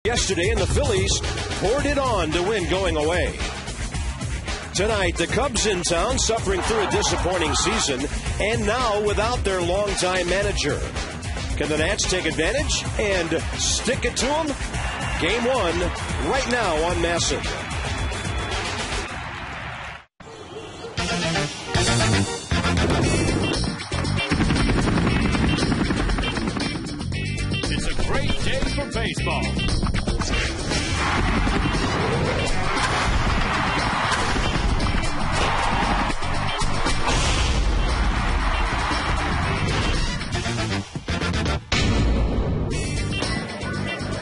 Yesterday, and the Phillies poured it on to win going away. Tonight, the Cubs in town, suffering through a disappointing season, and now without their longtime manager. Can the Nats take advantage and stick it to them? Game one, right now on Massive. It's a great day for baseball.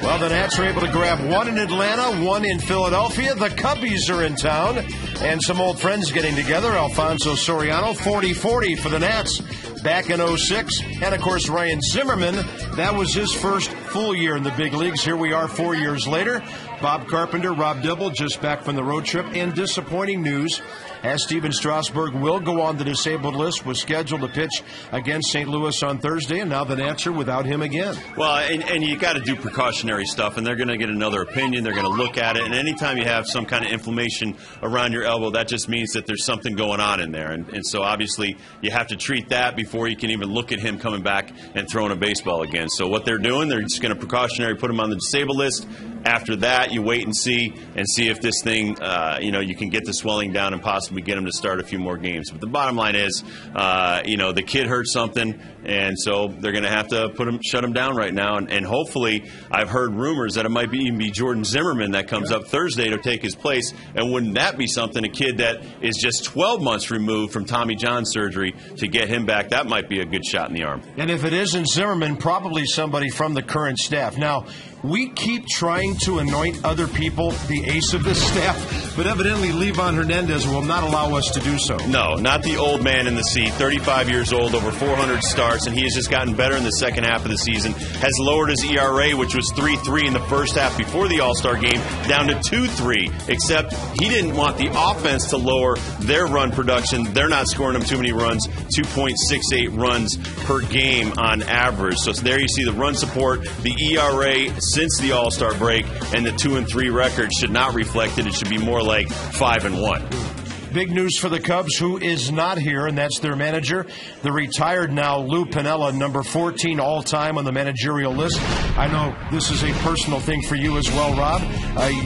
Well, the Nats are able to grab one in Atlanta, one in Philadelphia. The Cubbies are in town, and some old friends getting together. Alfonso Soriano, 40-40 for the Nats back in 06. And, of course, Ryan Zimmerman, that was his first full year in the big leagues. Here we are 4 years later. Bob Carpenter, Rob Dibble, just back from the road trip. And disappointing news, as Steven Strasburg will go on the disabled list, was scheduled to pitch against St. Louis on Thursday, and now the Nats are without him again. Well, and you got to do precautionary stuff, and they're going to get another opinion. They're going to look at it, and anytime you have some kind of inflammation around your elbow, that just means that there's something going on in there. And so obviously you have to treat that before you can even look at him coming back and throwing a baseball again. So what they're doing, they're just going to precautionary put him on the disabled list. After that, you wait and see if this thing, you can get the swelling down and possibly get him to start a few more games. But the bottom line is, the kid hurt something, and so they're going to have to shut him down right now. And hopefully, I've heard rumors that it might even be Jordan Zimmerman that comes up Thursday to take his place. And wouldn't that be something? A kid that is just 12 months removed from Tommy John surgery, to get him back, that might be a good shot in the arm. And if it isn't Zimmerman, probably somebody from the current staff. Now, we keep trying to anoint other people the ace of the staff, but evidently Livan Hernandez will not allow us to do so. No, not the old man in the seat, 35 years old, over 400 starts, and he has just gotten better in the second half of the season, has lowered his ERA, which was 3.3 in the first half before the All-Star game, down to 2.3, except he didn't want the offense to lower their run production. They're not scoring them too many runs, 2.68 runs per game on average. So there you see the run support, the ERA since the All-Star break, and the 2-3 record should not reflect it. It should be more like 5-1. Big news for the Cubs, who is not here, and that's their manager, the retired now Lou Piniella, number 14 all-time on the managerial list. I know this is a personal thing for you as well, Rob.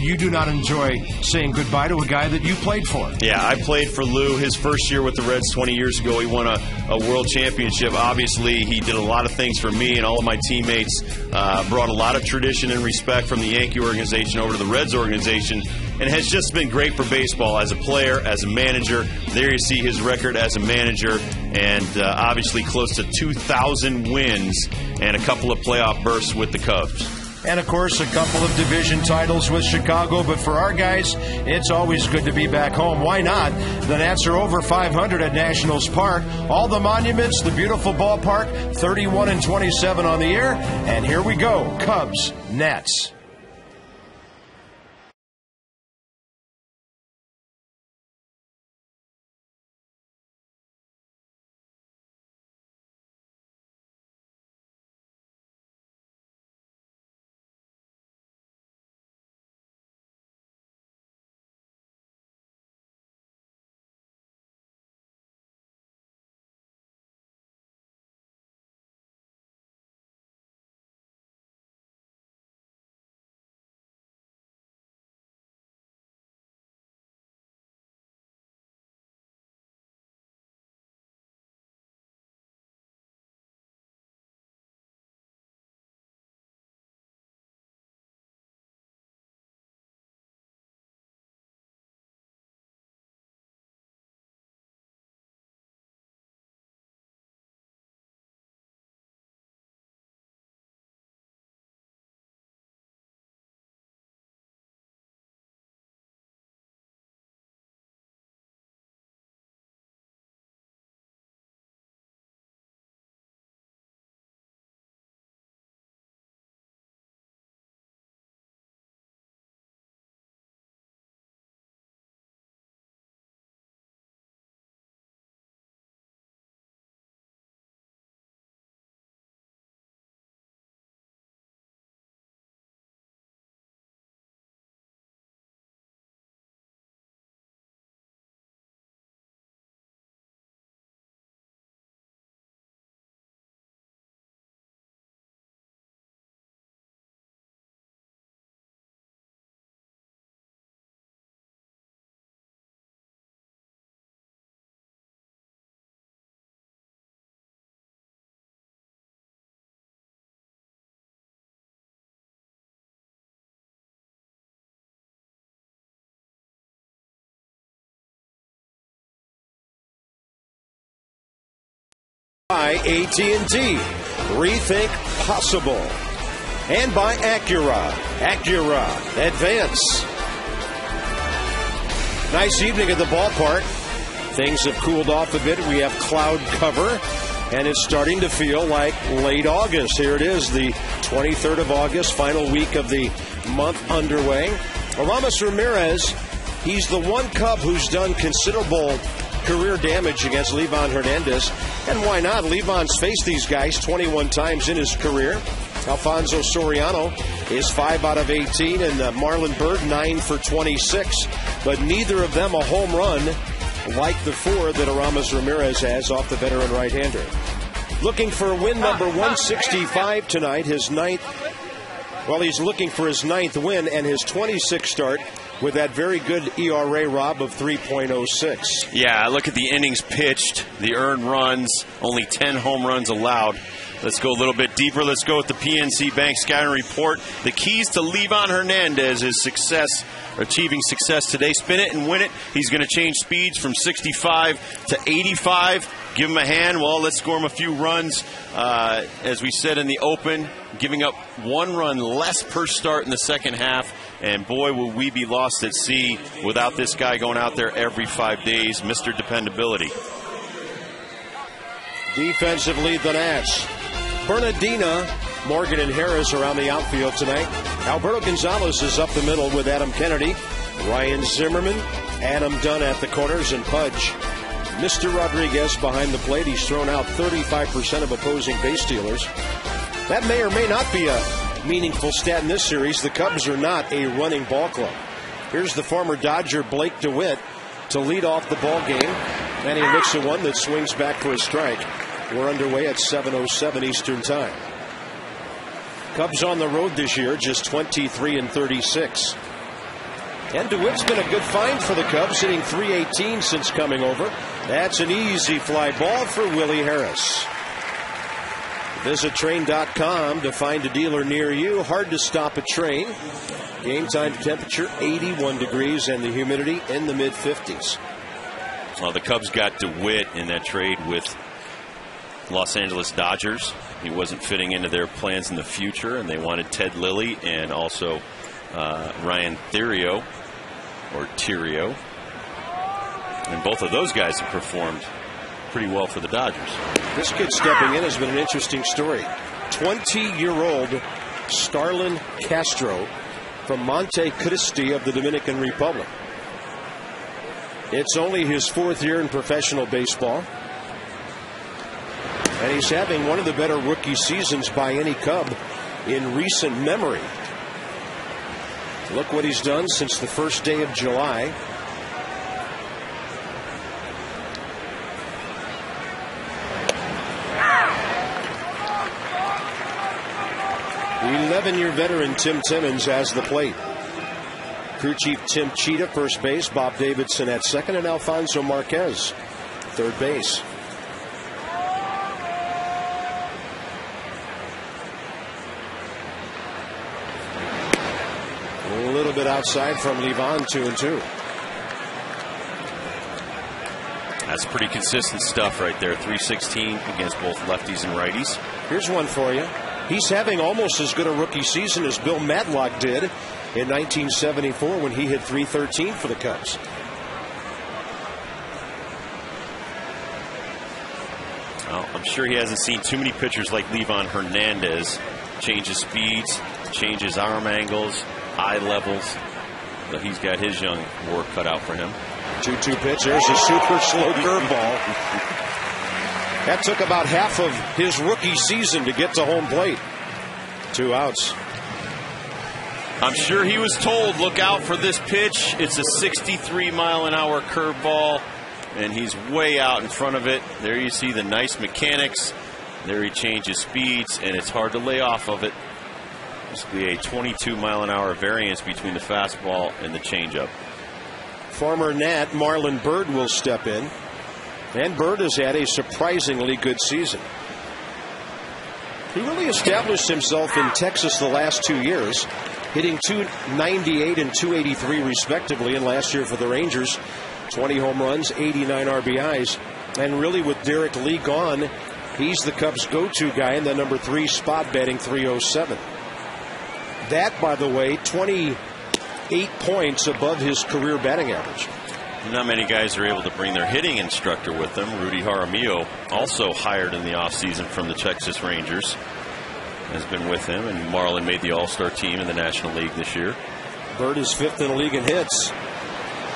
You do not enjoy saying goodbye to a guy that you played for. Yeah, I played for Lou his first year with the Reds 20 years ago. He won a world championship. Obviously, he did a lot of things for me and all of my teammates, brought a lot of tradition and respect from the Yankee organization over to the Reds organization, and has just been great for baseball as a player, as a manager. There you see his record as a manager, and obviously close to 2,000 wins and a couple of playoff berths with the Cubs. And, of course, a couple of division titles with Chicago. But for our guys, it's always good to be back home. Why not? The Nats are over 500 at Nationals Park. All the monuments, the beautiful ballpark, 31-27 on the air. And here we go, Cubs, Nats. By AT&T, rethink possible. And by Acura Advance. Nice evening at the ballpark. Things have cooled off a bit. We have cloud cover, and it's starting to feel like late August. Here it is, the 23rd of August, final week of the month underway. Aramis Ramirez, he's the one Cub who's done considerable career damage against Livan Hernandez. And why not? Livan's faced these guys 21 times in his career. Alfonso Soriano is 5 out of 18, and Marlon Byrd 9 for 26. But neither of them a home run like the 4 that Aramis Ramirez has off the veteran right-hander. Looking for win number 165 tonight, his 9th. Well, he's looking for his 9th win and his 26th start with that very good ERA, Rob, of 3.06. Yeah, look at the innings pitched, the earned runs, only 10 home runs allowed. Let's go a little bit deeper. Let's go with the PNC Bank Scouting Report. The keys to Livan Hernandez's success, achieving success today. Spin it and win it. He's going to change speeds from 65 to 85. Give him a hand. Well, let's score him a few runs. As we said in the open, giving up 1 run less per start in the second half. And boy, will we be lost at sea without this guy going out there every 5 days. Mr. Dependability. Defensively, the Nats. Bernardina, Morgan, and Harris are on the outfield tonight. Alberto Gonzalez is up the middle with Adam Kennedy. Ryan Zimmerman, Adam Dunn at the corners, and Pudge. Mr. Rodriguez behind the plate. He's thrown out 35% of opposing base stealers. That may or may not be a meaningful stat in this series. The Cubs are not a running ball club. Here's the former Dodger Blake DeWitt to lead off the ball game. And he looks at one that swings back for a strike. We're underway at 7:07 Eastern Time. Cubs on the road this year, just 23-36. And DeWitt's been a good find for the Cubs, hitting .318 since coming over. That's an easy fly ball for Willie Harris. Visit train.com to find a dealer near you. Hard to stop a train. Game time temperature 81 degrees and the humidity in the mid-50s. Well, the Cubs got DeWitt in that trade with Los Angeles Dodgers. He wasn't fitting into their plans in the future, and they wanted Ted Lilly and also Ryan Theriot, or Theriot. And both of those guys have performed pretty well for the Dodgers. This kid stepping in has been an interesting story. 20-year-old Starlin Castro from Monte Cristi of the Dominican Republic. It's only his 4th year in professional baseball. And he's having one of the better rookie seasons by any Cub in recent memory. Look what he's done since the first day of July. The 11-year veteran Tim Timmons has the plate. Crew chief Tim Cheetah, first base. Bob Davidson at second, and Alfonso Marquez, third base. A little bit outside from Livan, 2-2. That's pretty consistent stuff right there. 316 against both lefties and righties. Here's one for you. He's having almost as good a rookie season as Bill Matlock did in 1974 when he hit 313 for the Cubs. Well, I'm sure he hasn't seen too many pitchers like Livan Hernandez. Changes speeds, changes arm angles, eye levels. But he's got his young work cut out for him. 2-2 pitch. There's a super slow curveball. That took about half of his rookie season to get to home plate. 2 outs. I'm sure he was told, look out for this pitch. It's a 63-mile-an-hour curveball, and he's way out in front of it. There you see the nice mechanics. There he changes speeds, and it's hard to lay off of it. This will be a 22-mile-an-hour variance between the fastball and the changeup. Former Nat Marlon Byrd will step in. And Byrd has had a surprisingly good season. He really established himself in Texas the last 2 years, hitting .298 and .283 respectively, and last year for the Rangers, 20 home runs, 89 RBIs. And really with Derek Lee gone, He's the Cubs' go-to guy in the number 3 spot, batting .307. That, by the way, 28 points above his career batting average. Not many guys are able to bring their hitting instructor with them. Rudy Jaramillo, also hired in the offseason from the Texas Rangers, has been with him, and Marlin made the All-Star team in the National League this year. Bird is 5th in the league in hits.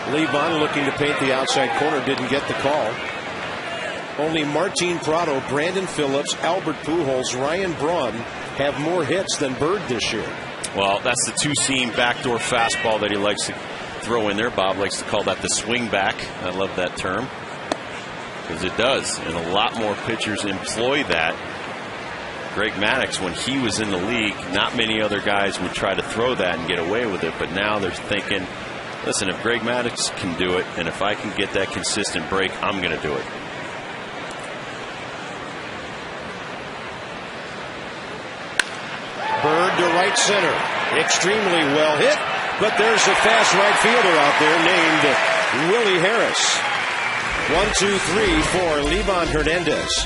Levon looking to paint the outside corner, didn't get the call. Only Martin Prado, Brandon Phillips, Albert Pujols, Ryan Braun have more hits than Bird this year. Well, that's the two-seam backdoor fastball that he likes to throw in there. Bob likes to call that the swing back. I love that term because it does, and a lot more pitchers employ that. Greg Maddux, when he was in the league, not many other guys would try to throw that and get away with it, but now they're thinking, listen, if Greg Maddux can do it, and if I can get that consistent break, I'm going to do it. Bird to right center. Extremely well hit, but there's a fast right fielder out there named Willie Harris. 1-2-3 for Levon Hernandez.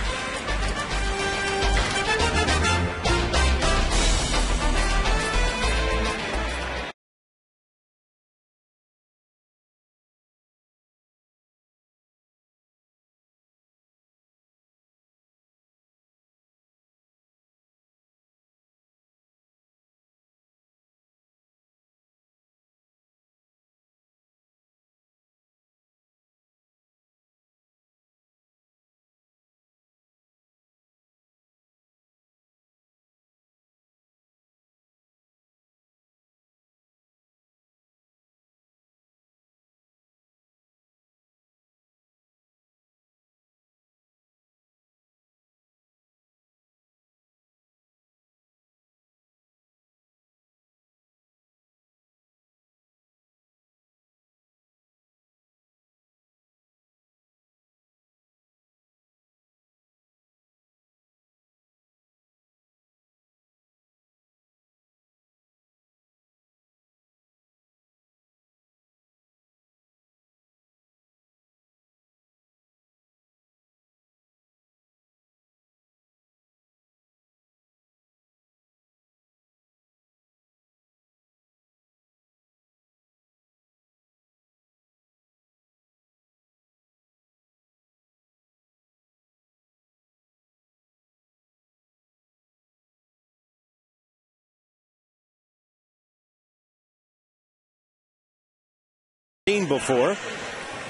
Before.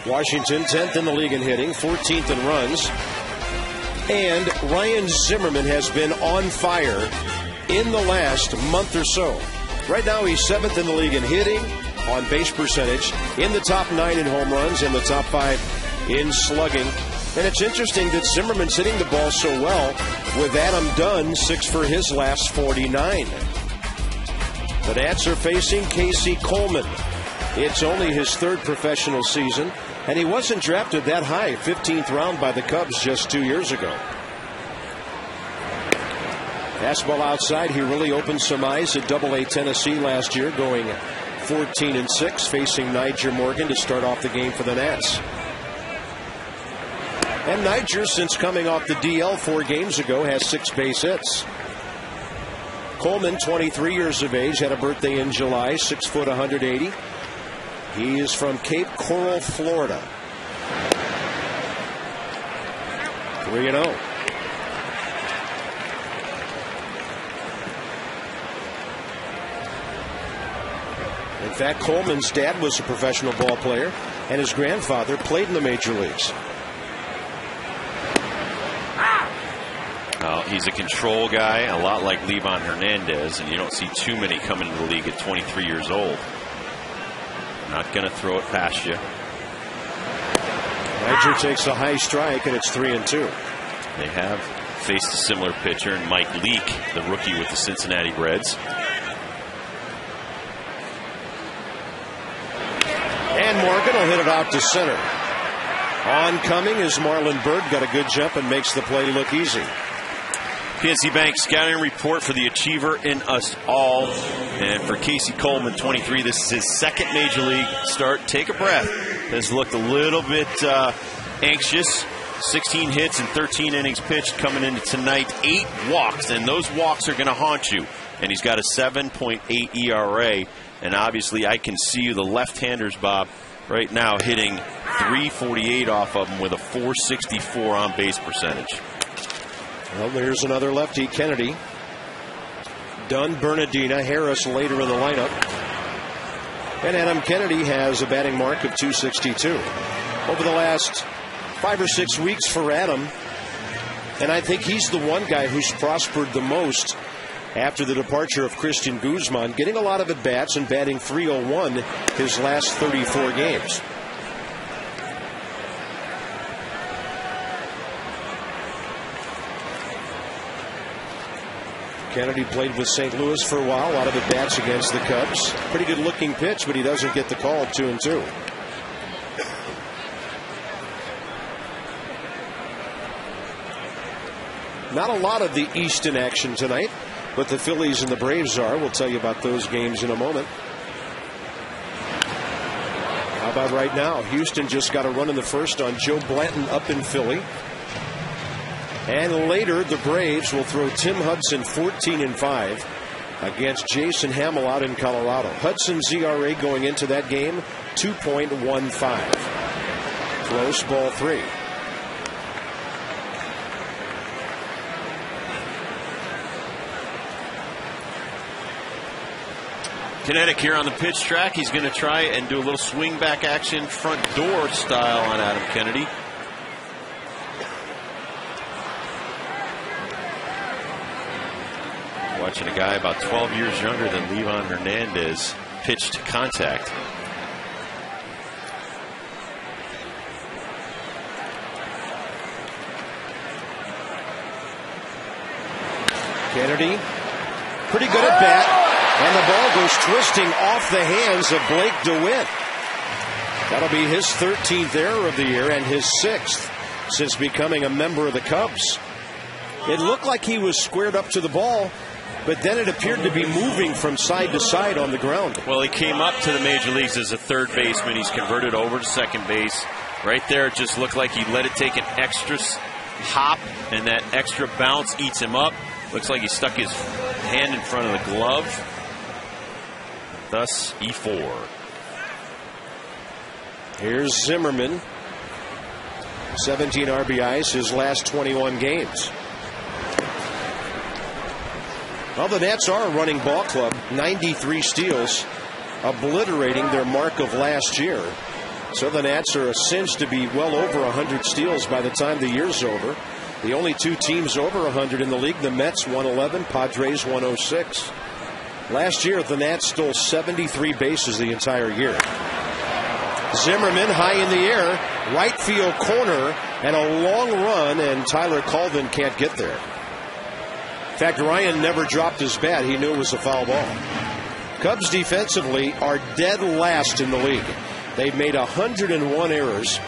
Washington 10th in the league in hitting, 14th in runs. And Ryan Zimmerman has been on fire in the last month or so. Right now he's 7th in the league in hitting, on base percentage, in the top 9 in home runs, in the top 5 in slugging. And it's interesting that Zimmerman's hitting the ball so well, with Adam Dunn 6 for his last 49. The Nats are facing Casey Coleman. It's only his 3rd professional season, and he wasn't drafted that high, 15th round by the Cubs just 2 years ago. Fastball outside, he really opened some eyes at Double-A Tennessee last year, going 14-6, facing Niger Morgan to start off the game for the Nats. And Niger, since coming off the DL 4 games ago, has 6 base hits. Coleman, 23 years of age, had a birthday in July, 6 foot 180. He is from Cape Coral, Florida. 3-0. In fact, Coleman's dad was a professional ball player, and his grandfather played in the major leagues. He's a control guy, a lot like Levon Hernandez, and you don't see too many coming into the league at 23 years old. Not going to throw it past you. Niger takes a high strike, and it's 3-2. They have faced a similar pitcher, and Mike Leake, the rookie with the Cincinnati Reds. And Morgan will hit it out to center. Oncoming is Marlon Bird. Got a good jump and makes the play look easy. PNC Bank scouting report for the achiever in us all. And for Casey Coleman, 23, this is his 2nd major league start. Take a breath. Has looked a little bit anxious 16 hits and 13 innings pitched coming into tonight. 8 walks, and those walks are going to haunt you. And he's got a 7.8 ERA. And obviously, I can see the left-handers, Bob, right now hitting 348 off of him with a 464 on-base percentage. Well, there's another lefty, Kennedy. Dunn, Bernardina, Harris later in the lineup. And Adam Kennedy has a batting mark of 262. Over the last 5 or 6 weeks for Adam, and I think he's the one guy who's prospered the most after the departure of Christian Guzman, getting a lot of at-bats and batting .301 his last 34 games. Kennedy played with St. Louis for a while, a lot of at-bats against the Cubs. Pretty good looking pitch, but he doesn't get the call. 2-2. Not a lot of the East in action tonight, but the Phillies and the Braves are. We'll tell you about those games in a moment. How about right now? Houston just got a run in the first on Joe Blanton up in Philly. And later, the Braves will throw Tim Hudson 14-5 against Jason Hamill out in Colorado. Hudson's ERA going into that game, 2.15. Close, ball 3. Kinetic here on the pitch track. He's going to try and do a little swing back action, front door style on Adam Kennedy. Watching a guy about 12 years younger than Livan Hernandez pitch to contact. Kennedy, pretty good at bat. And the ball goes twisting off the hands of Blake DeWitt. That'll be his 13th error of the year and his 6th since becoming a member of the Cubs. It looked like he was squared up to the ball, but then it appeared to be moving from side to side on the ground. Well, he came up to the major leagues as a third baseman. He's converted over to second base. Right there, it just looked like he let it take an extra hop, and that extra bounce eats him up. Looks like he stuck his hand in front of the glove. Thus, E4. Here's Zimmerman. 17 RBIs his last 21 games. Well, the Nats are a running ball club. 93 steals, obliterating their mark of last year. So the Nats are a cinch to be well over 100 steals by the time the year's over. The only 2 teams over 100 in the league, the Mets 111, Padres 106. Last year, the Nats stole 73 bases the entire year. Zimmerman high in the air, right field corner, and a long run, and Tyler Colvin can't get there. In fact, Ryan never dropped his bat. He knew it was a foul ball. Cubs defensively are dead last in the league. They've made 101 errors.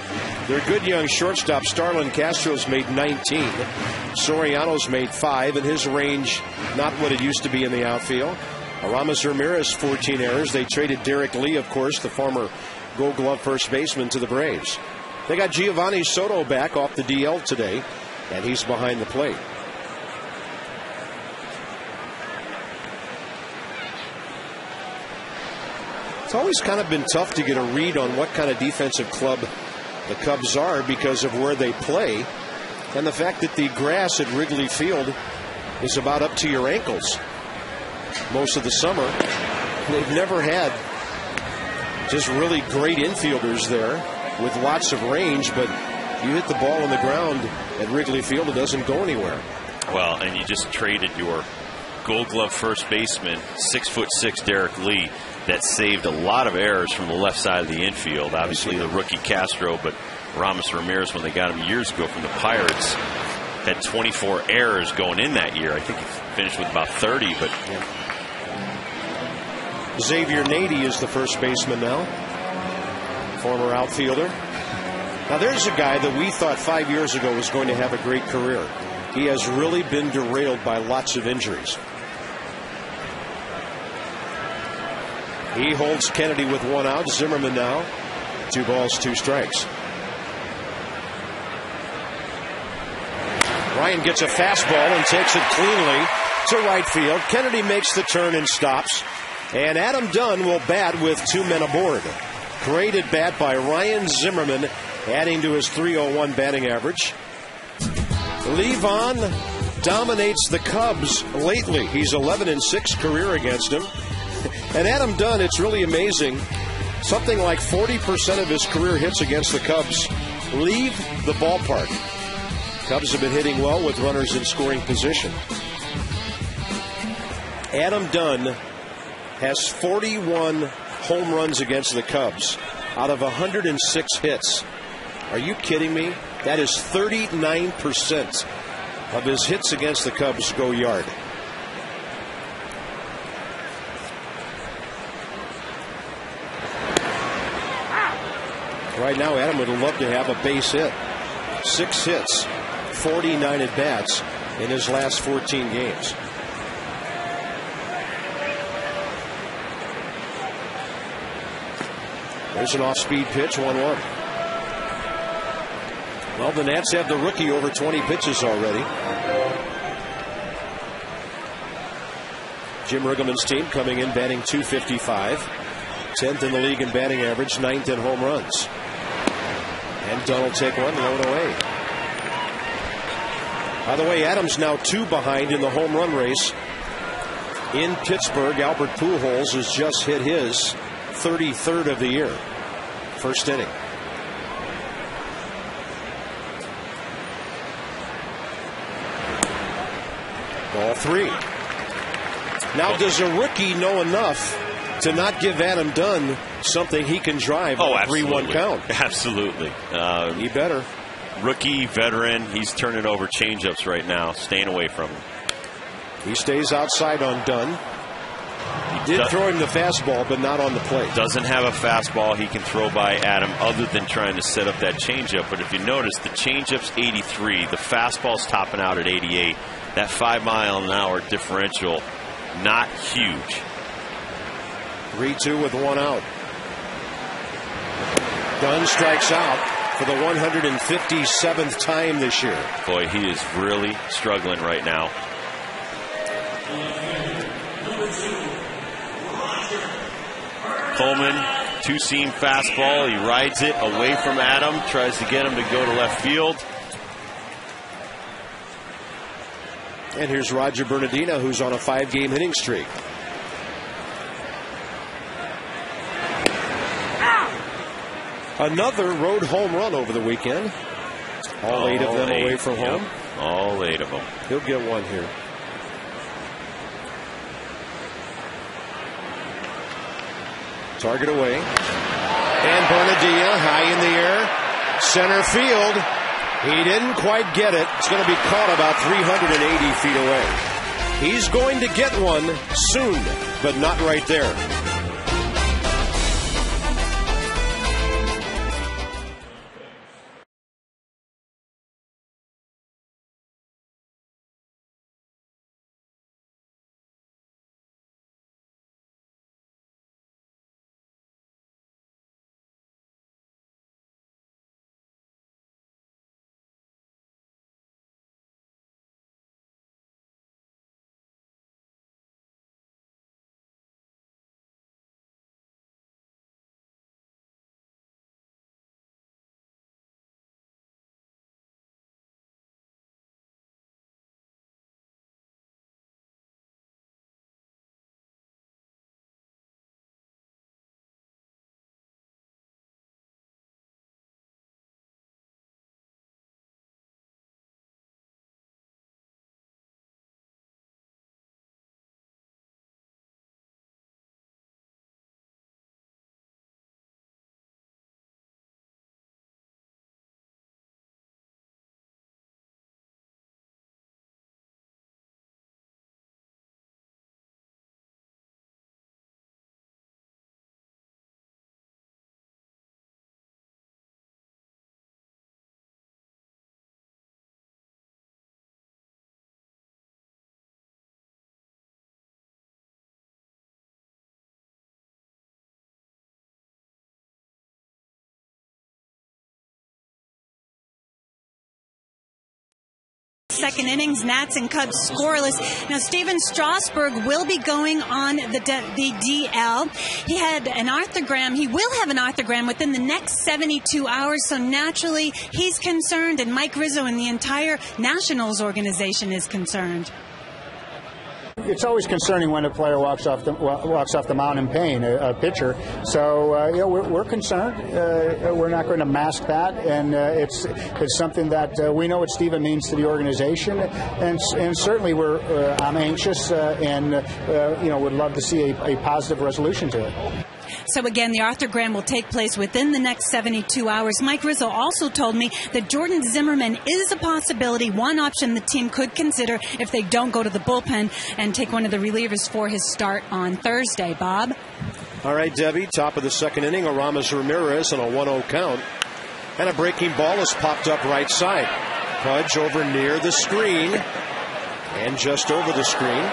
Their good young shortstop, Starlin Castro's made 19. Soriano's made 5, and his range not what it used to be in the outfield. Aramis Ramirez, 14 errors. They traded Derek Lee, of course, the former Gold Glove first baseman, to the Braves. They got Giovanni Soto back off the DL today, and he's behind the plate. It's always kind of been tough to get a read on what kind of defensive club the Cubs are because of where they play and the fact that the grass at Wrigley Field is about up to your ankles most of the summer. They've never had just really great infielders there with lots of range, but you hit the ball on the ground at Wrigley Field, it doesn't go anywhere. Well, and you just traded your Gold Glove first baseman, 6'6" Derek Lee, that saved a lot of errors from the left side of the infield. Obviously the rookie Castro, but Aramis Ramirez, when they got him years ago from the Pirates, had 24 errors going in that year. I think he finished with about 30, but Xavier Nady is the first baseman now, former outfielder. Now there's a guy that we thought 5 years ago was going to have a great career. He has really been derailed by lots of injuries. He holds Kennedy with 1 out. Zimmerman now, 2 balls, 2 strikes. Ryan gets a fastball and takes it cleanly to right field. Kennedy makes the turn and stops. And Adam Dunn will bat with 2 men aboard. Great at bat by Ryan Zimmerman, adding to his .301 batting average. Levon dominates the Cubs lately. He's 11-6 career against him. And Adam Dunn, it's really amazing. Something like 40% of his career hits against the Cubs leave the ballpark. Cubs have been hitting well with runners in scoring position. Adam Dunn has 41 home runs against the Cubs out of 106 hits. Are you kidding me? That is 39% of his hits against the Cubs go yard. Right now, Adam would love to have a base hit. 6 hits, 49 at bats in his last 14 games. There's an off-speed pitch, 1-1. Well, the Nats have the rookie over 20 pitches already. Jim Riggleman's team coming in batting .255. 10th in the league in batting average, 9th in home runs. And Dunn will take one, low and away. By the way, Adams now 2 behind in the home run race. In Pittsburgh, Albert Pujols has just hit his 33rd of the year. First inning. Ball 3. Now, does a rookie know enough to not give Adam Dunn something he can drive on a 3-1 count? Absolutely. He better. Rookie, veteran, he's turning over changeups right now, staying away from him. He stays outside on Dunn. He did throw him the fastball, but not on the plate. Doesn't have a fastball he can throw by Adam other than trying to set up that changeup. But if you notice, the changeup's 83. The fastball's topping out at 88. That 5-mile-an-hour differential, not huge. 3-2 with 1 out. Dunn strikes out for the 157th time this year. Boy, he is really struggling right now. Coleman, 2-seam fastball. He rides it away from Adam, tries to get him to go to left field. And here's Roger Bernardino, who's on a 5-game hitting streak. Another road home run over the weekend. All 8 of them away from home. All 8 of them. He'll get one here. Target away. And Bernardino high in the air. Center field. He didn't quite get it. It's going to be caught about 380 feet away. He's going to get one soon, but not right there. second innings. Nats and Cubs scoreless. Now, Steven Strasburg will be going on the DL. He had an arthrogram. He will have an arthrogram within the next 72 hours, so naturally he's concerned, and Mike Rizzo and the entire Nationals organization is concerned. It's always concerning when a player walks off the mound in pain, a pitcher. So we're concerned. We're not going to mask that, and it's something that we know what Steven means to the organization, and certainly I'm anxious and would love to see a positive resolution to it. So again, the arthrogram will take place within the next 72 hours. Mike Rizzo also told me that Jordan Zimmerman is a possibility, one option the team could consider if they don't go to the bullpen and take one of the relievers for his start on Thursday. Bob? All right, Debbie, top of the second inning, Aramis Ramirez on a 1-0 count. And a breaking ball is popped up right side. Pudge over near the screen and just over the screen.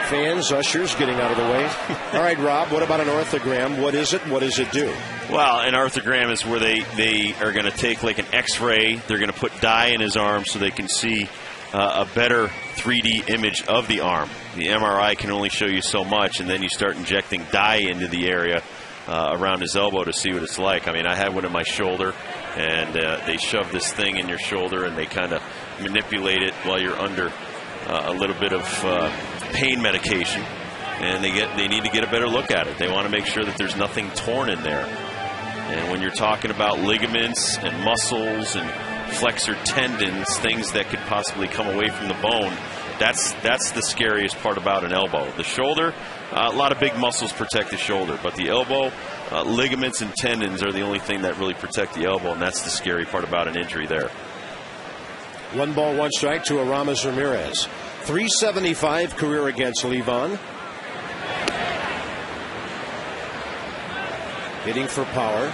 Fans, ushers getting out of the way. All right, Rob, what about an arthrogram? What is it? What does it do? Well, an arthrogram is where they are going to take like an X-ray. They're going to put dye in his arm so they can see a better 3D image of the arm. The MRI can only show you so much, and then you start injecting dye into the area around his elbow to see what it's like. I mean, I had one in my shoulder, and they shove this thing in your shoulder, and they kind of manipulate it while you're under a little bit of pain medication, and they need to get a better look at it. They want to make sure that there's nothing torn in there. And when you're talking about ligaments and muscles and flexor tendons, things that could possibly come away from the bone, that's the scariest part about an elbow. The shoulder, a lot of big muscles protect the shoulder, but the elbow, ligaments and tendons are the only thing that really protect the elbow, and that's the scary part about an injury there. 1 ball, 1 strike to Aramis Ramirez. 375 career against Levon. Hitting for power.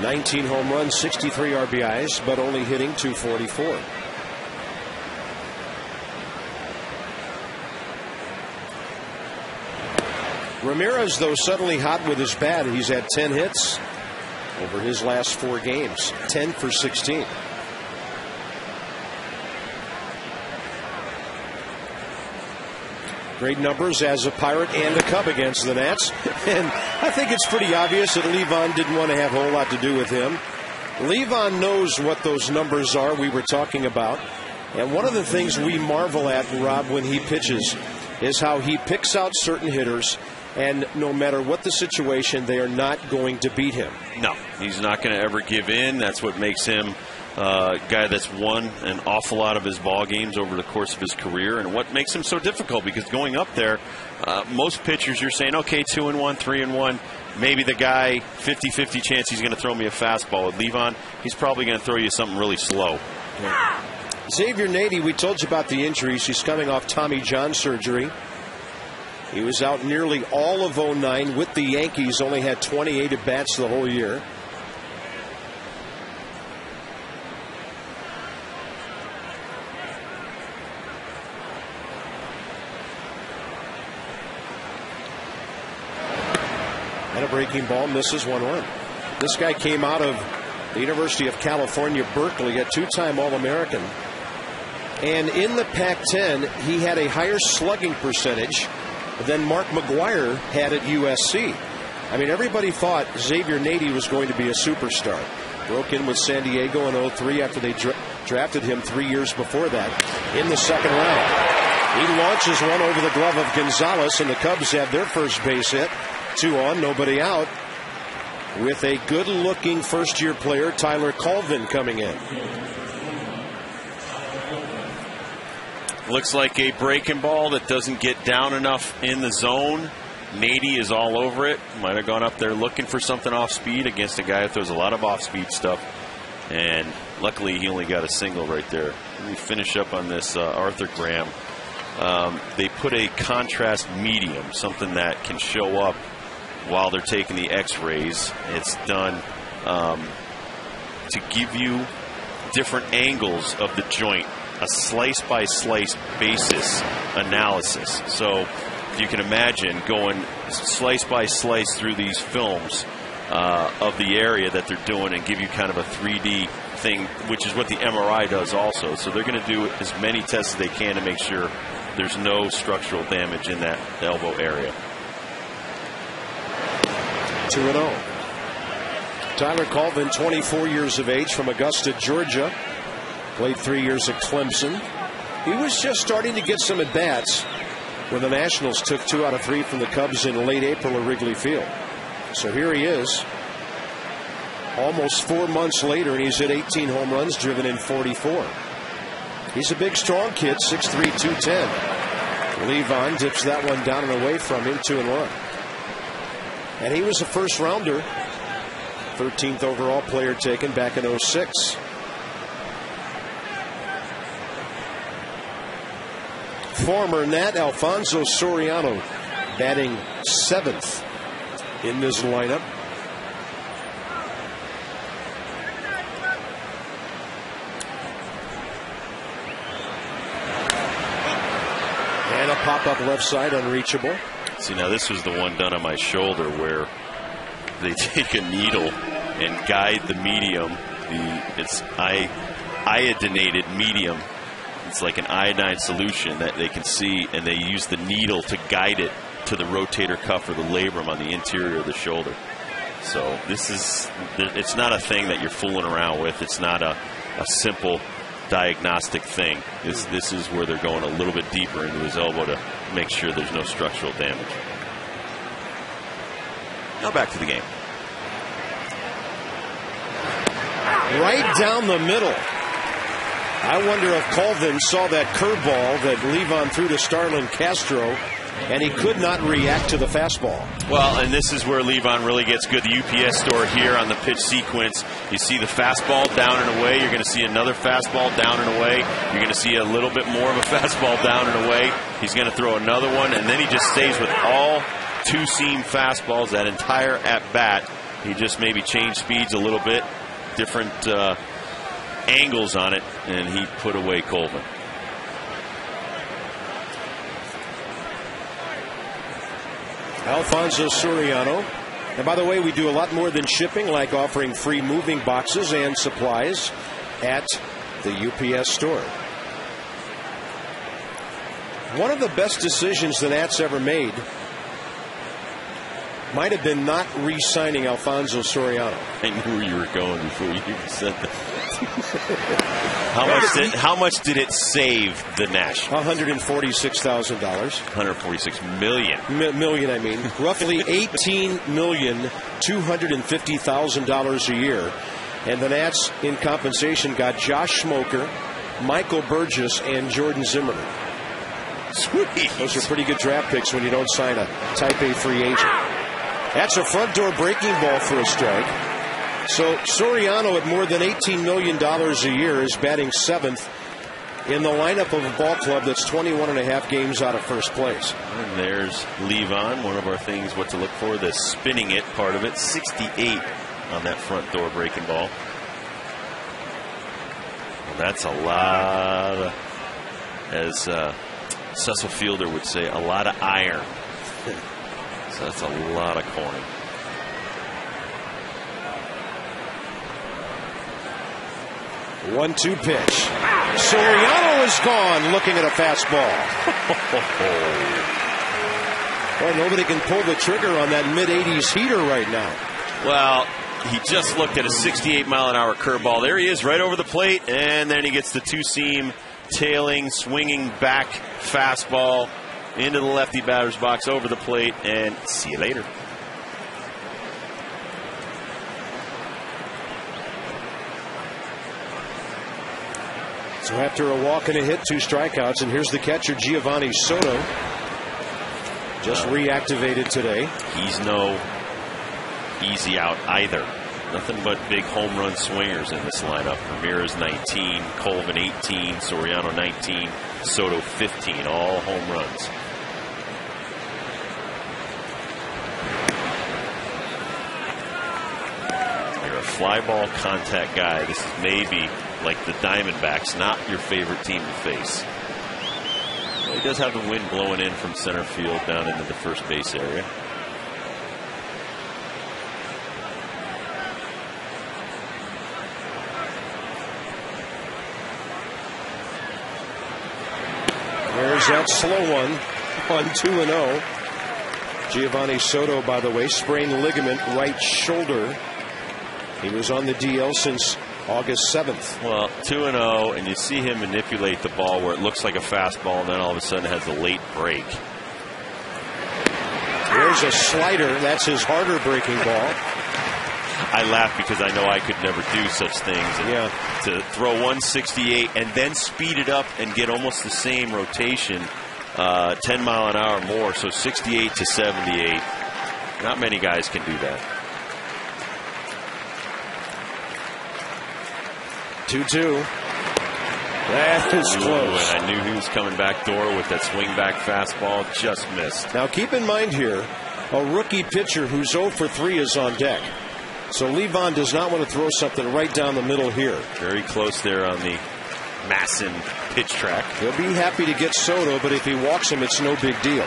19 home runs, 63 RBIs, but only hitting 244. Ramirez, though, suddenly hot with his bat. He's had 10 hits over his last 4 games. 10 for 16. Great numbers as a Pirate and a Cub against the Nats. And I think it's pretty obvious that Levon didn't want to have a whole lot to do with him. Levon knows what those numbers are we were talking about. And one of the things we marvel at, Rob, when he pitches is how he picks out certain hitters, and no matter what the situation, they are not going to beat him. No, he's not going to ever give in. That's what makes him a guy that's won an awful lot of his ball games over the course of his career, and what makes him so difficult, because going up there, most pitchers, you're saying, okay, 2-1, 3-1, maybe the guy 50-50 chance he's going to throw me a fastball. With Levon, he's probably going to throw you something really slow. Yeah. Xavier Nady, we told you about the injuries. He's coming off Tommy John surgery. He was out nearly all of 2009 with the Yankees, only had 28 at-bats the whole year. And a breaking ball, misses 1-1. This guy came out of the University of California, Berkeley, a 2-time All-American. And in the Pac-10, he had a higher slugging percentage than Mark McGuire had at USC. I mean, everybody thought Xavier Nady was going to be a superstar. Broke in with San Diego in 2003 after they drafted him 3 years before that in the second round. He launches one over the glove of Gonzalez, and the Cubs have their first base hit. 2 on, nobody out, with a good-looking first-year player, Tyler Colvin, coming in. Looks like a breaking ball that doesn't get down enough in the zone. Nady is all over it. Might have gone up there looking for something off speed against a guy that throws a lot of off-speed stuff. And luckily, he only got a single right there. Let me finish up on this arthrogram. They put a contrast medium, something that can show up while they're taking the X-rays. It's done to give you different angles of the joint, a slice-by-slice basis analysis. So you can imagine going slice-by-slice through these films of the area that they're doing and give you kind of a 3D thing, which is what the MRI does also. So they're going to do as many tests as they can to make sure there's no structural damage in that elbow area. 2-0. Tyler Colvin, 24 years of age, from Augusta, Georgia. Played 3 years at Clemson. He was just starting to get some at-bats when the Nationals took 2 out of 3 from the Cubs in late April at Wrigley Field. So here he is, almost 4 months later, and he's hit 18 home runs, driven in 44. He's a big, strong kid, 6'3", 210. Levon dips that one down and away from him, 2-1. And he was a first-rounder, 13th overall player taken back in 06. Former Nat Alfonso Soriano batting 7th in this lineup. And a pop-up left side, unreachable. See, now this was the one done on my shoulder where they take a needle and guide the medium. It's iodinated medium. It's like an iodine solution that they can see, and they use the needle to guide it to the rotator cuff or the labrum on the interior of the shoulder. So it's not a thing that you're fooling around with. It's not a simple diagnostic thing. This is where they're going a little bit deeper into his elbow to make sure there's no structural damage. Now back to the game. Right down the middle. I wonder if Colvin saw that curveball that Levon threw to Starlin Castro, and he could not react to the fastball. Well, and this is where Levon really gets good. The UPS store here on the pitch sequence, you see the fastball down and away. You're going to see another fastball down and away. You're going to see a little bit more of a fastball down and away. He's going to throw another one, and then he just stays with all two-seam fastballs that entire at-bat. He just maybe changed speeds a little bit, different angles on it, and he put away Colvin. Alfonso Soriano. And by the way, we do a lot more than shipping, like offering free moving boxes and supplies at the UPS store. One of the best decisions the Nats ever made might have been not re-signing Alfonso Soriano. I knew where you were going before you even said that. How much did it save the Nationals? $146,000. $146 million. Million, I mean. Roughly $18,250,000 a year. And the Nats, in compensation, got Josh Smoker, Michael Burgess, and Jordan Zimmerman. Sweet. Those are pretty good draft picks when you don't sign a Type A free agent. That's a front door breaking ball for a strike. So Soriano, at more than $18 million a year, is batting 7th in the lineup of a ball club that's 21 and a half games out of first place. And there's Levon, one of our things, what to look for, the spinning it part of it, 68 on that front door breaking ball. Well, that's a lot of, as Cecil Fielder would say, a lot of iron. So that's a lot of coin. One-two pitch. Soriano is gone, looking at a fastball. Well, nobody can pull the trigger on that mid-80s heater right now. Well, he just looked at a 68-mile-an-hour curveball. There he is, right over the plate, and then he gets the two-seam, tailing, swinging back fastball into the lefty batter's box, over the plate, and see you later. So after a walk and a hit, 2 strikeouts, and here's the catcher, Giovanni Soto, just reactivated today. He's no easy out either. Nothing but big home run swingers in this lineup. Ramirez 19, Colvin 18, Soriano 19, Soto 15, all home runs. You're a fly ball contact guy. This is maybe, like the Diamondbacks, not your favorite team to face. Well, he does have the wind blowing in from center field down into the first base area. There's that slow one on 2-0. Giovanni Soto, by the way, sprained ligament right shoulder. He was on the DL since August 7th. Well, 2-0, and you see him manipulate the ball where it looks like a fastball, and then all of a sudden has a late break. There's a slider. That's his harder breaking ball. I laugh because I know I could never do such things. And to throw 168 and then speed it up and get almost the same rotation, 10 mile an hour more, so 68 to 78. Not many guys can do that. 2-2. That is close. And I knew he was coming back door with that swing back fastball. Just missed. Now keep in mind here, a rookie pitcher who's 0 for 3 is on deck. So Levon does not want to throw something right down the middle here. Very close there on the Masson pitch track. He'll be happy to get Soto, but if he walks him, it's no big deal.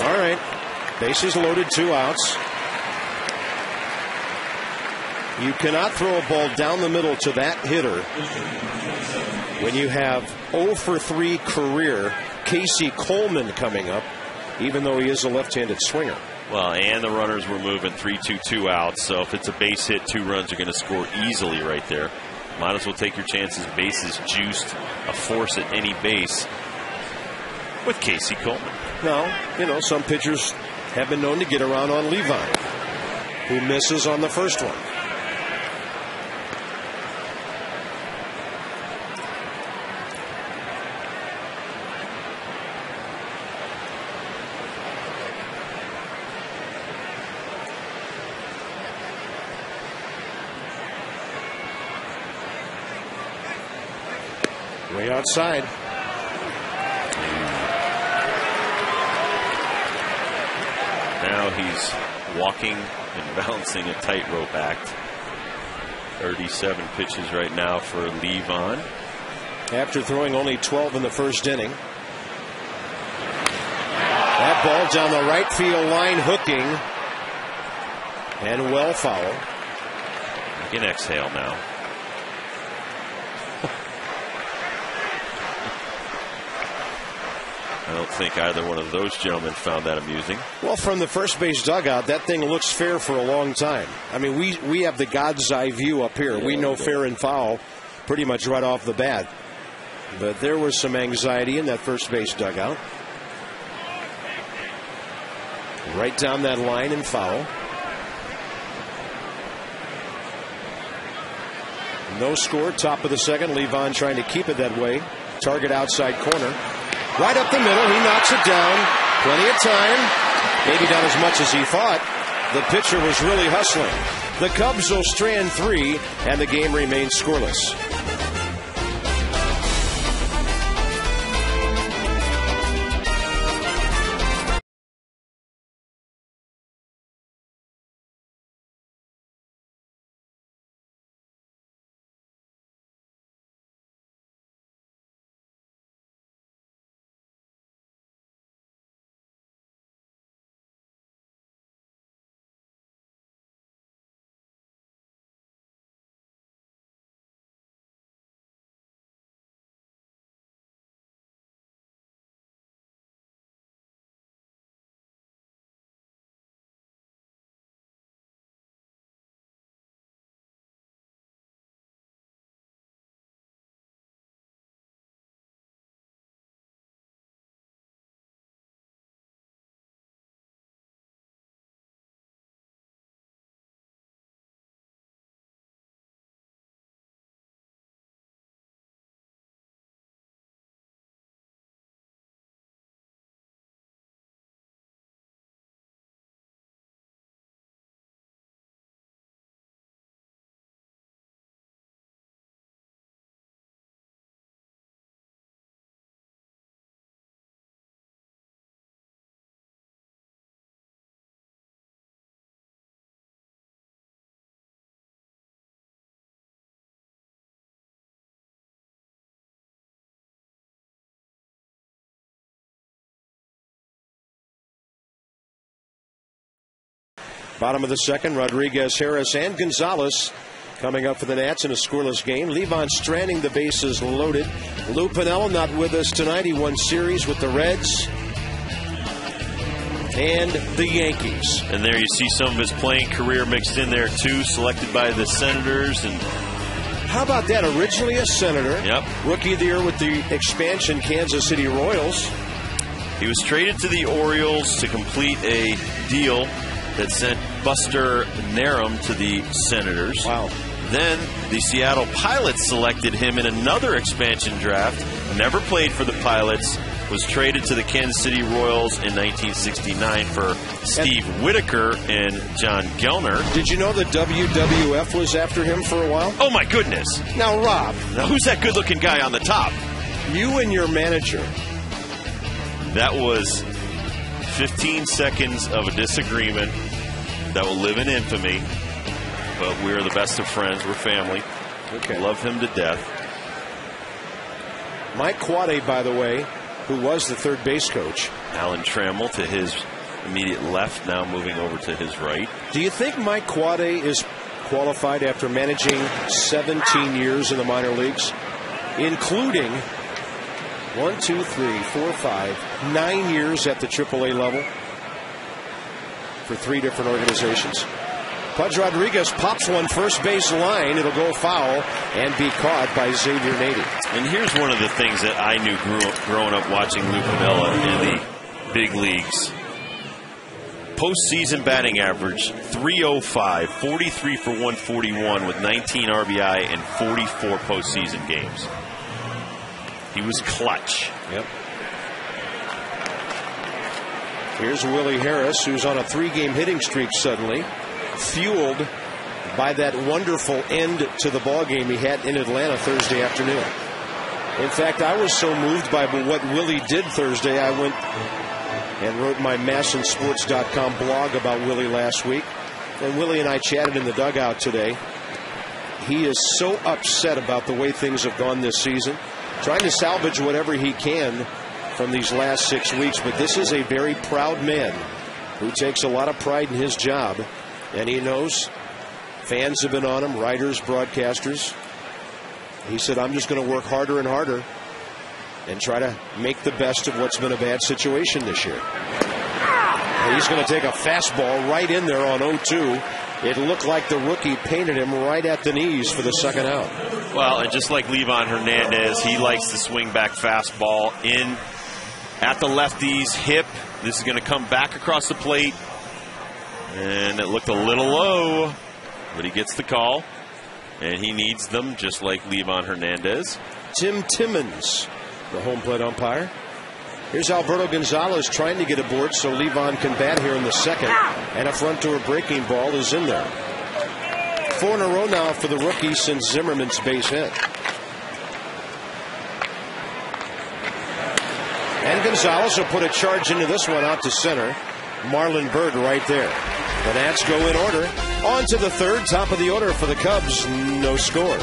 All right. Bases loaded, 2 outs. You cannot throw a ball down the middle to that hitter when you have 0 for 3 career Casey Coleman coming up, even though he is a left-handed swinger. Well, and the runners were moving 3-2, 2 outs. So if it's a base hit, 2 runs are going to score easily right there. Might as well take your chances. Bases juiced, a force at any base with Casey Coleman. Now, some pitchers have been known to get around on Levon, who misses on the first one. Way outside. Now he's walking and balancing a tightrope act. 37 pitches right now for Levon. After throwing only 12 in the first inning. That ball down the right field line, hooking. And well foul. You can exhale now. I don't think either one of those gentlemen found that amusing. Well, from the first base dugout, that thing looks fair for a long time. I mean, we have the God's eye view up here. We know fair and foul pretty much right off the bat. But there was some anxiety in that first base dugout. Right down that line and foul. No score, top of the second. Levon trying to keep it that way. Target outside corner. Right up the middle, he knocks it down. Plenty of time. Maybe not as much as he thought. The pitcher was really hustling. The Cubs will strand 3, and the game remains scoreless. Bottom of the second, Rodriguez, Harris, and Gonzalez Coming up for the Nats in a scoreless game, Levon Stranding, the bases loaded. Lou Piniella not with us tonight. He won series with the Reds and the Yankees. And there you see some of his playing career mixed in there too, selected by the Senators. And how about that? Originally a Senator. Yep. Rookie of the year with the expansion Kansas City Royals. He was traded to the Orioles to complete a deal that sent Buster Narum to the Senators. Wow. Then the Seattle Pilots selected him in another expansion draft. Never played for the Pilots. Was traded to the Kansas City Royals in 1969 for Steve Whitaker and John Gellner. Did you know the WWF was after him for a while? Oh, my goodness. Now, Rob. Now, who's that good-looking guy on the top? You and your manager. That was 15 seconds of a disagreement that will live in infamy. But we're the best of friends. We're family. Okay. Love him to death. Mike Quade, by the way, who was the third base coach. Alan Trammell to his immediate left, now moving over to his right. Do you think Mike Quade is qualified after managing 17 years in the minor leagues, including 9 years at the AAA level for 3 different organizations? Pudge Rodriguez pops one first base line. It'll go foul and be caught by Xavier Nady. And here's one of the things that I knew growing up watching Lou Piniella in the big leagues. Postseason batting average, .305, 43 for 141 with 19 RBI and 44 postseason games. He was clutch. Yep. Here's Willie Harris, who's on a 3-game hitting streak suddenly, fueled by that wonderful end to the ball game he had in Atlanta Thursday afternoon. In fact, I was so moved by what Willie did Thursday, I went and wrote my MASSandSports.com blog about Willie last week. And Willie and I chatted in the dugout today. He is so upset about the way things have gone this season, trying to salvage whatever he can from these last 6 weeks. But this is a very proud man who takes a lot of pride in his job. And he knows fans have been on him, writers, broadcasters. He said, I'm just going to work harder and harder and try to make the best of what's been a bad situation this year. And he's going to take a fastball right in there on 0-2. It looked like the rookie painted him right at the knees for the second out. Well, and just like Levon Hernandez, he likes to swing back fastball in at the lefty's hip. This is going to come back across the plate. And it looked a little low, but he gets the call. And he needs them just like Levon Hernandez. Tim Timmons, the home plate umpire. Here's Alberto Gonzalez trying to get aboard so Levon can bat here in the second. And a front door breaking ball is in there. 4 in a row now for the rookie since Zimmerman's base hit. And Gonzalez will put a charge into this one out to center. Marlon Byrd right there. The Nats go in order. On to the third, top of the order for the Cubs. No score.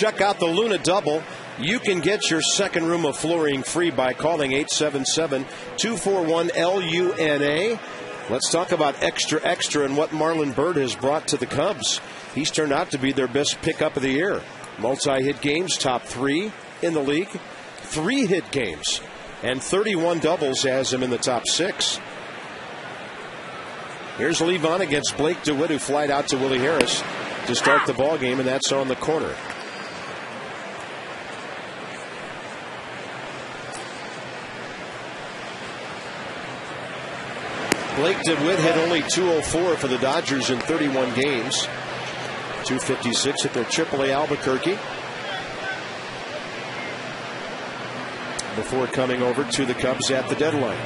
check out the Luna Double. You can get your second room of flooring free by calling 877-241-LUNA. Let's talk about Extra Extra and what Marlon Byrd has brought to the Cubs. He's turned out to be their best pickup of the year. Multi-hit games, top 3 in the league. 3 hit games and 31 doubles has him in the top 6. Here's Levon against Blake DeWitt, who flied out to Willie Harris to start the ball game, and that's on the corner. Blake DeWitt had only 204 for the Dodgers in 31 games. 256 at their AAA Albuquerque before coming over to the Cubs at the deadline.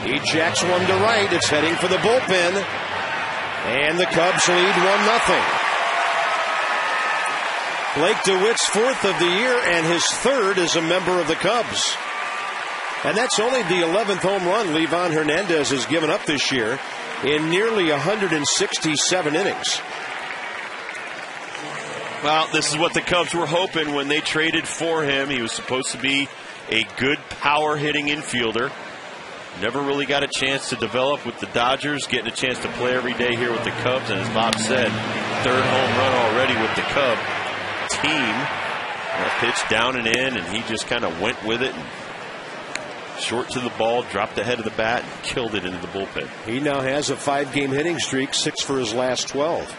He jacks one to right. It's heading for the bullpen. And the Cubs lead 1-0. Blake DeWitt's 4th of the year and his 3rd as a member of the Cubs. And that's only the 11th home run Levon Hernandez has given up this year in nearly 167 innings. Well, this is what the Cubs were hoping when they traded for him. He was supposed to be a good power-hitting infielder. Never really got a chance to develop with the Dodgers, getting a chance to play every day here with the Cubs. And as Bob said, 3rd home run already with the Cub team. That pitch down and in, and he just kind of went with it. And short to the ball, dropped the head of the bat, and killed it into the bullpen. He now has a 5-game hitting streak, 6 for his last 12.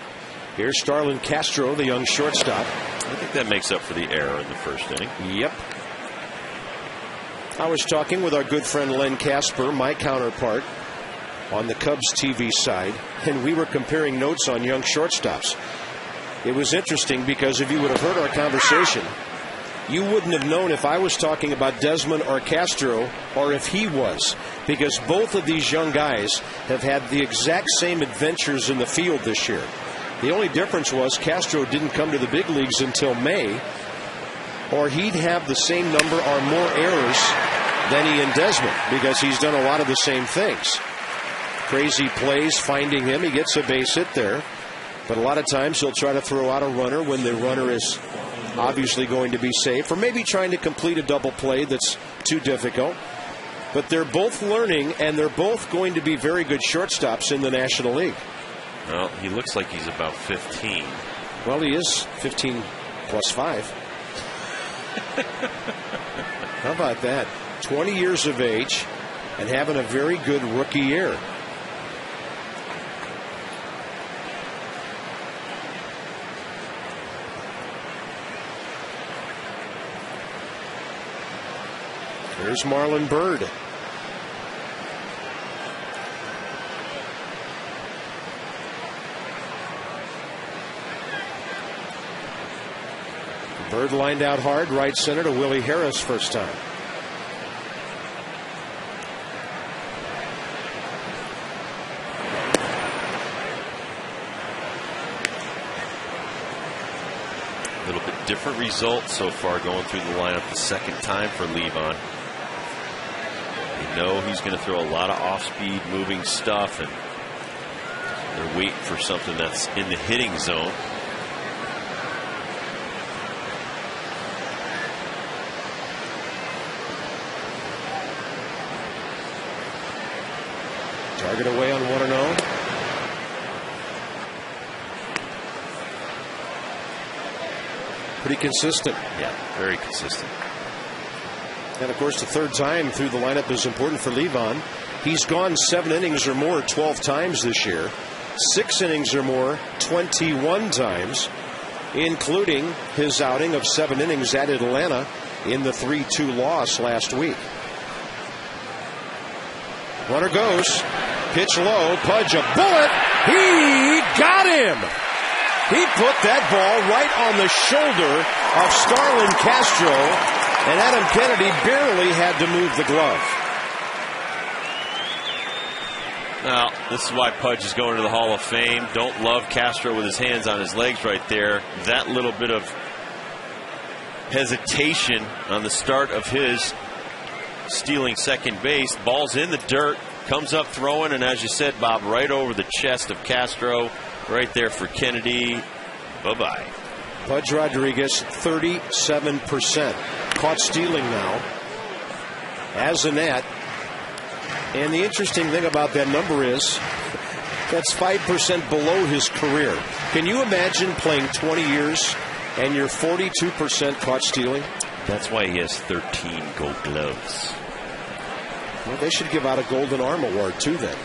Here's Starlin Castro, the young shortstop. I think that makes up for the error in the first inning. Yep. I was talking with our good friend Len Casper, my counterpart on the Cubs TV side, and we were comparing notes on young shortstops. It was interesting because if you would have heard our conversation, you wouldn't have known if I was talking about Desmond or Castro or if he was, because both of these young guys have had the exact same adventures in the field this year. The only difference was Castro didn't come to the big leagues until May, or he'd have the same number or more errors than he and Desmond, because he's done a lot of the same things. Crazy plays finding him. He gets a base hit there, but a lot of times he'll try to throw out a runner when the runner is obviously going to be safe, or maybe trying to complete a double play that's too difficult. But they're both learning, and they're both going to be very good shortstops in the National League. Well, he looks like he's about 15. Well, he is 15 plus 5. How about that? 20 years of age and having a very good rookie year. Here's Marlon Byrd. Byrd lined out hard, right center to Willie Harris first time. A little bit different result so far going through the lineup the second time for Levon. You know he's going to throw a lot of off-speed moving stuff, and they're waiting for something that's in the hitting zone. Target away on 1-0. Pretty consistent. Yeah, very consistent. And of course, the 3rd time through the lineup is important for Levon. He's gone 7 innings or more 12 times this year, 6 innings or more 21 times, including his outing of 7 innings at Atlanta in the 3-2 loss last week. Runner goes. Pitch low. Pudge a bullet. He got him. He put that ball right on the shoulder of Starlin Castro, and Adam Kennedy barely had to move the glove. Now, this is why Pudge is going to the Hall of Fame. Don't love Castro with his hands on his legs right there. That little bit of hesitation on the start of his stealing second base. Ball's in the dirt, comes up throwing, and as you said, Bob, right over the chest of Castro. Right there for Kennedy. Bye-bye. Pudge Rodriguez, 37%. Caught stealing now as a Nat. And the interesting thing about that number is that's 5% below his career. Can you imagine playing 20 years and you're 42% caught stealing? That's why he has 13 gold gloves. Well, they should give out a Golden Arm Award too then.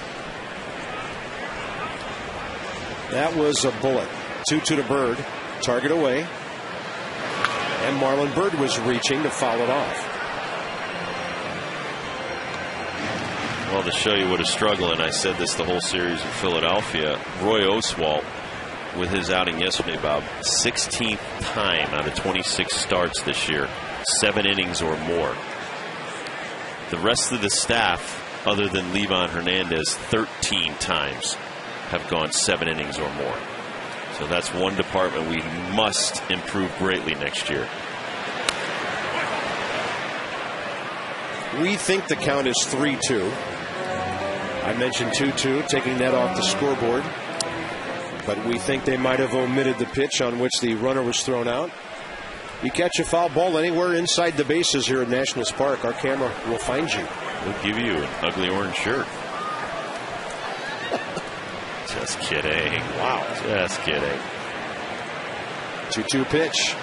That was a bullet. 2-2 to Bird. Target away. And Marlon Bird was reaching to foul it off. Well, to show you what a struggle, and I said this the whole series in Philadelphia, Roy Oswalt, with his outing yesterday, Bob, 16th time out of 26 starts this year, 7 innings or more. The rest of the staff, other than Livan Hernandez, 13 times have gone 7 innings or more. So that's one department we must improve greatly next year. We think the count is 3-2. I mentioned 2-2, taking that off the scoreboard. But we think they might have omitted the pitch on which the runner was thrown out. You catch a foul ball anywhere inside the bases here at Nationals Park, our camera will find you. We'll give you an ugly orange shirt. Just kidding. Wow. Just kidding. 2-2 pitch.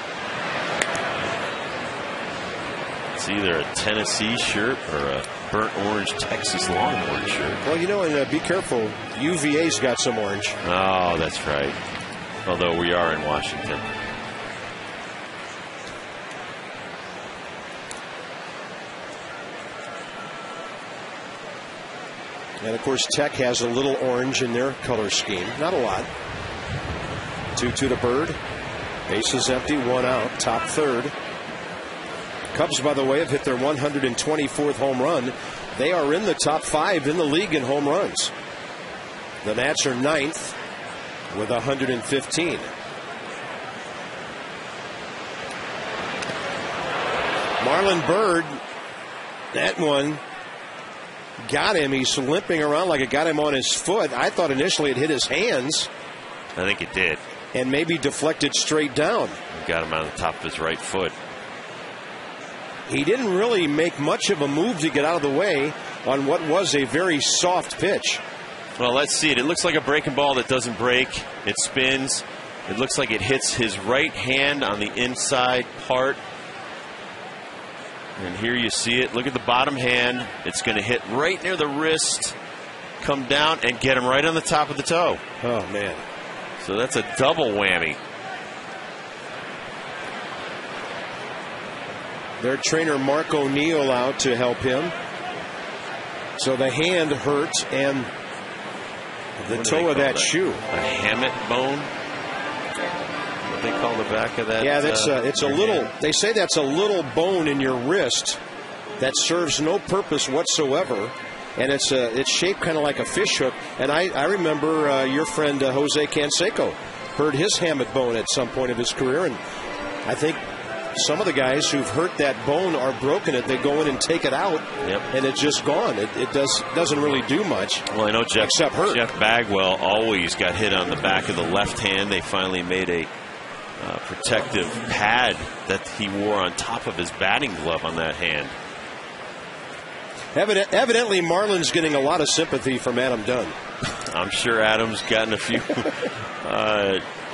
It's either a Tennessee shirt or a burnt orange Texas Longhorn shirt. Well, you know, and be careful. UVA's got some orange. Oh, that's right. Although we are in Washington. And, of course, Tech has a little orange in their color scheme. Not a lot. 2-2 to Bird. Bases empty, 1 out, top third. Cubs, by the way, have hit their 124th home run. They are in the top 5 in the league in home runs. The Nats are 9th with 115. Marlon Bird, that one got him. He's limping around like it got him on his foot. I thought initially it hit his hands. I think it did. And maybe deflected straight down. Got him on the top of his right foot. He didn't really make much of a move to get out of the way on what was a very soft pitch. Well, let's see it. It looks like a breaking ball that doesn't break. It spins. It looks like it hits his right hand on the inside part. And here you see it. Look at the bottom hand. It's going to hit right near the wrist, come down, and get him right on the top of the toe. Oh, man. So that's a double whammy. Their trainer Mark O'Neill out to help him. So the hand hurts and the toe of that shoe. A hammock bone? What they call the back of that? Yeah, that's it's a little. Hand. They say that's a little bone in your wrist that serves no purpose whatsoever, and it's shaped kind of like a fish hook. And I remember your friend Jose Canseco hurt his hammock bone at some point of his career, and I think some of the guys who've hurt that bone or broken it, they go in and take it out, and it's just gone. It doesn't really do much. Well, I know Jeff hurt. Bagwell always got hit on the back of the left hand. They finally made a protective pad that he wore on top of his batting glove on that hand. Evidently, Marlon's getting a lot of sympathy from Adam Dunn. I'm sure Adam's gotten a few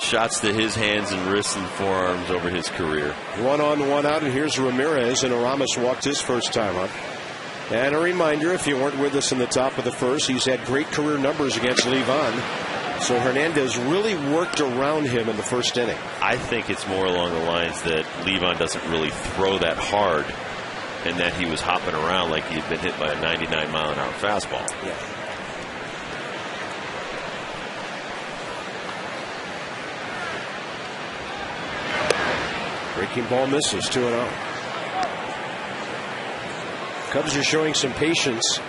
shots to his hands and wrists and forearms over his career. 1 on, 1 out, and here's Ramirez, and Aramis walked his first time up. And a reminder, if you weren't with us in the top of the first, he's had great career numbers against Livan. So Hernandez really worked around him in the first inning. I think it's more along the lines that Livan doesn't really throw that hard, and that he was hopping around like he'd been hit by a 99-mile-an-hour fastball. Yeah. Breaking ball misses, 2-0. Cubs are showing some patience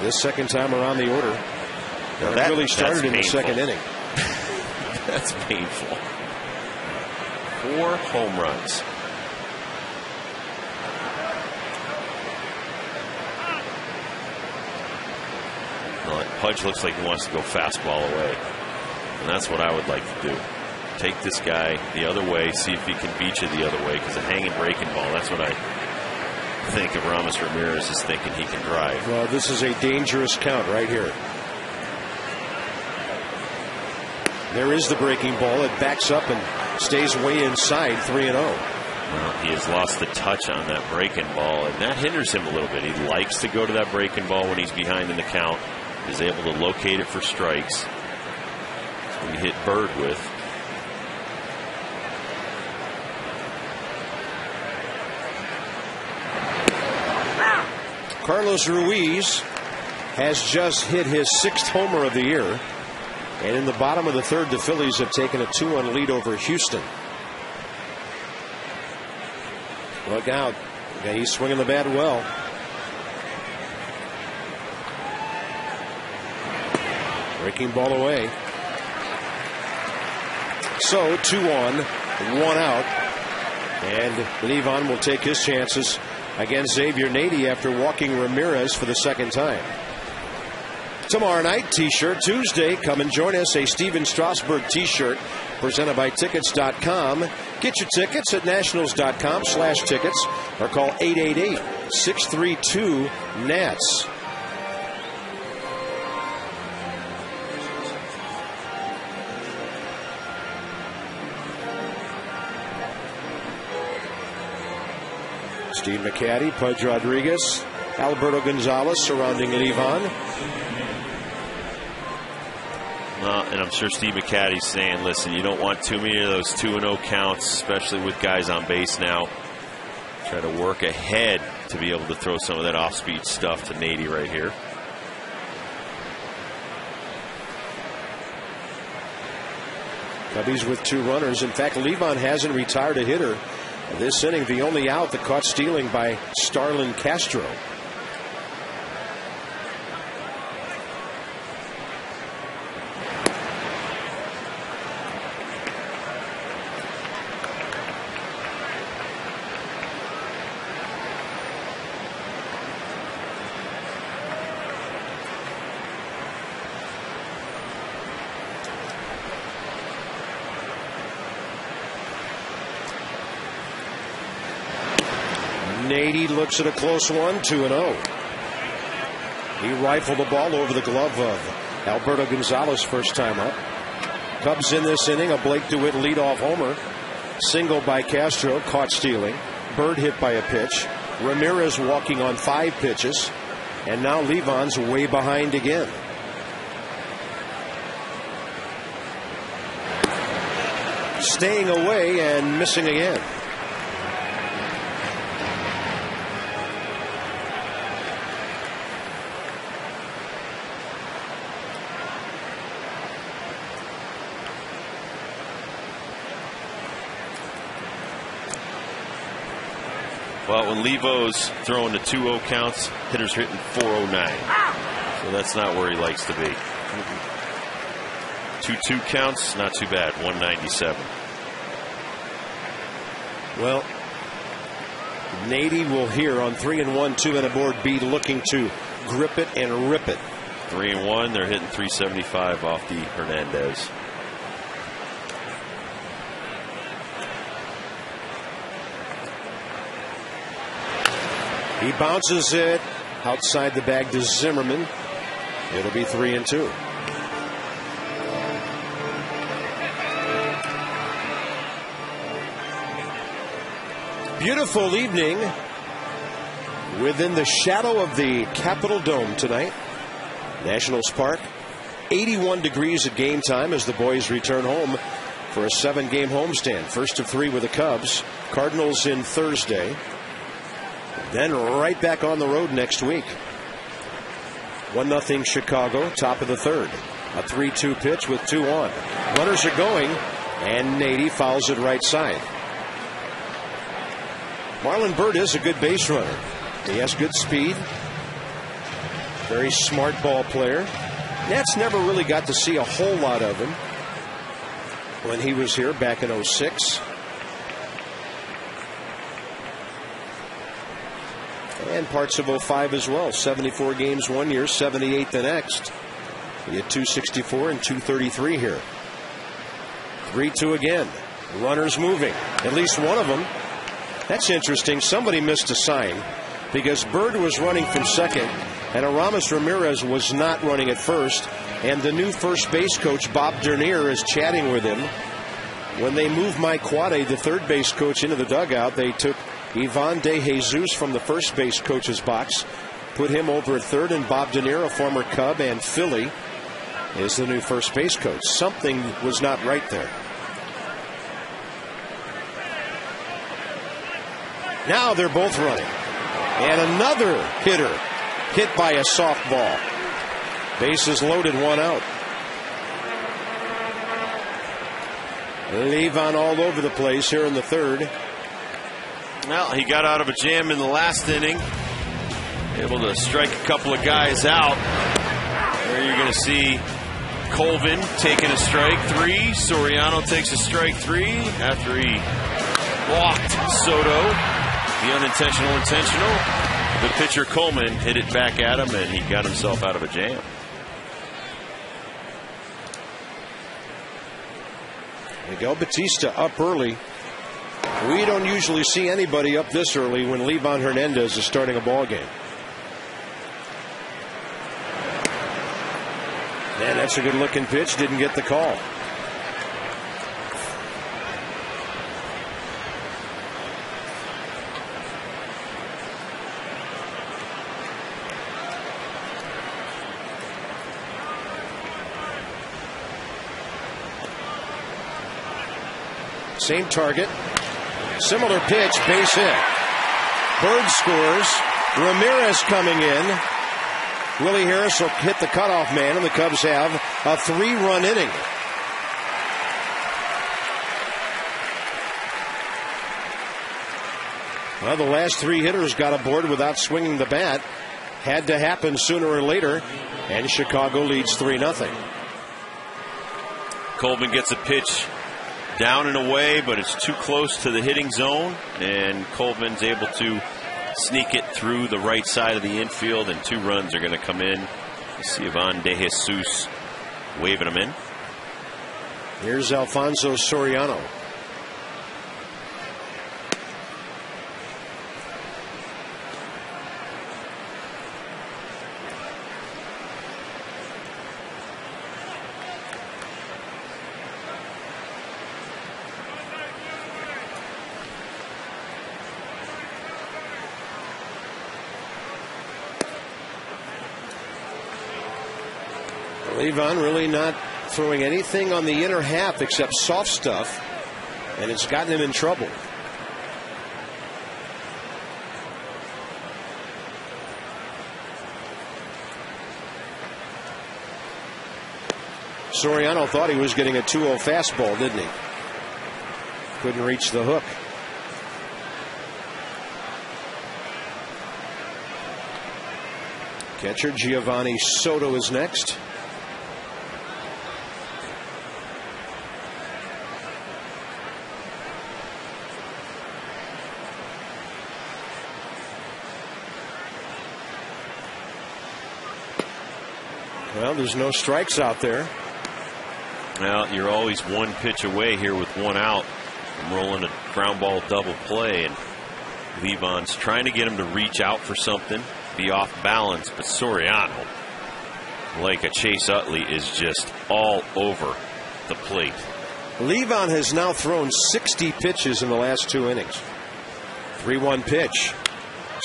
this second time around the order. That really started in the second inning. That's painful. 4 home runs. Well, Pudge looks like he wants to go fastball away. And that's what I would like to do. take this guy the other way, see if he can beat you the other way, because a hanging breaking ball, that's what I think of Ramos Ramirez is thinking he can drive. Well, this is a dangerous count right here. There is the breaking ball. It backs up and stays way inside, 3-0. Well, he has lost the touch on that breaking ball, and that hinders him a little bit. He likes to go to that breaking ball when he's behind in the count. He's able to locate it for strikes. That's what he hit Bird with. Carlos Ruiz has just hit his 6th homer of the year. And in the bottom of the 3rd, the Phillies have taken a 2-1 lead over Houston. Look out. Yeah, he's swinging the bat well. Breaking ball away. So 2-1, 1 out. And Levon will take his chances against Xavier Nady after walking Ramirez for the 2nd time. Tomorrow night, T-shirt Tuesday. Come and join us. A Steven Strasburg T-shirt presented by Tickets.com. Get your tickets at Nationals.com/tickets or call 888-632-NATS. Steve McCaddy, Pudge Rodriguez, Alberto Gonzalez surrounding Levon. And I'm sure Steve McCaddy's saying, listen, you don't want too many of those 2-0 counts, especially with guys on base now. Try to work ahead to be able to throw some of that off-speed stuff to Nady right here. Cubbies with 2 runners. In fact, Levon hasn't retired a hitter this inning. The only out, the caught stealing by Starlin Castro. Nady looks at a close one, 2-0. He rifled the ball over the glove of Alberto Gonzalez first time up. Cubs in this inning, a Blake DeWitt leadoff homer. Single by Castro, caught stealing. Bird hit by a pitch. Ramirez walking on 5 pitches. And now Levon's way behind again. Staying away and missing again. Well, when Levo's throwing the 2-0 counts, hitters hitting 409. So that's not where he likes to be. 2-2 counts, not too bad, 197. Well, Nady will here on 3-1, 2 aboard, be looking to grip it and rip it. 3-1, they're hitting 375 off the Hernandez. He bounces it outside the bag to Zimmerman. It'll be 3-2. Beautiful evening within the shadow of the Capitol Dome tonight. Nationals Park. 81 degrees at game time as the boys return home for a 7-game homestand. First of 3 with the Cubs. Cardinals in Thursday. Then right back on the road next week. 1-0 Chicago, top of the 3rd. A 3-2 pitch with 2 on. Runners are going, and Nady fouls it right side. Marlon Byrd is a good base runner. He has good speed. Very smart ball player. Nats never really got to see a whole lot of him when he was here back in 06. And parts of 05 as well. 74 games one year, 78 the next. He had 264 and 233 here. 3-2 again. Runners moving. At least one of them. That's interesting. Somebody missed a sign because Bird was running from second and Aramis Ramirez was not running at first. And the new first base coach, Bob Dernier, is chatting with him. When they moved Mike Quade, the third base coach, into the dugout, they took Ivan De Jesus from the first base coach's box, put him over at third, and Bob Dernier, a former Cub and Philly, is the new first base coach. Something was not right there. Now they're both running. And another hitter hit by a softball. Bases loaded, one out. Levon all over the place here in the third. Well, he got out of a jam in the last inning. Able to strike a couple of guys out. There you're going to see Colvin taking a strike three. Soriano takes a strike three after he walked Soto. The unintentional intentional. The pitcher Coleman hit it back at him and he got himself out of a jam. Miguel Batista up early. We don't usually see anybody up this early when Levon Hernandez is starting a ball game. Man, that's a good looking pitch. Didn't get the call. Same target. Similar pitch. Base hit. Bird scores. Ramirez coming in. Willie Harris will hit the cutoff man, and the Cubs have a 3-run inning. Well, the last 3 hitters got aboard without swinging the bat. Had to happen sooner or later, and Chicago leads 3-0. Colvin gets a pitch down and away, but it's too close to the hitting zone, and Colvin's able to sneak it through the right side of the infield, and 2 runs are going to come in. You see Ivan De Jesus waving them in. Here's Alfonso Soriano. Levon really not throwing anything on the inner half except soft stuff, and it's gotten him in trouble. Soriano thought he was getting a 2-0 fastball, didn't he? Couldn't reach the hook. Catcher Giovanni Soto is next. Well, there's no strikes out there. Well, you're always one pitch away here with 1 out from rolling a ground ball double play, and Levon's trying to get him to reach out for something, be off balance, but Soriano, like a Chase Utley, is just all over the plate. Levon has now thrown 60 pitches in the last 2 innings. 3-1 pitch.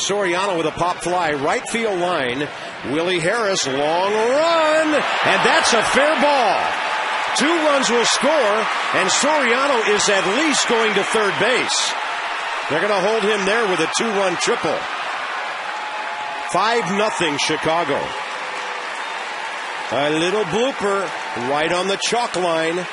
Soriano with a pop fly, right field line. Willie Harris, long run, and that's a fair ball. 2 runs will score, and Soriano is at least going to third base. They're going to hold him there with a 2-run triple. 5-0 Chicago. A little blooper right on the chalk line.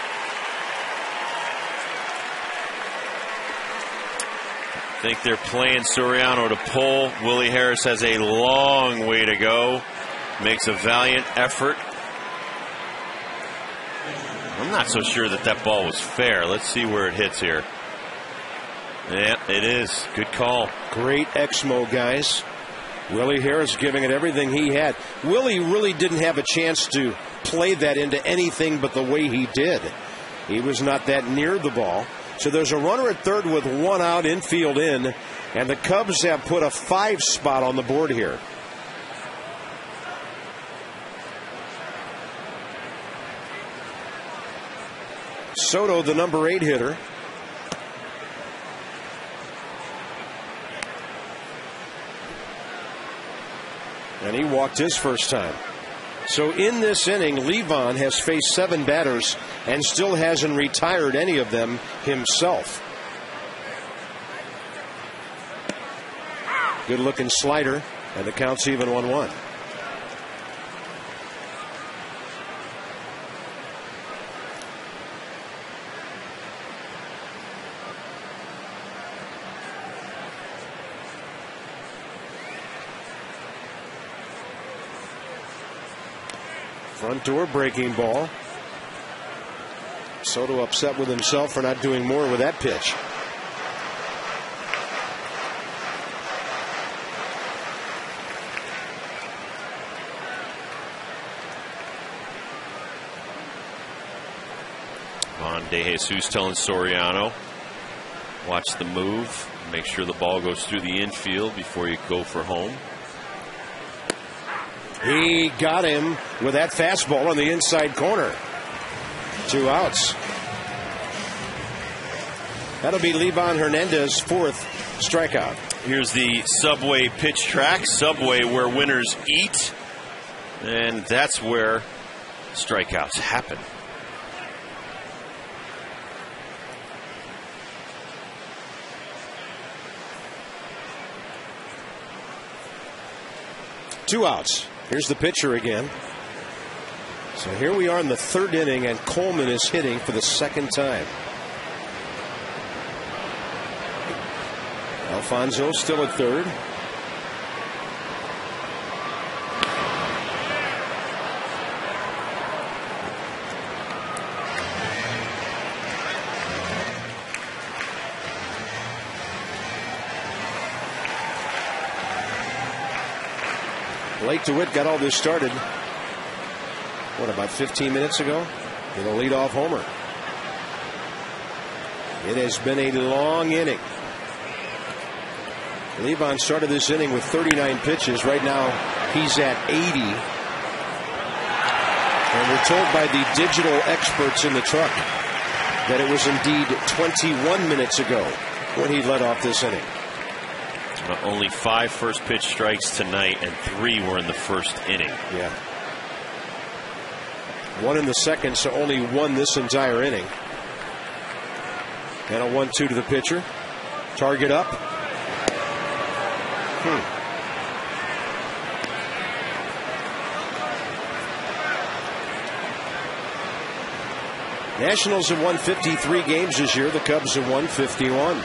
I think they're playing Soriano to pull. Willie Harris has a long way to go. Makes a valiant effort. I'm not so sure that that ball was fair. Let's see where it hits here. Yeah, it is. Good call. Great Exmo, guys. Willie Harris giving it everything he had. Willie really didn't have a chance to play that into anything but the way he did. He was not that near the ball. So there's a runner at third with one out, infield in, and the Cubs have put a 5 spot on the board here. Soto, the number 8 hitter. And he walked his first time. So in this inning, Levon has faced 7 batters and still hasn't retired any of them himself. Good looking slider, and the count's even 1-1. Front door breaking ball. Soto upset with himself for not doing more with that pitch. Juan De Jesus telling Soriano, watch the move, make sure the ball goes through the infield before you go for home. He got him with that fastball on the inside corner. 2 outs. That'll be Livan Hernandez's 4th strikeout. Here's the Subway pitch track. Subway, where winners eat. And that's where strikeouts happen. Two outs. Here's the pitcher again. So here we are in the 3rd inning, and Coleman is hitting for the 2nd time. Alfonso still at 3rd. Blake DeWitt got all this started, what, about 15 minutes ago? With a leadoff homer. It has been a long inning. Levon started this inning with 39 pitches. Right now, he's at 80. And we're told by the digital experts in the truck that it was indeed 21 minutes ago when he led off this inning. Only 5 first pitch strikes tonight, and 3 were in the first inning. Yeah. 1 in the second, so only 1 this entire inning. And a 1-2 to the pitcher. Target up. Nationals have won 53 games this year. The Cubs have won 51.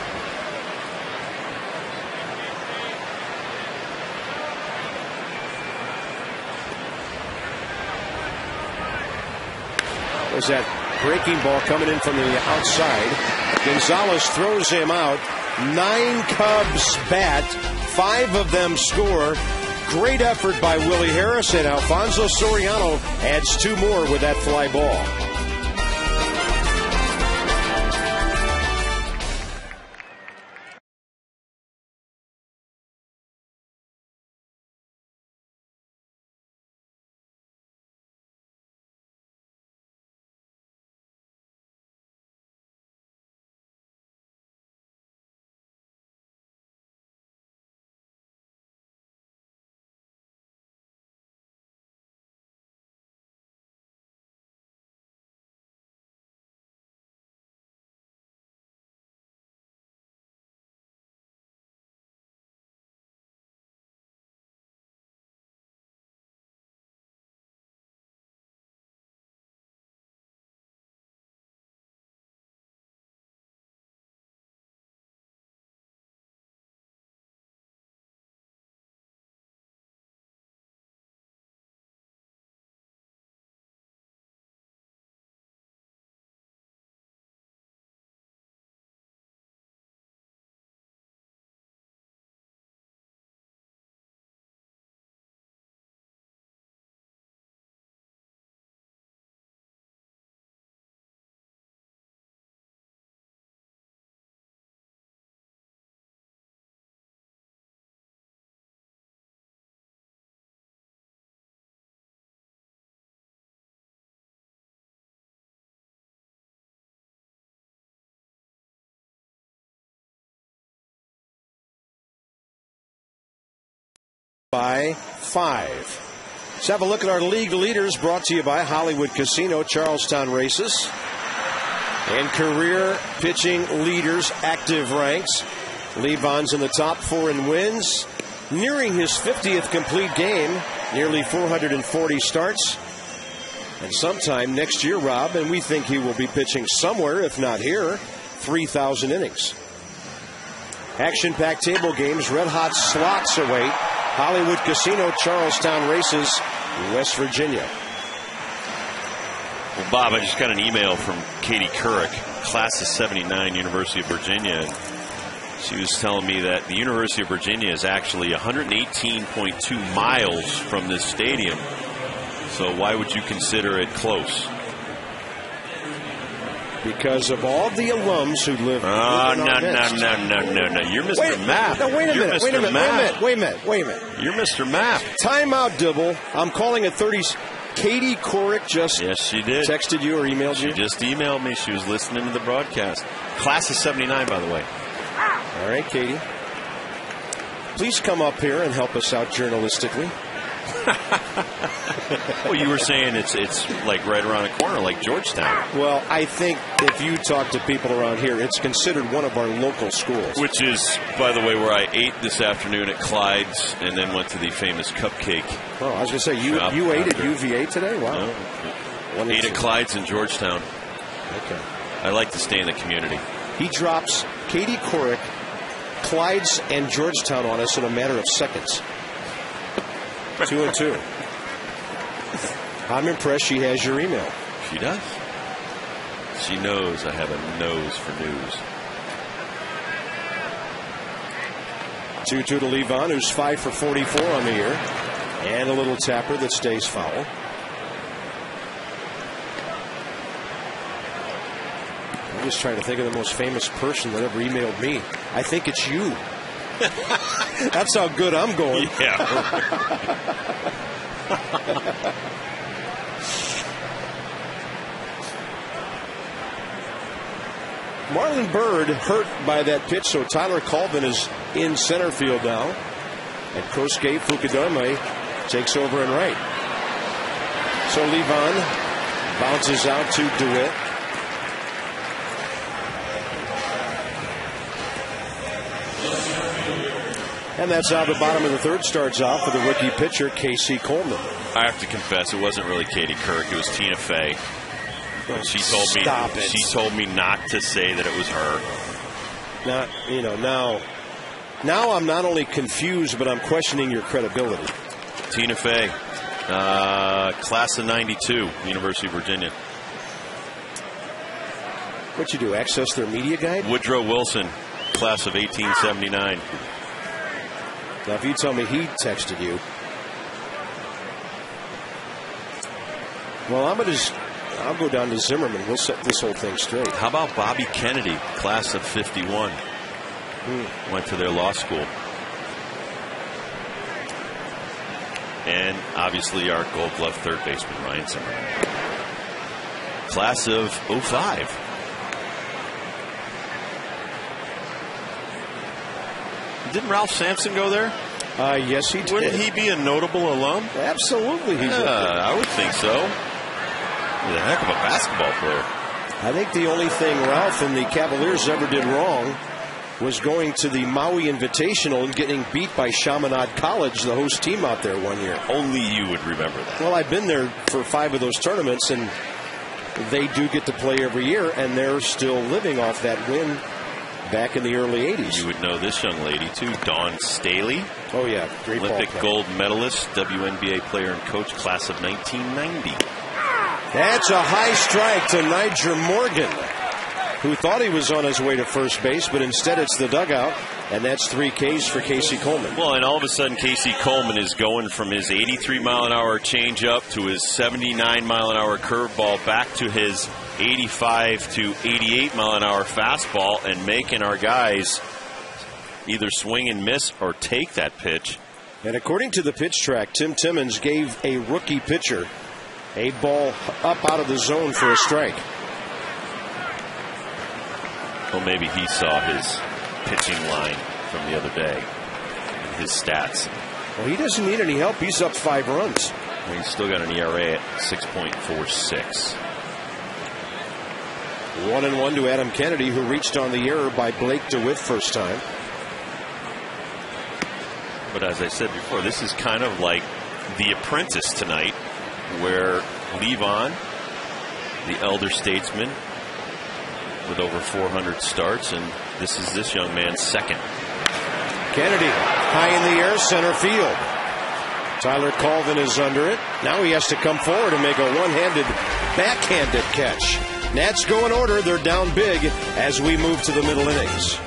Was that breaking ball coming in from the outside. Gonzalez throws him out. 9 Cubs bat. 5 of them score. Great effort by Willie Harris, and Alfonso Soriano adds 2 more with that fly ball. by 5. Let's have a look at our league leaders, brought to you by Hollywood Casino, Charlestown Races. And career pitching leaders, active ranks. Levon's in the top 4 in wins, nearing his 50th complete game, nearly 440 starts. And sometime next year, Rob, and we think he will be pitching somewhere, if not here, 3,000 innings. Action-packed table games, red-hot slots await. Hollywood Casino, Charlestown Races, West Virginia. Well, Bob, I just got an email from Katie Couric, class of 79, University of Virginia. And she was telling me that the University of Virginia is actually 118.2 miles from this stadium. So why would you consider it close? Because of all the alums who live. Oh, no. You're Mr. Map. No, wait a minute. Wait a minute. You're Mr. Map. Timeout, Dibble. I'm calling it 30s. Katie Couric just she did. Texted you or emailed you? She just emailed me. She was listening to the broadcast. Class of 79, by the way. All right, Katie. Please come up here and help us out journalistically. Well, you were saying it's like right around the corner, like Georgetown. Well, I think if you talk to people around here, it's considered one of our local schools. Which is, by the way, where I ate this afternoon at Clyde's and then went to the famous cupcake. Oh, I was going to say, you ate at UVA today? Wow. No, ate at Clyde's in Georgetown. Okay. I like to stay in the community. He drops Katie Couric, Clyde's, and Georgetown on us in a matter of seconds. 2-2. I'm impressed she has your email. She does. She knows I have a nose for news. 2-2 to Levon, who's 5 for 44 on the year. And a little tapper that stays foul. I'm just trying to think of the most famous person that ever emailed me. I think it's you. That's how good I'm going. Yeah. Marlon Byrd hurt by that pitch, so Tyler Colvin is in center field now. And Kosuke Fukudome takes over in right. So Levon bounces out to DeWitt. And that's how the bottom of the third starts off for the rookie pitcher, Casey Coleman. I have to confess, it wasn't really Katie Couric. It was Tina Fey. She told me not to say that it was her. Now I'm not only confused, but I'm questioning your credibility. Tina Fey, class of 92, University of Virginia. What'd you do, access their media guide? Woodrow Wilson, class of 1879. Now, if you tell me he texted you, well, I'll go down to Zimmerman. We'll set this whole thing straight. How about Bobby Kennedy, class of 51? Went to their law school. And obviously our Gold Glove third baseman, Ryan Zimmerman. Class of 05. Didn't Ralph Sampson go there? Yes, he did. Wouldn't he be a notable alum? Absolutely, he would. I would think so. He's a heck of a basketball player. I think the only thing Ralph and the Cavaliers ever did wrong was going to the Maui Invitational and getting beat by Chaminade College, the host team out there one year. Only you would remember that. Well, I've been there for 5 of those tournaments, and they do get to play every year, and they're still living off that win back in the early 80s. You would know this young lady, too, Dawn Staley. Oh, yeah. Great Olympic gold medalist, WNBA player and coach, class of 1990. That's a high strike to Niger Morgan, who thought he was on his way to first base, but instead it's the dugout, and that's 3 Ks for Casey Coleman. Well, and all of a sudden Casey Coleman is going from his 83-mile-an-hour changeup to his 79-mile-an-hour curveball back to his 85 to 88-mile-an-hour fastball and making our guys either swing and miss or take that pitch. And according to the pitch track, Tim Timmons gave a rookie pitcher a ball up out of the zone for a strike. Well, maybe he saw his pitching line from the other day, his stats. Well, he doesn't need any help. He's up 5 runs. He's still got an ERA at 6.46. 1-1 to Adam Kennedy, who reached on the error by Blake DeWitt first time. But as I said before, this is kind of like The Apprentice tonight, where Levon, the elder statesman, with over 400 starts, and this is this young man's second. Kennedy high in the air, center field. Tyler Colvin is under it. Now he has to come forward and make a one-handed, backhanded catch. Nats go in order. They're down big as we move to the middle innings.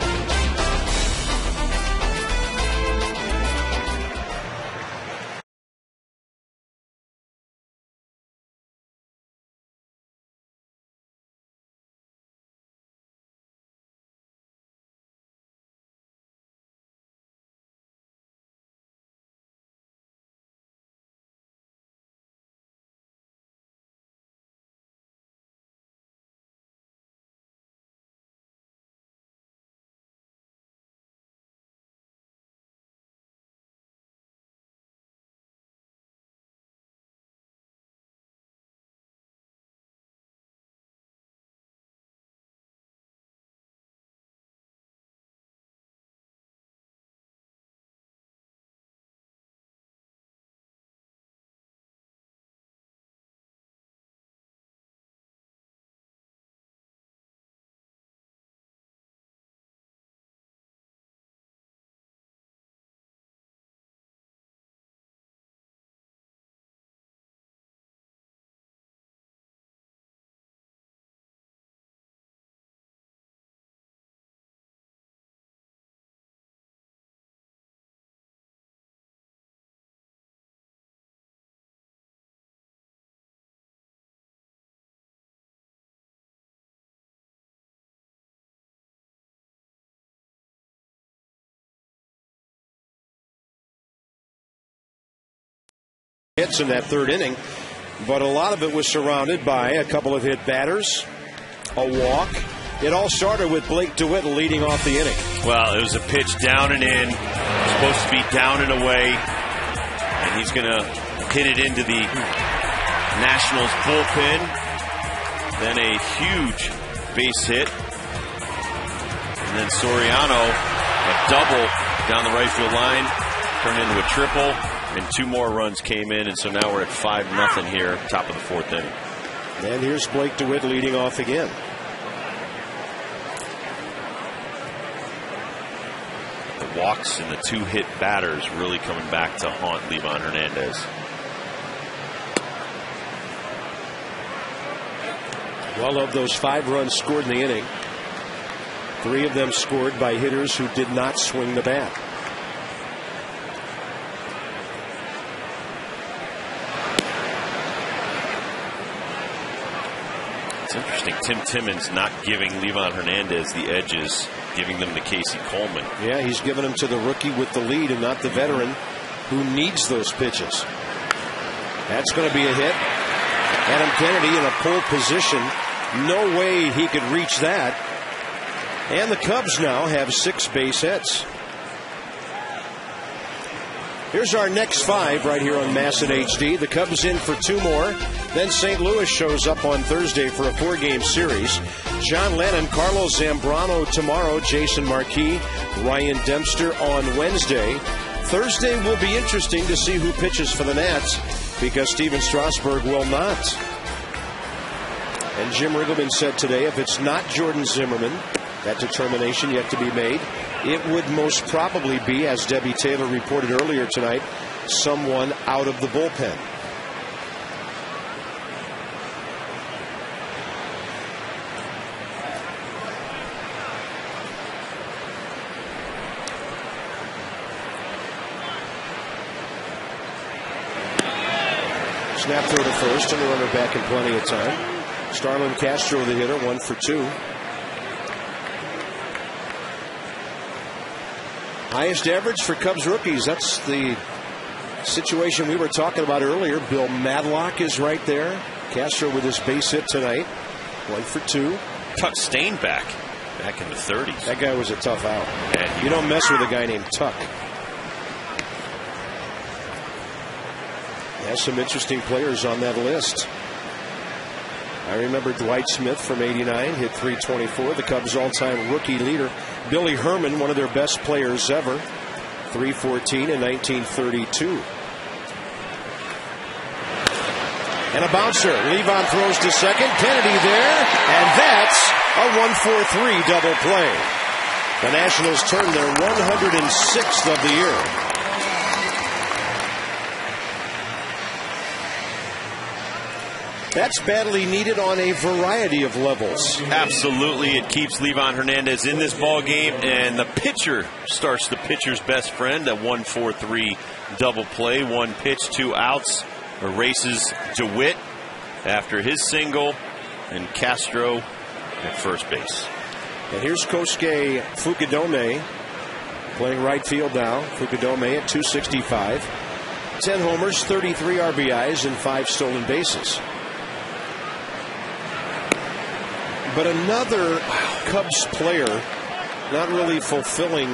Hits in that third inning, but a lot of it was surrounded by a couple of hit batters, a walk. It all started with Blake DeWitt leading off the inning. Well, it was a pitch down and in, supposed to be down and away, and he's going to hit it into the Nationals bullpen. Then a huge base hit, and then Soriano, a double down the right field line, turned into a triple. And 2 more runs came in, and so now we're at 5-0 here, top of the 4th inning. And here's Blake DeWitt leading off again. The walks and the 2 hit batters really coming back to haunt Levon Hernandez. Well, of those 5 runs scored in the inning, 3 of them scored by hitters who did not swing the bat. It's interesting. Tim Timmons not giving Levon Hernandez the edges, giving them to Casey Coleman. Yeah, he's giving them to the rookie with the lead and not the veteran who needs those pitches. That's going to be a hit. Adam Kennedy in a pull position. No way he could reach that. And the Cubs now have 6 base hits. Here's our next 5 right here on Masson HD. The Cubs in for 2 more. Then St. Louis shows up on Thursday for a 4-game series. John Lennon, Carlos Zambrano tomorrow, Jason Marquis, Ryan Dempster on Wednesday. Thursday will be interesting to see who pitches for the Nats because Steven Strasburg will not. And Jim Riggleman said today if it's not Jordan Zimmerman, that determination yet to be made, it would most probably be, as Debbie Taylor reported earlier tonight, someone out of the bullpen. Snap throw to first and the runner back in plenty of time. Starlin Castro, the hitter, 1 for 2. Highest average for Cubs rookies. That's the situation we were talking about earlier. Bill Madlock is right there. Castro with his base hit tonight. 1 for 2. Tuck Stainback back in the 30s. That guy was a tough out. And you don't mess with a guy named Tuck. Has some interesting players on that list. I remember Dwight Smith from '89 hit .324, the Cubs' all-time rookie leader. Billy Herman, one of their best players ever, .314 in 1932. And a bouncer. Levon throws to second. Kennedy there, and that's a 1-4-3 double play. The Nationals turn their 106th of the year. That's badly needed on a variety of levels. Absolutely. It keeps Levon Hernandez in this ball game, and the pitcher starts the pitcher's best friend, a 1-4-3 double play. 1 pitch, 2 outs. Erases DeWitt after his single, and Castro at first base. And here's Kosuke Fukudome playing right field now. Fukudome at .265. 10 homers, 33 RBIs, and 5 stolen bases. But another Cubs player not really fulfilling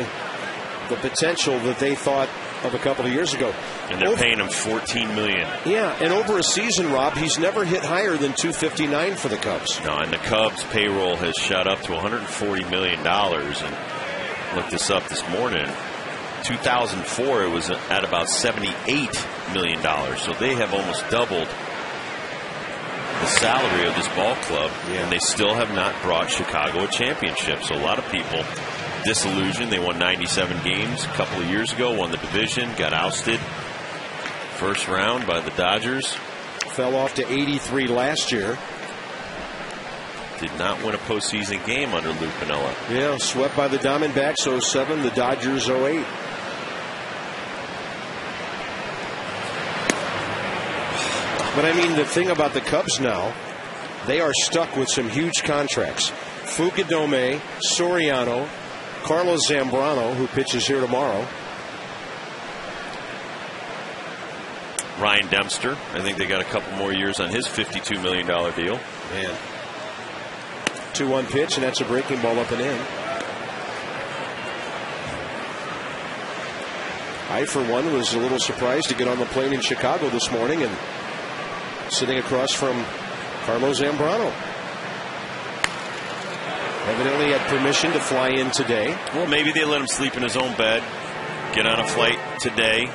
the potential that they thought of a couple of years ago. And they're paying him $14 million. Yeah, and over a season, Rob, he's never hit higher than $259 for the Cubs. No, and the Cubs' payroll has shot up to $140 million. And looked this up this morning. 2004, it was at about $78 million. So they have almost doubled the salary of this ball club, and they still have not brought Chicago a championship. So a lot of people disillusioned. They won 97 games a couple of years ago, won the division, got ousted first round by the Dodgers. Fell off to 83 last year. Did not win a postseason game under Lou Piniella. Yeah, swept by the Diamondbacks 07, the Dodgers 08. But I mean, the thing about the Cubs now, they are stuck with some huge contracts. Fukudome, Soriano, Carlos Zambrano, who pitches here tomorrow. Ryan Dempster, I think they got a couple more years on his $52 million deal. Man. 2-1 pitch, and that's a breaking ball up and in. I, for one, was a little surprised to get on the plane in Chicago this morning and sitting across from Carlos Zambrano. Evidently had permission to fly in today. Well, maybe they let him sleep in his own bed, get on a flight today.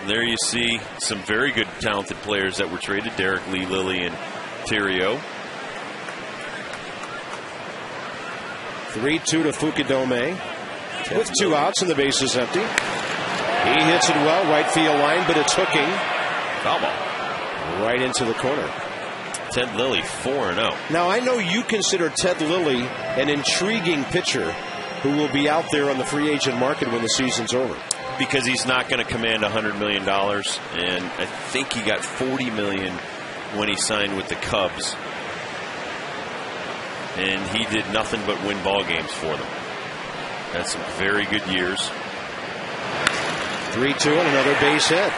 There you see some very good, talented players that were traded. Derek Lee, Lilly, and Theriot. 3-2 to Fukudome with 2 outs and the base is empty. He hits it well, right field line, but it's hooking. Foul ball. Right into the corner. Ted Lilly, 4-0. Now, I know you consider Ted Lilly an intriguing pitcher who will be out there on the free agent market when the season's over. Because he's not going to command $100 million, and I think he got $40 million when he signed with the Cubs. And he did nothing but win ball games for them. Had some very good years. 3-2 and another base hit.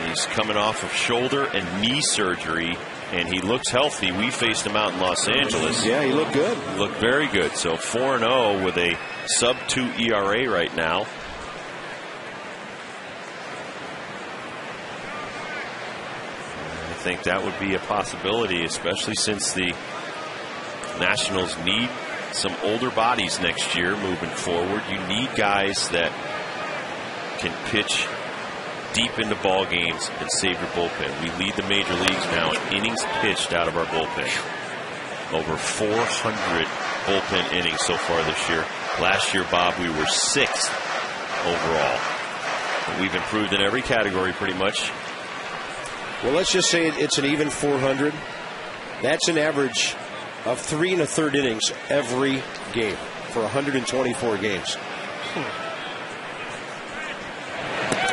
He's coming off of shoulder and knee surgery, and he looks healthy. We faced him out in Los Angeles. Yeah, he looked good. He looked very good. So 4-0 with a sub-2 ERA right now. I think that would be a possibility, especially since the Nationals need some older bodies next year moving forward. You need guys that can pitch deep into ball games and save your bullpen. We lead the major leagues now in innings pitched out of our bullpen. Over 400 bullpen innings so far this year. Last year, Bob, we were 6th overall. And we've improved in every category pretty much. Well, let's just say it's an even 400. That's an average of 3 1/3 innings every game for 124 games.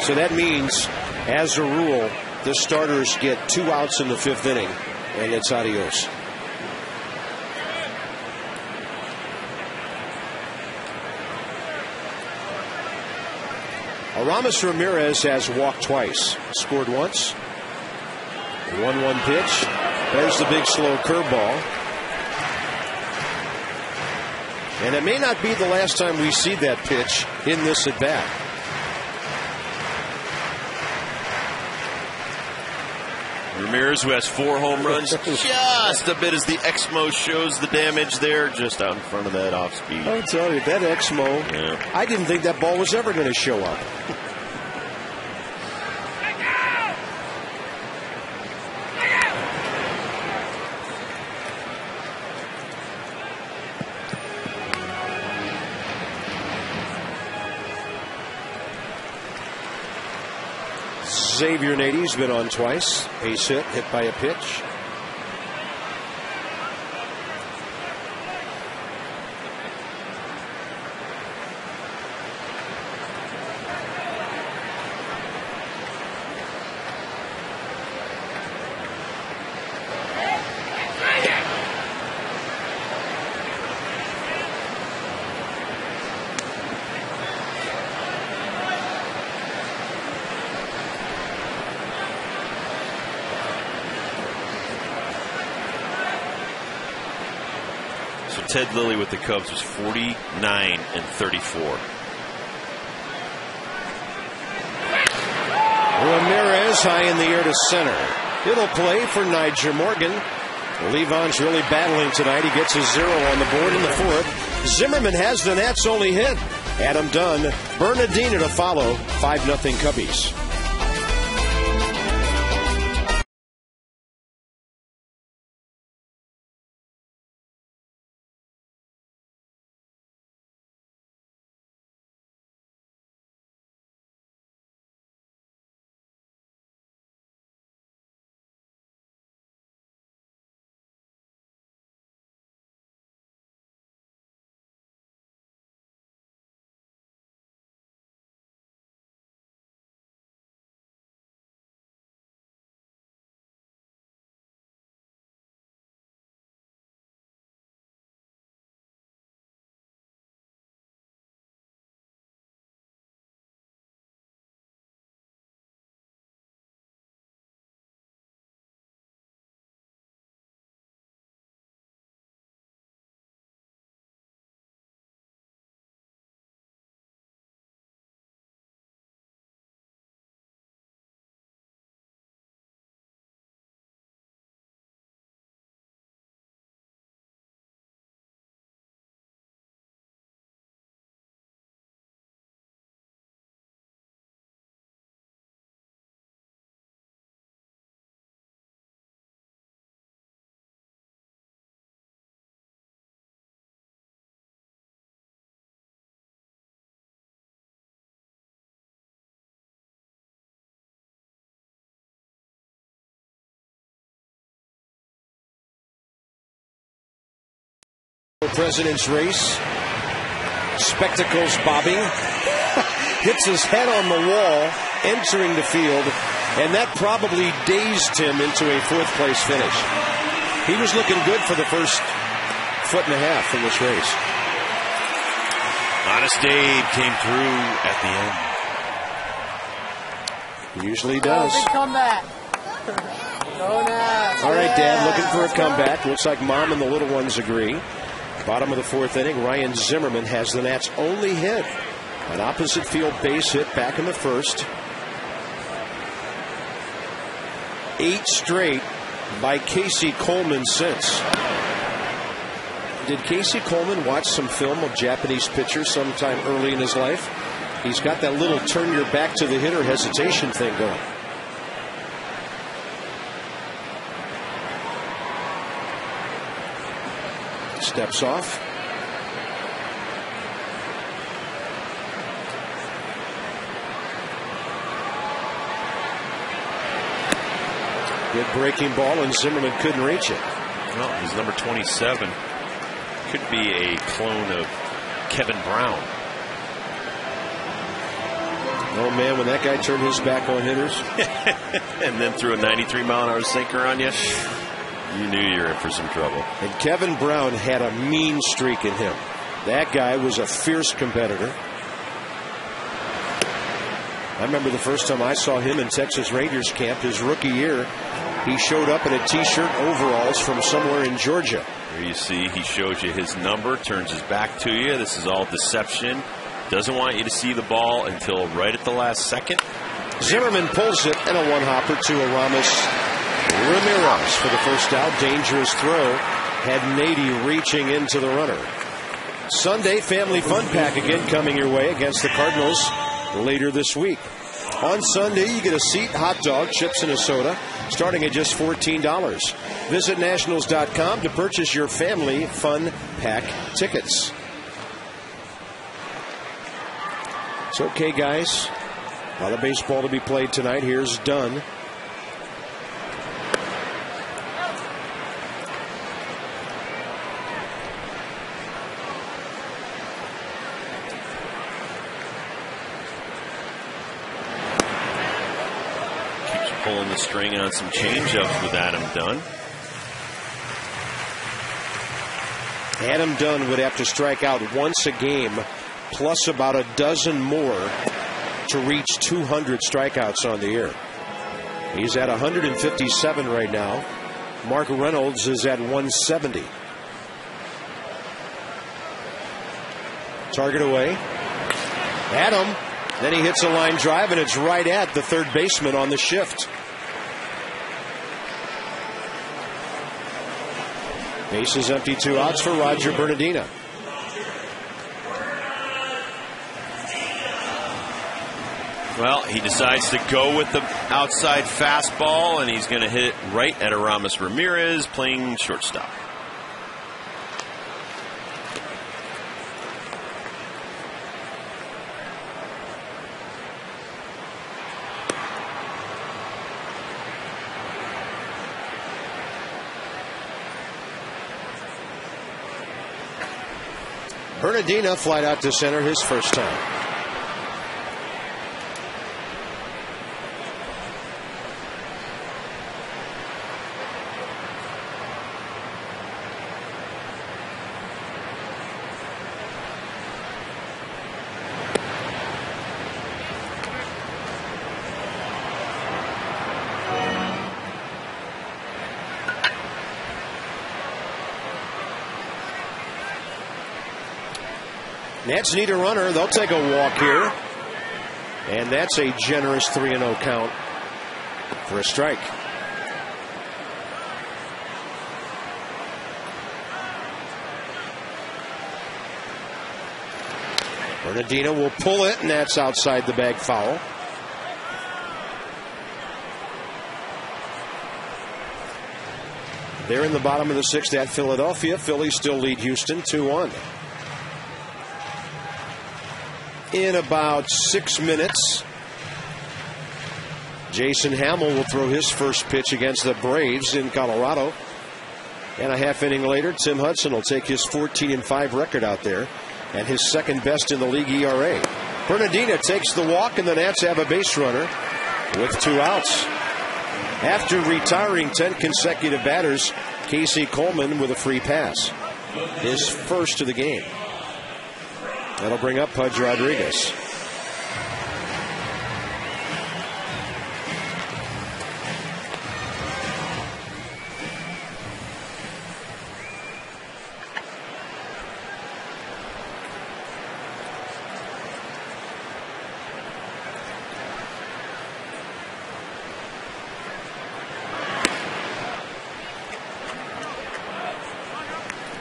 So that means, as a rule, the starters get 2 outs in the 5th inning, and it's adios. Aramis Ramirez has walked twice, scored once. 1-1 pitch. There's the big slow curveball. And it may not be the last time we see that pitch in this at bat. Ramirez, who has 4 home runs, just a bit as the Exmo shows the damage there, just out in front of that off speed. I'll tell you, that Exmo, yeah. I didn't think that ball was ever going to show up. Xavier Nady's been on twice. Base hit by a pitch. Ted Lilly with the Cubs was 49 and 34. Ramirez high in the air to center. It'll play for Nyjer Morgan. Levon's really battling tonight. He gets a 0 on the board in the 4th. Zimmerman has the Nats' only hit. Adam Dunn, Bernardino to follow. 5-0 Cubbies. President's race. Spectacles bobbing. Hits his head on the wall, entering the field, and that probably dazed him into a 4th place finish. He was looking good for the first 1.5 feet in this race. Honest Abe came through at the end. He usually does. Big comeback. Go Nats. All right, Dad, looking for a comeback. Looks like Mom and the little ones agree. Bottom of the 4th inning, Ryan Zimmerman has the Nats' only hit. An opposite field base hit back in the 1st. 8 straight by Casey Coleman since. Did Casey Coleman watch some film of Japanese pitchers sometime early in his life? He's got that little turn your back to the hitter hesitation thing going. Steps off. Good breaking ball, and Zimmerman couldn't reach it. Well, he's number 27. Could be a clone of Kevin Brown. Oh, man, when that guy turned his back on hitters. And then threw a 93-mile-an-hour sinker on you, you knew you were in for some trouble. And Kevin Brown had a mean streak in him. That guy was a fierce competitor. I remember the first time I saw him in Texas Rangers camp, his rookie year. He showed up in a T-shirt, overalls from somewhere in Georgia. Here you see he shows you his number, turns his back to you. This is all deception. Doesn't want you to see the ball until right at the last second. Zimmerman pulls it, and a one-hopper to Aramis. Ramirez for the first out. Dangerous throw. Had Nady reaching into the runner. Sunday Family Fun Pack again coming your way against the Cardinals later this week. On Sunday, you get a seat, hot dog, chips, and a soda, starting at just $14. Visit Nationals.com to purchase your Family Fun Pack tickets. It's okay, guys. A lot of baseball to be played tonight. Here's Dunn. Pulling the string on some changeups with Adam Dunn. Adam Dunn would have to strike out once a game, plus about a dozen more to reach 200 strikeouts on the year. He's at 157 right now. Mark Reynolds is at 170. Target away. Adam. Then he hits a line drive, and it's right at the third baseman on the shift. Bases empty, 2 outs for Roger Bernardina. Well, he decides to go with the outside fastball, and he's going to hit it right at Aramis Ramirez, playing shortstop. Bernardina flied out to center his first time. Nats need a runner. They'll take a walk here. And that's a generous 3-0 count for a strike. Bernardino will pull it, and that's outside the bag foul. They're in the bottom of the 6th at Philadelphia. Phillies still lead Houston 2-1. In about 6 minutes, Jason Hamill will throw his first pitch against the Braves in Colorado. And a half inning later, Tim Hudson will take his 14-5 record out there and his second best in the league ERA. Bernardina takes the walk, and the Nats have a base runner with 2 outs. After retiring 10 consecutive batters, Casey Coleman with a free pass. His first of the game. That'll bring up Pudge Rodriguez.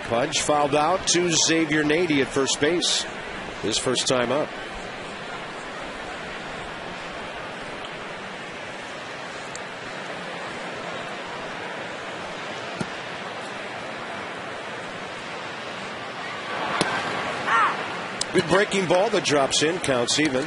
Pudge fouled out to Xavier Nady at first base. His first time up. Good breaking ball that drops in, counts even.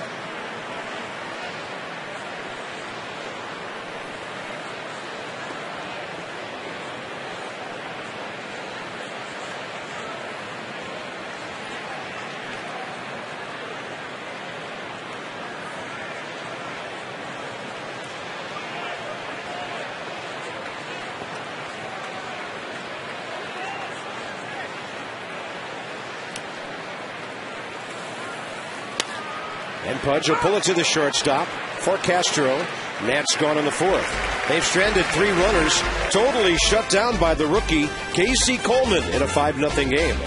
And Pudge will pull it to the shortstop for Castro. Nats gone in the 4th. They've stranded 3 runners, totally shut down by the rookie Casey Coleman in a 5-0 game.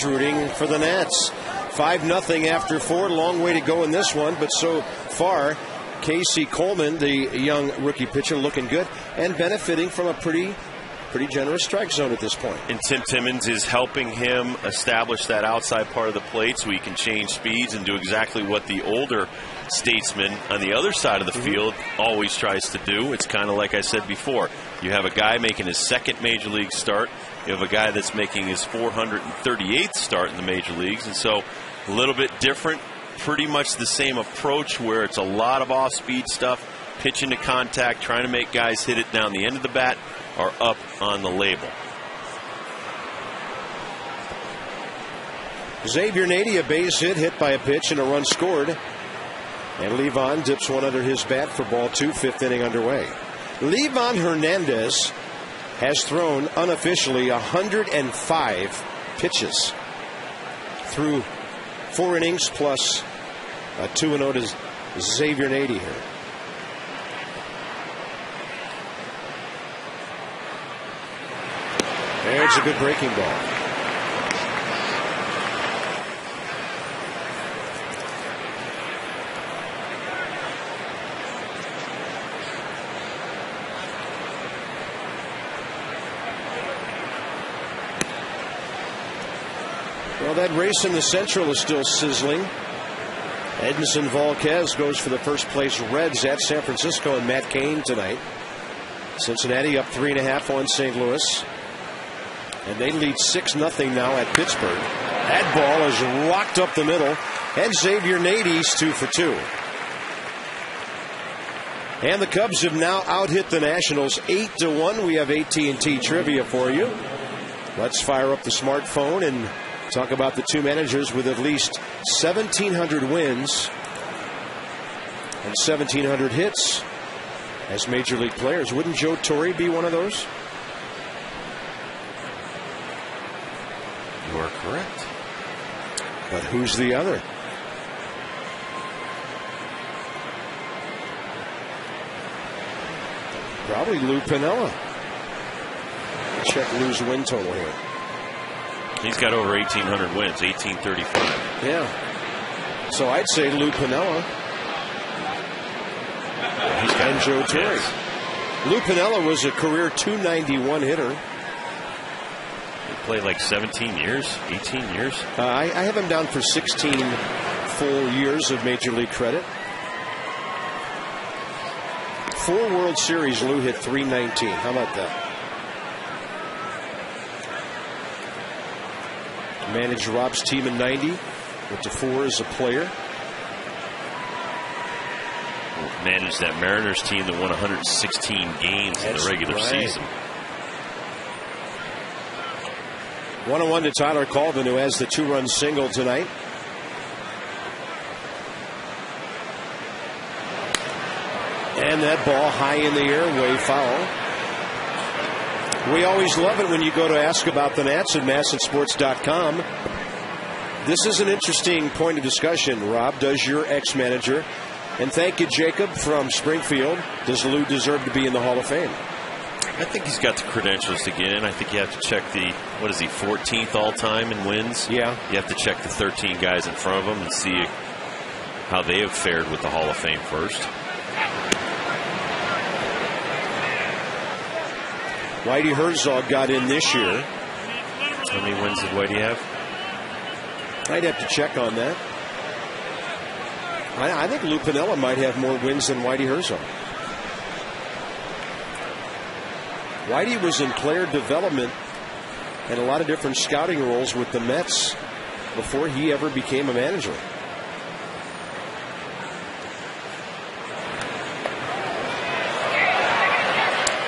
Rooting for the Nats. 5-0 after 4. Long way to go in this one, but so far, Casey Coleman, the young rookie pitcher, looking good and benefiting from a pretty generous strike zone at this point. And Tim Timmons is helping him establish that outside part of the plate so he can change speeds and do exactly what the older statesman on the other side of the field always tries to do. It's kind of like I said before. You have a guy making his second major league start. You have a guy that's making his 438th start in the major leagues. And so a little bit different, pretty much the same approach where it's a lot of off-speed stuff, pitching to contact, trying to make guys hit it down the end of the bat or up on the label. Xavier Nady, a base hit by a pitch and a run scored. And Levon dips one under his bat for ball 2, 5th inning underway. Levon Hernandez has thrown unofficially 105 pitches through 4 innings plus a 2-0 to Xavier Nady here. There's a good breaking ball. Well, that race in the Central is still sizzling. Edinson Volquez goes for the first place Reds at San Francisco and Matt Cain tonight. Cincinnati up 3.5 on St. Louis. And they lead 6-0 now at Pittsburgh. That ball is rocked up the middle. And Xavier Nady's 2 for 2. And the Cubs have now out-hit the Nationals 8-1. We have AT&T trivia for you. Let's fire up the smartphone and talk about the two managers with at least 1,700 wins and 1,700 hits as major league players. Wouldn't Joe Torre be one of those? You are correct. But who's the other? Probably Lou Piniella. Check Lou's win total here. He's got over 1,800 wins, 1,835. Yeah. So I'd say Lou Piniella and Joe Torre. Yes. Lou Piniella was a career .291 hitter. He played like 17 years, 18 years. I have him down for 16 full years of major league credit. 4 World Series, Lou hit .319. How about that? Managed Rob's team in '90. Went to 4 as a player. Managed that Mariners team that won 116 games in the regular season. 1-1 to Tyler Colvin, who has the 2-run single tonight. And that ball high in the air, way foul. We always love it when you go to ask about the Nats at MASNsports.com. This is an interesting point of discussion, Rob. Does your ex-manager, and thank you, Jacob from Springfield, does Lou deserve to be in the Hall of Fame? I think he's got the credentials to get in. I think you have to check the, 14th all-time in wins? Yeah. You have to check the 13 guys in front of him and see how they have fared with the Hall of Fame first. Whitey Herzog got in this year. How many wins did Whitey have? I'd have to check on that. I think Lou Piniella might have more wins than Whitey Herzog. Whitey was in player development and a lot of different scouting roles with the Mets before he ever became a manager.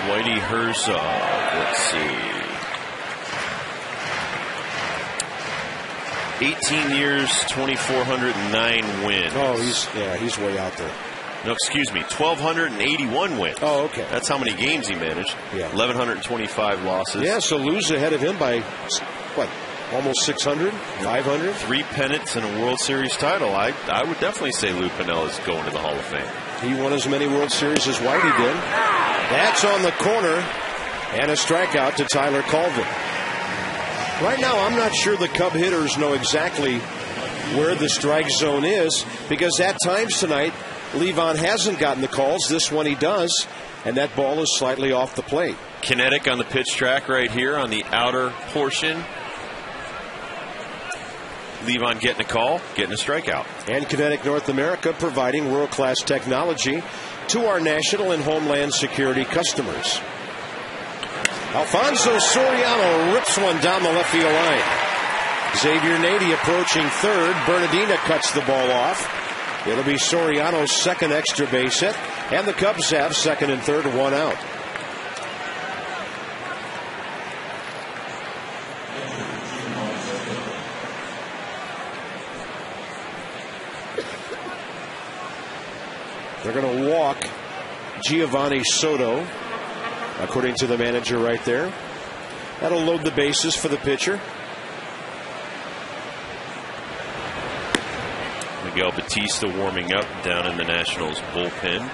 Whitey Herzog, let's see. 18 years, 2,409 wins. Oh, he's way out there. No, excuse me, 1,281 wins. Oh, okay. That's how many games he managed. Yeah. 1,125 losses. Yeah, so Lou's ahead of him by, what, almost 600, 500? 3 pennants and a World Series title. I would definitely say Lou Piniella is going to the Hall of Fame. He won as many World Series as Whitey did. That's on the corner, and a strikeout to Tyler Colvin. Right now, I'm not sure the Cub hitters know exactly where the strike zone is, because at times tonight, Levon hasn't gotten the calls. This one he does, and that ball is slightly off the plate. Kinetic on the pitch track right here on the outer portion. Levon getting a call, getting a strikeout. And Kinetic North America providing world-class technology to our national and homeland security customers. Alfonso Soriano rips one down the left field line. Xavier Nady approaching third. Bernardina cuts the ball off. It'll be Soriano's second extra base hit, and the Cubs have second and third, one out. They're going to walk Giovanni Soto, according to the manager right there. That'll load the bases for the pitcher. Miguel Batista warming up down in the Nationals bullpen.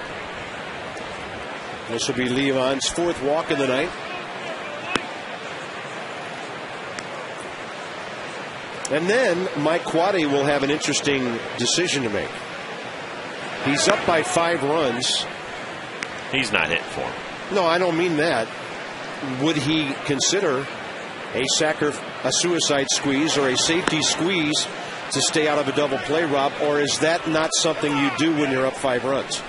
This will be Levon's fourth walk of the night. And then Mike Quade will have an interesting decision to make. He's up by 5 runs. He's not hitting for him. No, I don't mean that. Would he consider a suicide squeeze or a safety squeeze to stay out of a double play, Rob? Or is that not something you do when you're up 5 runs?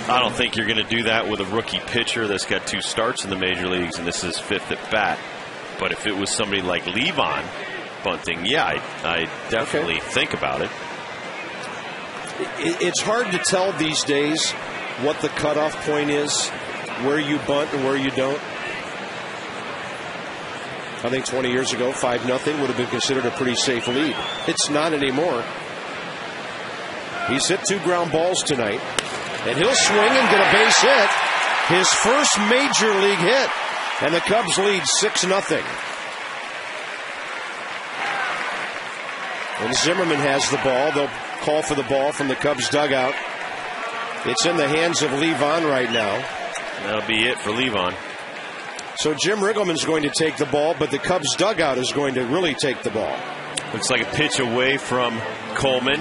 I don't think you're going to do that with a rookie pitcher that's got 2 starts in the major leagues, and this is 5th at bat. But if it was somebody like Levon bunting, yeah, I definitely think about it. It's hard to tell these days what the cutoff point is, where you bunt and where you don't. I think 20 years ago, 5-0 would have been considered a pretty safe lead. It's not anymore. He's hit 2 ground balls tonight, and he'll swing and get a base hit. His first major league hit, and the Cubs lead 6-0. And Zimmerman has the ball. They'll call for the ball from the Cubs dugout. It's in the hands of Levon right now. That'll be it for Levon. So Jim Riggleman's going to take the ball, but the Cubs dugout is going to really take the ball. Looks like a pitch away from Coleman.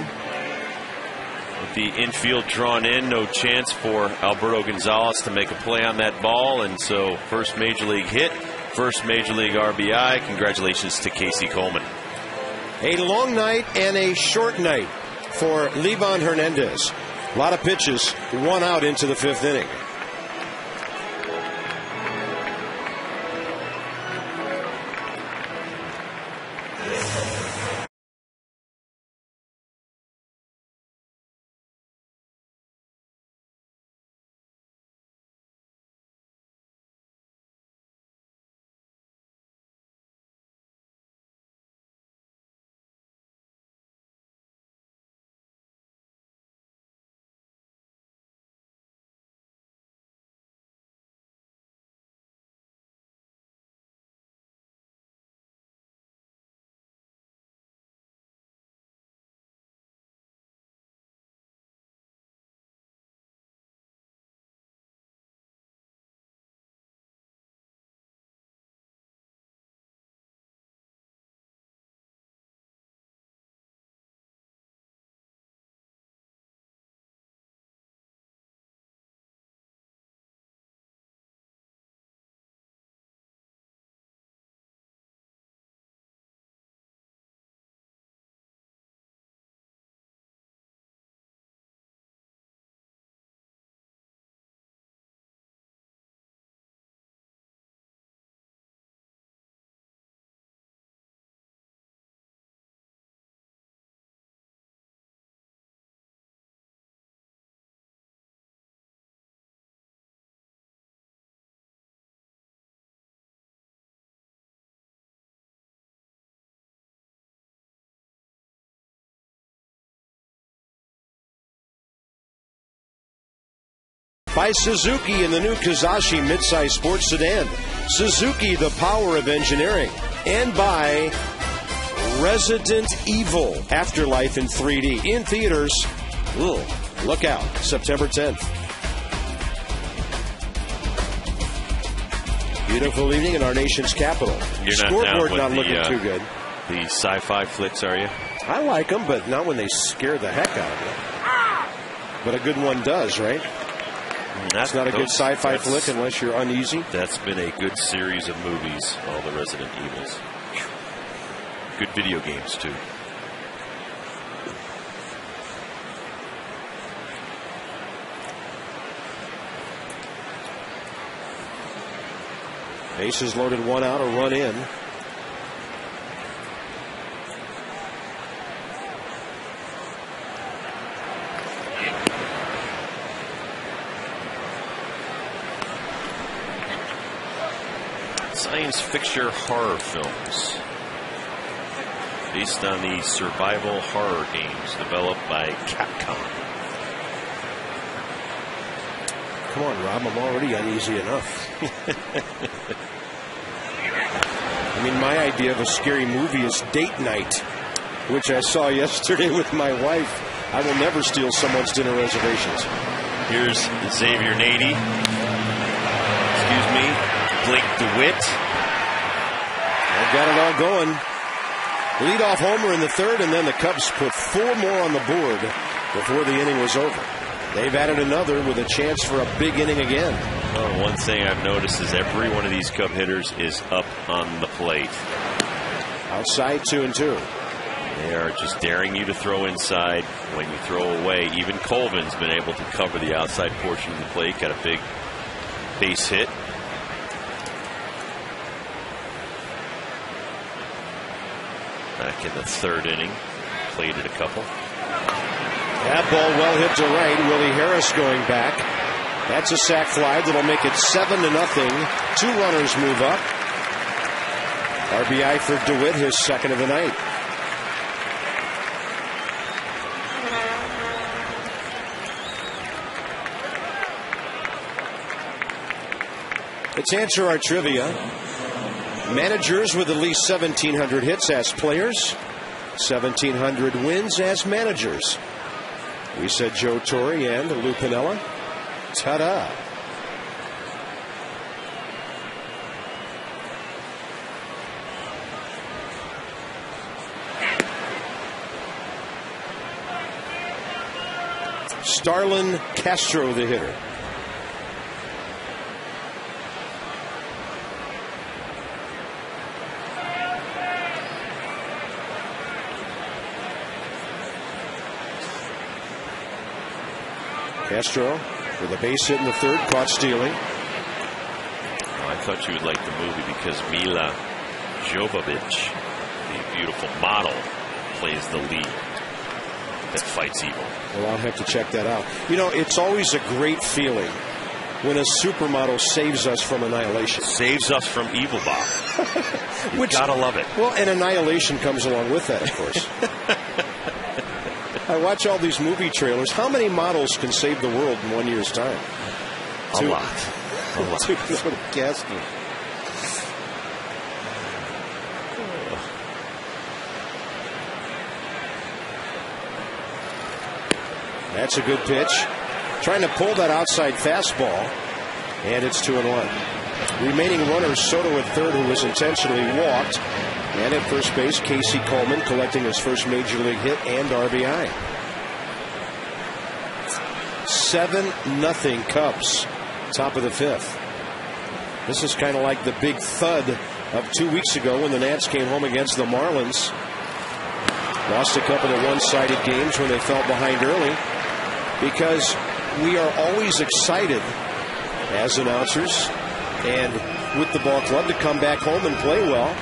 With the infield drawn in, no chance for Alberto Gonzalez to make a play on that ball. And so first major league hit, first major league RBI. Congratulations to Casey Coleman. A long night and a short night for Levon Hernandez. A lot of pitches, 1 out into the 5th inning. By Suzuki in the new Kizashi midsize sports sedan. Suzuki, the power of engineering. And by Resident Evil Afterlife in 3D. In theaters. Look out. September 10th. Beautiful evening in our nation's capital. You're Scoreboard not looking too good. The sci-fi flicks, are you? I like them, but not when they scare the heck out of you. But a good one does, right? That's not a good sci-fi flick unless you're uneasy. That's been a good series of movies, all the Resident Evils. Good video games, too. Bases loaded, 1 out, a run in. Science fiction horror films based on the survival horror games developed by Capcom. Come on, Rob, I'm already uneasy enough. I mean, my idea of a scary movie is Date Night, which I saw yesterday with my wife. I will never steal someone's dinner reservations. Here's Xavier Nady. Excuse me. Blake DeWitt. They've got it all going. Leadoff homer in the third, and then the Cubs put 4 more on the board before the inning was over. They've added another with a chance for a big inning again. Oh, one thing I've noticed is every one of these Cub hitters is up on the plate. Outside 2-2. They are just daring you to throw inside when you throw away. Even Colvin's been able to cover the outside portion of the plate. Got a big base hit. Back in the third inning. Played it a couple. That ball well hit to right. Willie Harris going back. That's a sac fly that'll make it 7-0. 2 runners move up. RBI for DeWitt, his second of the night. Let's answer our trivia. Managers with at least 1,700 hits as players. 1,700 wins as managers. We said Joe Torre and Lou Piniella. Ta-da. Starlin Castro, the hitter. Castro with a base hit in the third, caught stealing. Oh, I thought you would like the movie because Mila Jovovich, the beautiful model, plays the lead that fights evil. Well, I'll have to check that out. You know, it's always a great feeling when a supermodel saves us from annihilation. Saves us from evil, Bob. You gotta love it. Well, and annihilation comes along with that, of course. I watch all these movie trailers. How many models can save the world in 1 year's time? A lot. A lot. Two little casting. That's a good pitch. Trying to pull that outside fastball. And it's 2-1. Remaining runner, Soto at third, who was intentionally walked. And at first base, Casey Coleman collecting his first major league hit and RBI. 7-0 Cubs. Top of the fifth. This is kind of like the big thud of 2 weeks ago when the Nats came home against the Marlins. Lost a couple of one-sided games when they fell behind early. Because we are always excited as announcers and with the ball club to come back home and play well.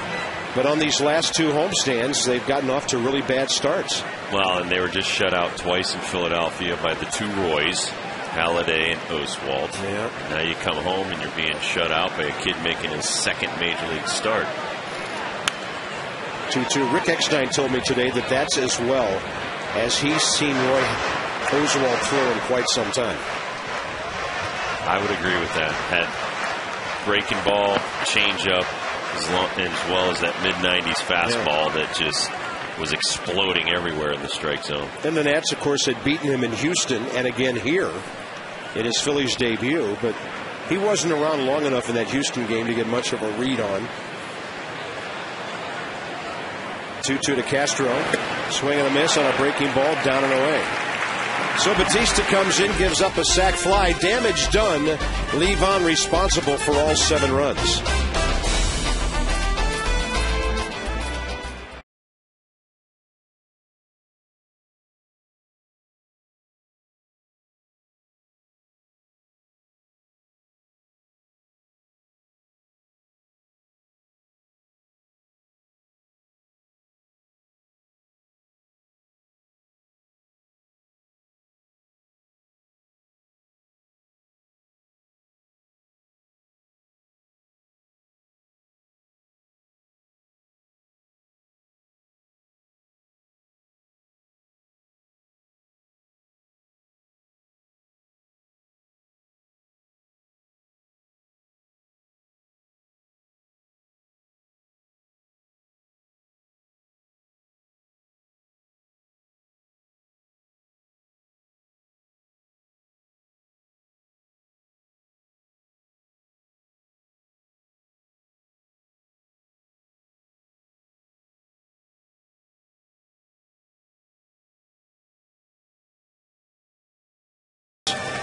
But on these last 2 homestands, they've gotten off to really bad starts. Well, and they were just shut out twice in Philadelphia by the 2 Roys, Halladay and Oswalt. Yeah. Now you come home and you're being shut out by a kid making his second major league start. 2-2. Rick Eckstein told me today that that's as well as he's seen Roy Oswalt throw in quite some time. I would agree with that. Had breaking ball, changeup, as well as that mid-90s fastball that just was exploding everywhere in the strike zone. And the Nats, of course, had beaten him in Houston and again here in his Phillies debut, but he wasn't around long enough in that Houston game to get much of a read on. 2-2 to Castro. Swing and a miss on a breaking ball, down and away. So Batista comes in, gives up a sac fly. Damage done. Levon responsible for all 7 runs.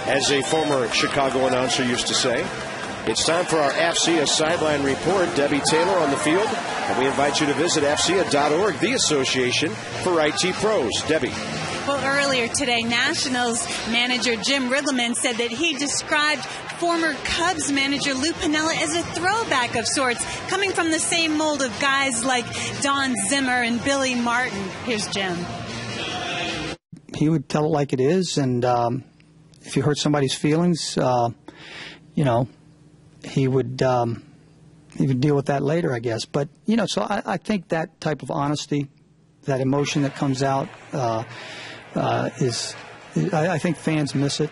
As a former Chicago announcer used to say, it's time for our AFCEA sideline report. Debbie Taylor on the field, and we invite you to visit AFCEA.org, the association for IT pros. Debbie. Well, earlier today, Nationals manager Jim Riggleman said that he described former Cubs manager Lou Piniella as a throwback of sorts, coming from the same mold of guys like Don Zimmer and Billy Martin. Here's Jim. He would tell it like it is, and if you hurt somebody's feelings, he would deal with that later, I guess. But, so I think that type of honesty, that emotion that comes out I think fans miss it.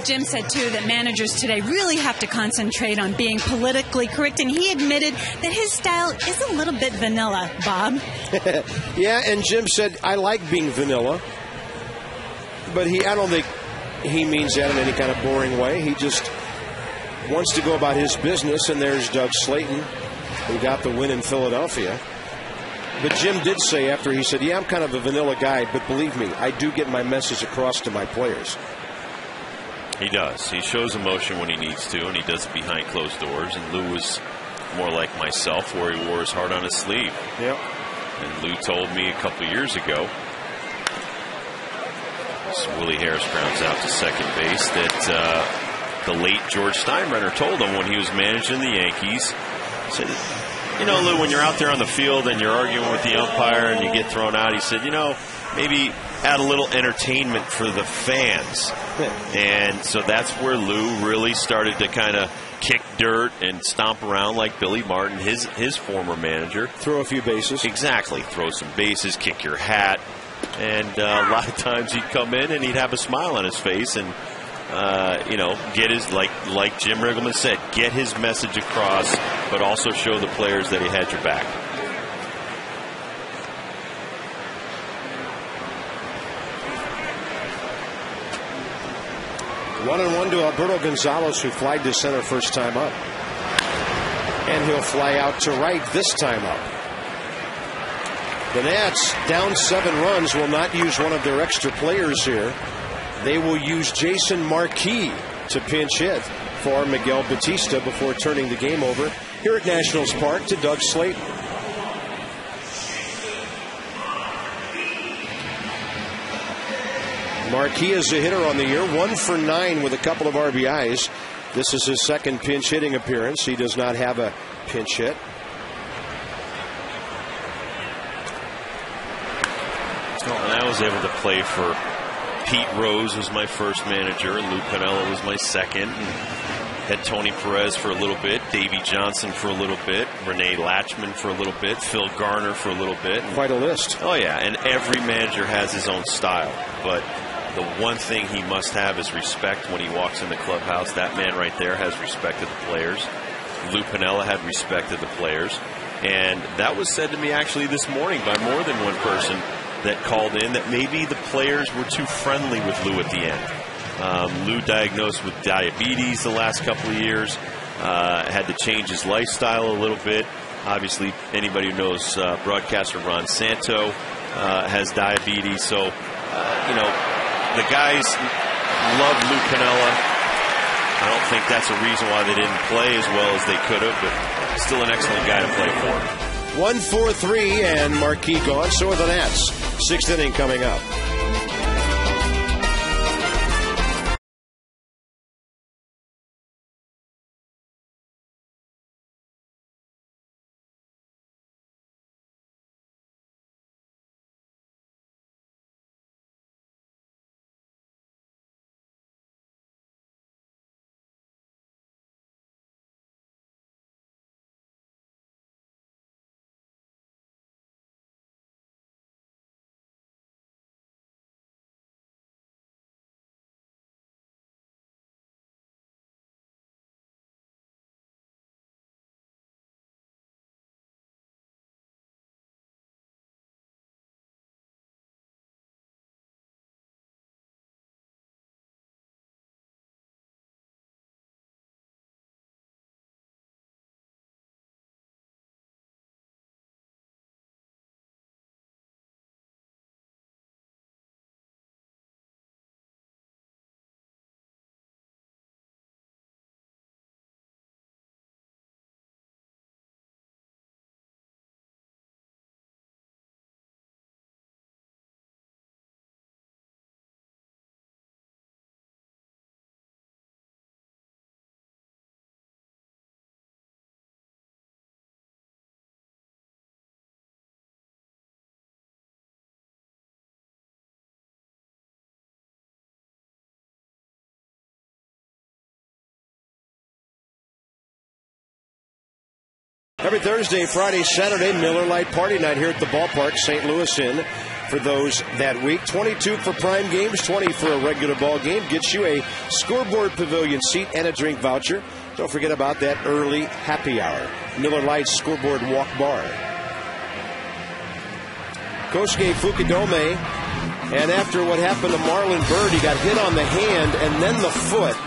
Jim said, too, that managers today really have to concentrate on being politically correct, and he admitted that his style is a little bit vanilla, Bob. Yeah, and Jim said, I like being vanilla. But I don't think he means that in any kind of boring way. He just wants to go about his business, and there's Doug Slayton, who got the win in Philadelphia. But Jim did say after, he said, yeah, I'm kind of a vanilla guy, but believe me, I do get my message across to my players. He does. He shows emotion when he needs to, and he does it behind closed doors. And Lou was more like myself, where he wore his heart on his sleeve. Yep. And Lou told me a couple years ago, Willie Harris grounds out to second base, that the late George Steinbrenner told him when he was managing the Yankees. He said, Lou, when you're out there on the field and you're arguing with the umpire and you get thrown out, he said, maybe add a little entertainment for the fans. And so that's where Lou really started to kind of kick dirt and stomp around like Billy Martin, his former manager. Throw a few bases. Exactly. Throw some bases, kick your hat. And a lot of times he'd come in and he'd have a smile on his face and, get his, like Jim Riggleman said, get his message across, but also show the players that he had your back. One and one to Alberto Gonzalez, who flied to center first time up. And he'll fly out to right this time up. The Nats, down 7 runs, will not use one of their extra players here. They will use Jason Marquis to pinch hit for Miguel Batista before turning the game over here at Nationals Park to Doug Slayton. Marquis is a hitter on the year, 1 for 9 with a couple of RBIs. This is his second pinch hitting appearance. He does not have a pinch hit. And I was able to play for Pete Rose was my first manager, and Lou Piniella was my second. And had Tony Perez for a little bit, Davey Johnson for a little bit, Renee Latchman for a little bit, Phil Garner for a little bit. Quite a list. Oh, yeah, and every manager has his own style. But the one thing he must have is respect when he walks in the clubhouse. That man right there has respected the players. Lou Piniella had respected the players. And that was said to me actually this morning by more than one person that called in, that maybe the players were too friendly with Lou at the end. Lou diagnosed with diabetes the last couple of years. Had to change his lifestyle a little bit. Obviously, anybody who knows broadcaster Ron Santo has diabetes. So, the guys love Lou Piniella. I don't think that's a reason why they didn't play as well as they could have, but still an excellent guy to play for. 1-4-3 and Marquis gone. So are the Nats. 6th inning coming up. Every Thursday, Friday, Saturday, Miller Lite Party Night here at the ballpark. St. Louis in for those that week. 22 for prime games, 20 for a regular ball game. Gets you a scoreboard pavilion seat and a drink voucher. Don't forget about that early happy hour. Miller Lite Scoreboard Walk Bar. Kosuke Fukudome, and after what happened to Marlon Byrd, he got hit on the hand and then the foot,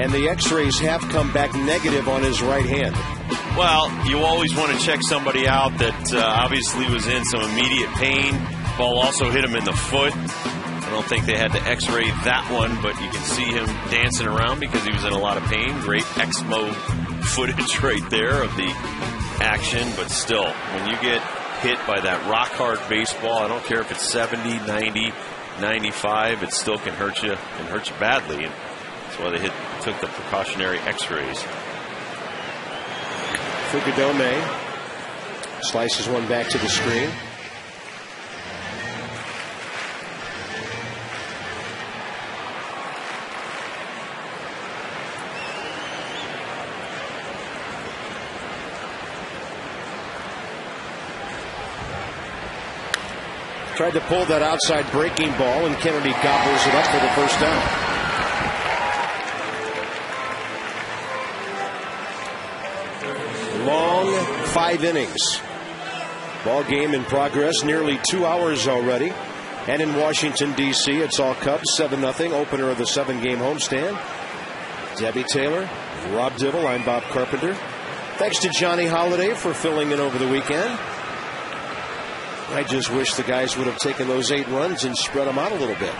and the x-rays have come back negative on his right hand. Well, you always want to check somebody out that obviously was in some immediate pain. Ball also hit him in the foot. I don't think they had to x-ray that one, but you can see him dancing around because he was in a lot of pain. Great Exmo footage right there of the action, but still, when you get hit by that rock-hard baseball, I don't care if it's 70, 90, 95, it still can hurt you and hurt you badly. And that's why they took the precautionary x-rays. Fukudome slices one back to the screen. Tried to pull that outside breaking ball, and Kennedy gobbles it up for the first down. Long 5 innings. Ball game in progress, nearly 2 hours already. And in Washington, D.C., it's all Cubs, 7-0, opener of the 7-game homestand. Debbie Taylor, Rob Dibble, I'm Bob Carpenter. Thanks to Johnny Holiday for filling in over the weekend. I just wish the guys would have taken those 8 runs and spread them out a little bit.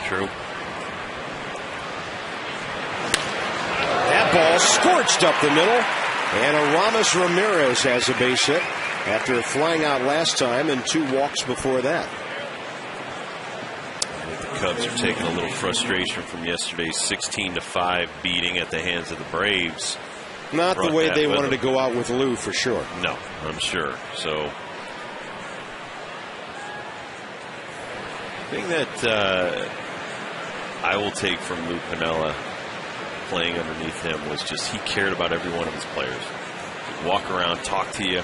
True. That ball scorched up the middle. And Aramis Ramirez has a base hit after flying out last time and 2 walks before that. I think the Cubs are taking a little frustration from yesterday's 16-5 beating at the hands of the Braves. Not the way they wanted to go out with Lou, for sure. No, I'm sure. So, the thing that I will take from Lou Piniella playing underneath him was just he cared about every one of his players. He'd walk around, talk to you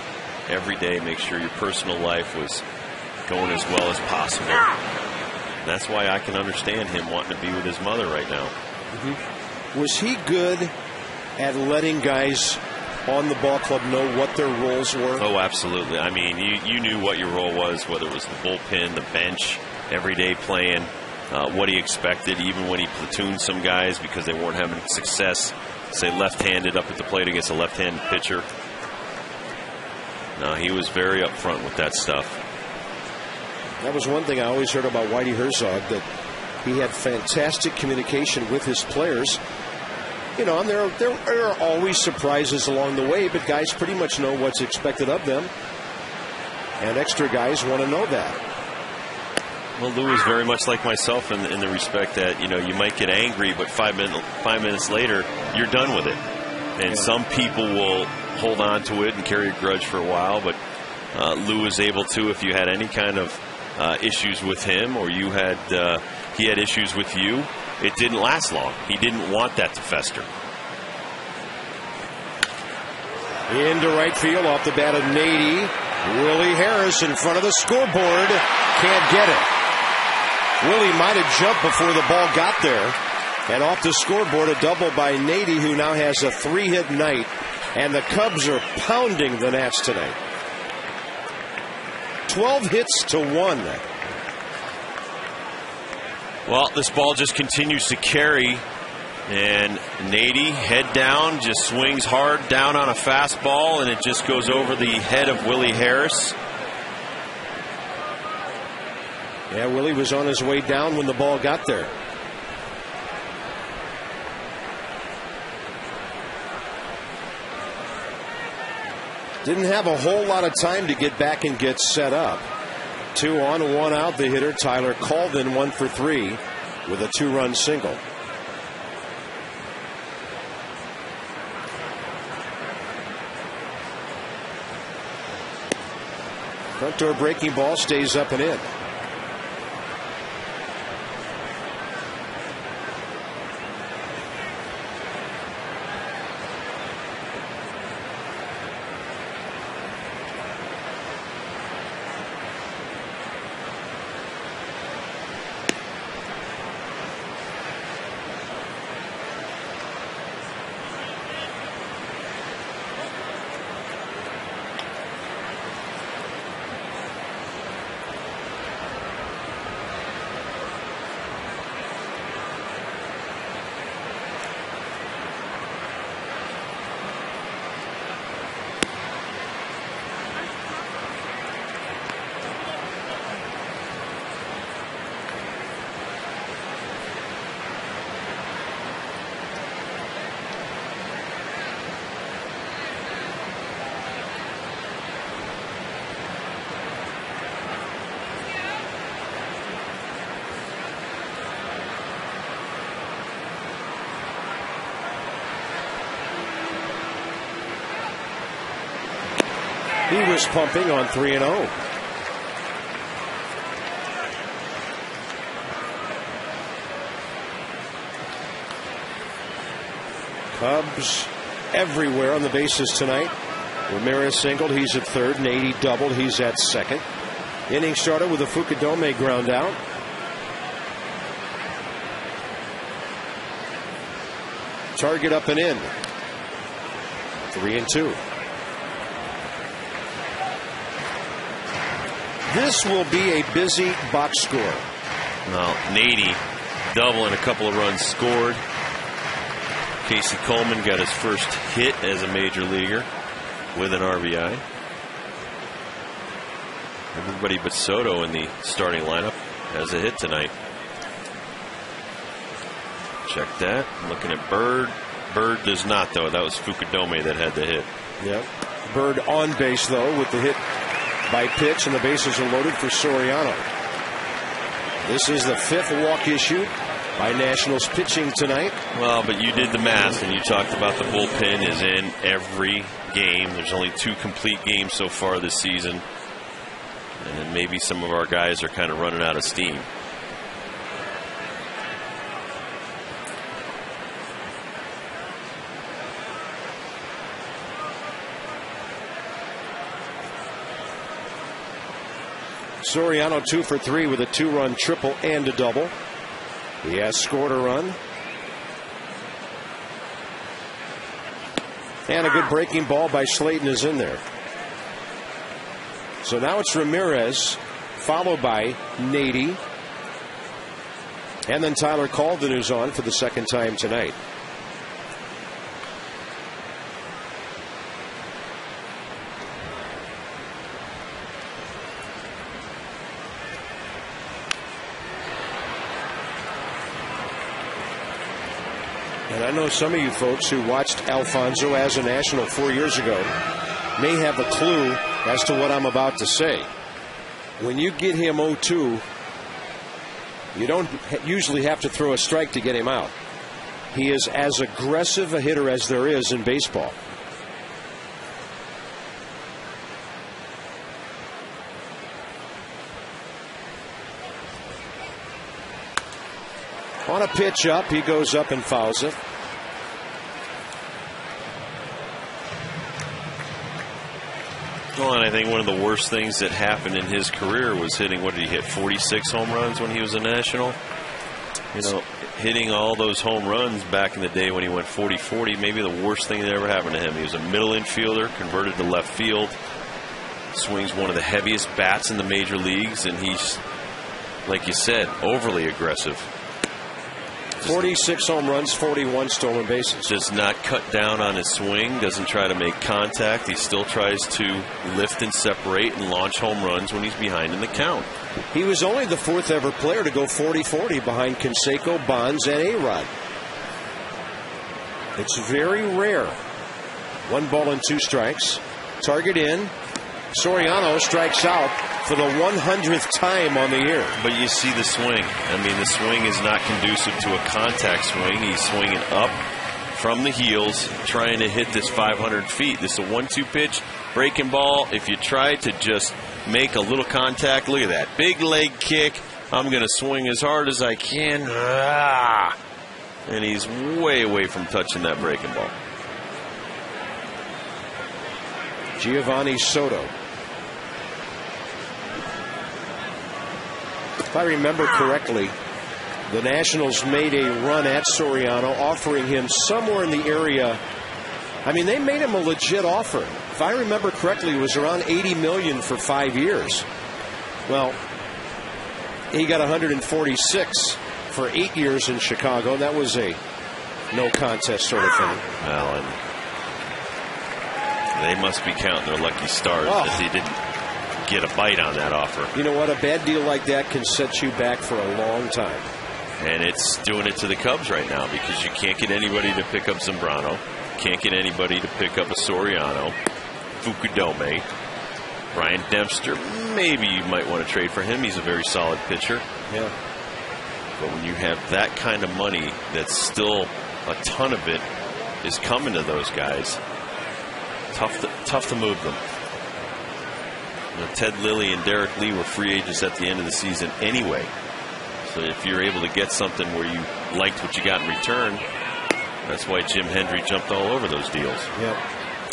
every day, make sure your personal life was going as well as possible. And that's why I can understand him wanting to be with his mother right now. Mm-hmm. Was he good at letting guys on the ball club know what their roles were? Oh, absolutely. I mean, you knew what your role was, whether it was the bullpen, the bench, every day playing. what he expected, even when he platooned some guys because they weren't having success, say, left-handed up at the plate against a left-handed pitcher. No, he was very upfront with that stuff. That was one thing I always heard about Whitey Herzog, that he had fantastic communication with his players. You know, and there are always surprises along the way, but guys pretty much know what's expected of them. And extra guys want to know that. Well, Lou is very much like myself in the respect that, you know, you might get angry, but 5 minutes later, you're done with it. And some people will hold on to it and carry a grudge for a while, but Lou is able to, if you had any kind of issues with him, or he had issues with you, it didn't last long. He didn't want that to fester. Into right field off the bat of Nady. Willie Harris in front of the scoreboard. Can't get it. Willie might have jumped before the ball got there. And off the scoreboard, a double by Nady, who now has a 3-hit night. And the Cubs are pounding the Nats tonight. 12 hits to 1. Well, this ball just continues to carry. And Nady, head down, just swings hard down on a fastball, and it just goes over the head of Willie Harris. Yeah, Willie was on his way down when the ball got there. Didn't have a whole lot of time to get back and get set up. 2 on, 1 out. The hitter, Tyler Colvin, 1 for 3 with a 2-run single. Front door breaking ball stays up and in. He was pumping on 3-0. Cubs everywhere on the bases tonight. Ramirez singled. He's at third. Nady doubled. He's at second. Inning started with a Fukudome ground out. Target up and in. 3-2. This will be a busy box score. Well, Nady double and a couple of runs scored. Casey Coleman got his first hit as a major leaguer with an RBI. Everybody but Soto in the starting lineup has a hit tonight. Check that. I'm looking at Bird. Bird does not, though. That was Fukudome that had the hit. Yep. Bird on base, though, with the hit by pitch, and the bases are loaded for Soriano. This is the 5th walk issued by Nationals pitching tonight. Well, but you did the math, and you talked about the bullpen is in every game. There's only 2 complete games so far this season. And maybe some of our guys are kind of running out of steam. Soriano 2 for 3 with a 2-run triple and a double. He has scored a run. And a good breaking ball by Slayton is in there. So now it's Ramirez, followed by Nady. And then Tyler Colvin, who's on for the second time tonight. And I know some of you folks who watched Alfonso as a National 4 years ago may have a clue as to what I'm about to say. When you get him 0-2, you don't usually have to throw a strike to get him out. He is as aggressive a hitter as there is in baseball. On a pitch up, he goes up and fouls it. Well, and I think one of the worst things that happened in his career was hitting, what did he hit, 46 home runs when he was a National? You know, hitting all those home runs back in the day when he went 40-40, maybe the worst thing that ever happened to him. He was a middle infielder, converted to left field, swings one of the heaviest bats in the major leagues, and he's, like you said, overly aggressive. 46 home runs, 41 stolen bases. Does not cut down on his swing, doesn't try to make contact. He still tries to lift and separate and launch home runs when he's behind in the count. He was only the fourth ever player to go 40-40 behind Canseco, Bonds, and A-Rod. It's very rare. 1 ball and 2 strikes. Target in. Soriano strikes out for the 100th time on the year. But you see the swing. I mean, the swing is not conducive to a contact swing. He's swinging up from the heels, trying to hit this 500 feet. This is a 1-2 pitch, breaking ball. If you try to just make a little contact, look at that. Big leg kick. I'm going to swing as hard as I can. And he's way away from touching that breaking ball. Giovanni Soto. If I remember correctly, the Nationals made a run at Soriano, offering him somewhere in the area. I mean, they made him a legit offer. If I remember correctly, it was around $80 million for 5 years. Well, he got $146 for 8 years in Chicago. That was a no contest sort of thing. Well, and they must be counting their lucky stars that they didn't get a bite on that offer. You know what? A bad deal like that can set you back for a long time. And it's doing it to the Cubs right now because you can't get anybody to pick up Zambrano. Can't get anybody to pick up a Soriano. Fukudome. Brian Dempster. Maybe you might want to trade for him. He's a very solid pitcher. Yeah. But when you have that kind of money, that's still a ton of it is coming to those guys. Tough to move them. You know, Ted Lilly and Derek Lee were free agents at the end of the season anyway. So if you're able to get something where you liked what you got in return, that's why Jim Hendry jumped all over those deals. Yep.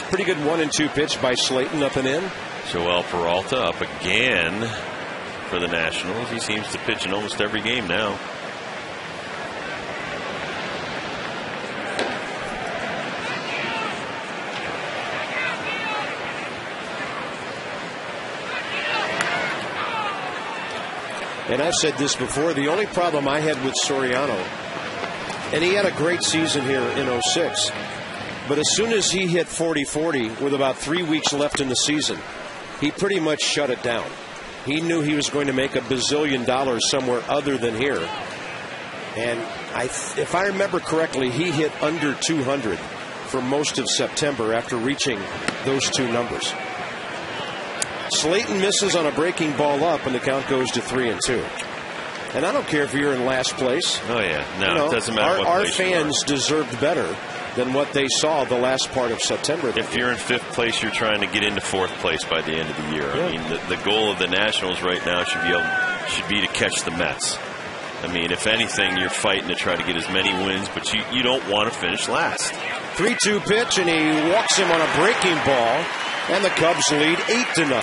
Pretty good 1-2 pitch by Slayton up and in. Joel Peralta up again for the Nationals. He seems to pitch in almost every game now. And I've said this before, the only problem I had with Soriano, and he had a great season here in 06, but as soon as he hit 40-40 with about 3 weeks left in the season, he pretty much shut it down. He knew he was going to make $1 bazillion somewhere other than here. And if I remember correctly, he hit under 200 for most of September after reaching those two numbers. Slayton misses on a breaking ball up, and the count goes to 3-2. And I don't care if you're in last place. Oh, yeah. No, it doesn't matter what our place fans deserved better than what they saw the last part of September. If you're in 5th place, you're trying to get into 4th place by the end of the year. Yeah. I mean, the goal of the Nationals right now should be to catch the Mets. I mean, if anything, you're fighting to try to get as many wins, but you don't want to finish last. 3-2 pitch, and he walks him on a breaking ball, and the Cubs lead 8-0.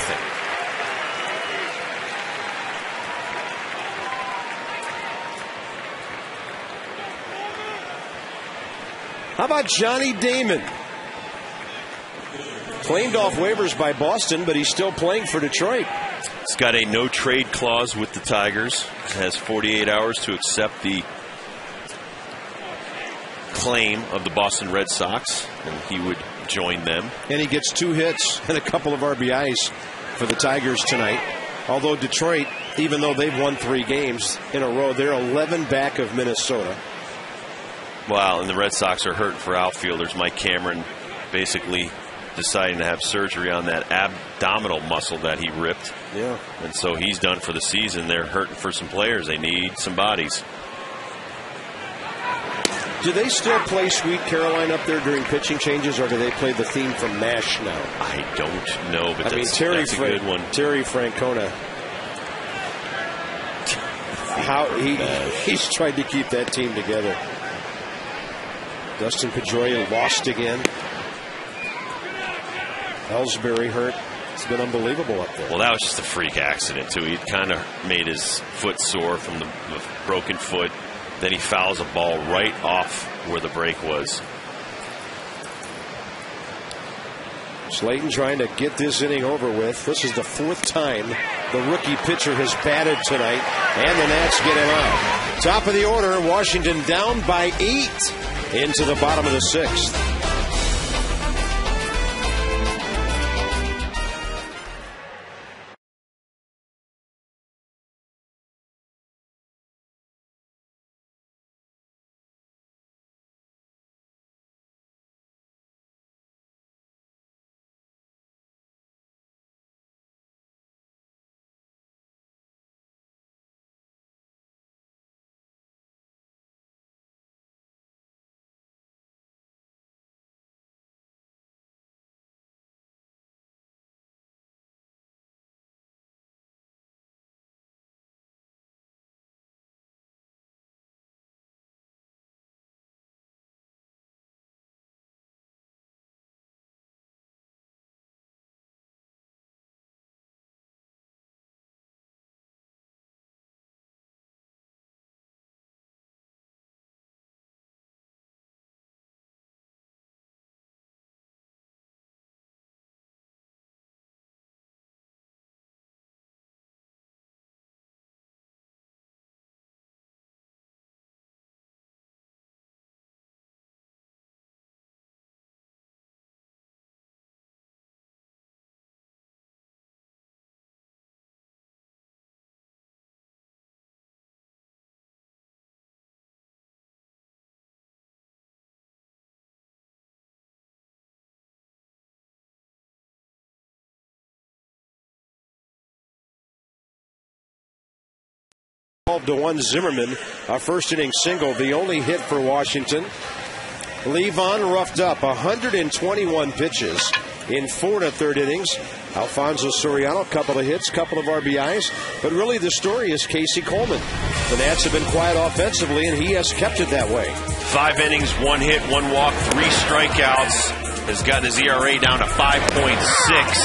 How about Johnny Damon? Claimed off waivers by Boston, but he's still playing for Detroit. He's got a no-trade clause with the Tigers. Has 48 hours to accept the claim of the Boston Red Sox, and he would join them. And he gets 2 hits and a couple of RBIs for the Tigers tonight. Although Detroit, even though they've won 3 games in a row, they're 11 back of Minnesota. Wow, and the Red Sox are hurting for outfielders. Mike Cameron basically deciding to have surgery on that abdominal muscle that he ripped. Yeah. And so he's done for the season. They're hurting for some players. They need some bodies. Do they still play Sweet Caroline up there during pitching changes, or do they play the theme from MASH now? I don't know, but that's a good one. Terry Francona. He's tried to keep that team together. Dustin Pedroia lost again. Ellsbury hurt. It's been unbelievable up there. Well, that was just a freak accident, too. He kind of made his foot sore from the broken foot. Then he fouls a ball right off where the break was. Slayton trying to get this inning over with. This is the 4th time the rookie pitcher has batted tonight, and the Nats get him out. Top of the order, Washington down by 8 into the bottom of the 6th. To 1 Zimmerman, a first inning single, the only hit for Washington. Levon roughed up 121 pitches in 4 1/3 innings. Alfonso Soriano, couple of hits, couple of RBIs, but really the story is Casey Coleman. The Nats have been quiet offensively, and he has kept it that way. 5 innings, 1 hit, 1 walk, 3 strikeouts. Has gotten his ERA down to 5.6.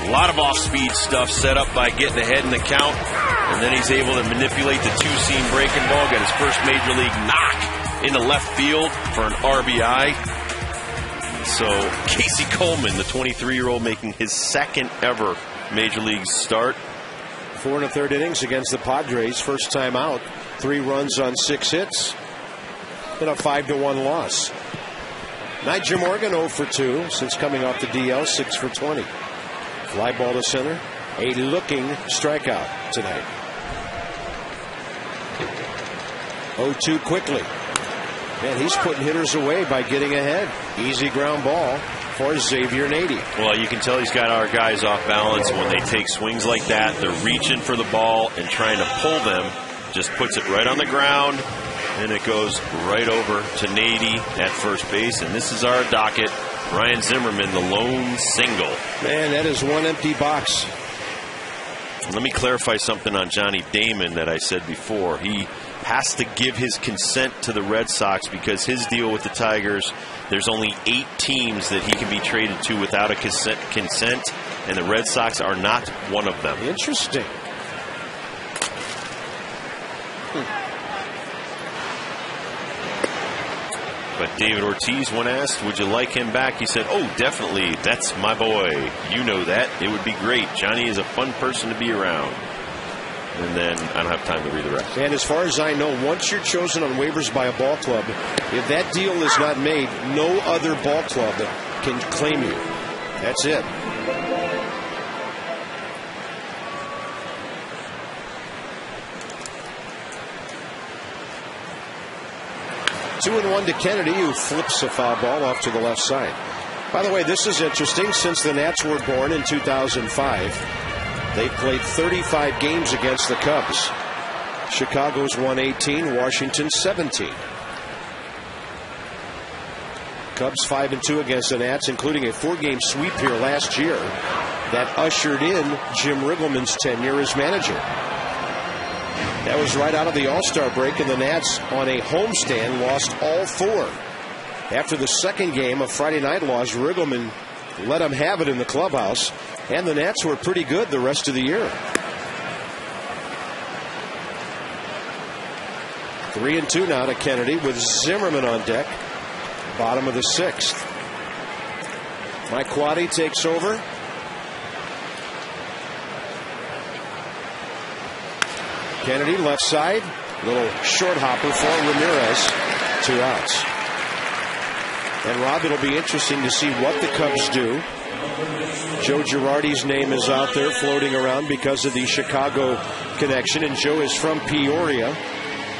A lot of off-speed stuff set up by getting ahead in the count. And then he's able to manipulate the 2-seam breaking ball, get his first major league knock into left field for an RBI. So Casey Coleman, the 23-year-old, making his 2nd ever major league start. 4 1/3 innings against the Padres, first time out. 3 runs on 6 hits. And a 5-1 loss. Nyjer Morgan 0 for 2 since coming off the DL, 6 for 20. Fly ball to center. A looking strikeout tonight. 0-2 quickly. And he's putting hitters away by getting ahead. Easy ground ball for Xavier Nady. Well, you can tell he's got our guys off balance when they take swings like that. They're reaching for the ball and trying to pull them. Just puts it right on the ground, and it goes right over to Nady at first base. And this is our docket. Ryan Zimmerman, the lone single. Man, that is 1 empty box. Let me clarify something on Johnny Damon that I said before. He has to give his consent to the Red Sox because his deal with the Tigers, there's only 8 teams that he can be traded to without a consent, and the Red Sox are not one of them. Interesting. But David Ortiz, when asked, would you like him back? He said, oh, definitely. That's my boy. You know that. It would be great. Johnny is a fun person to be around. And then I don't have time to read the rest. And as far as I know, once you're chosen on waivers by a ball club, if that deal is not made, no other ball club can claim you. That's it. Two and one to Kennedy, who flips a foul ball off to the left side. By the way, this is interesting. Since the Nats were born in 2005, they've played 35 games against the Cubs. Chicago's won 18, Washington 17. Cubs 5-2 against the Nats, including a 4-game sweep here last year that ushered in Jim Riggleman's tenure as manager. That was right out of the All-Star break, and the Nats on a homestand lost all 4. After the second game of Friday night loss, Riggleman let them have it in the clubhouse, and the Nats were pretty good the rest of the year. 3-2 now to Kennedy with Zimmerman on deck. Bottom of the 6th. Mike Quaddy takes over. Kennedy left side. Little short hopper for Ramirez. 2 outs. And Rob, it'll be interesting to see what the Cubs do. Joe Girardi's name is out there floating around because of the Chicago connection. And Joe is from Peoria,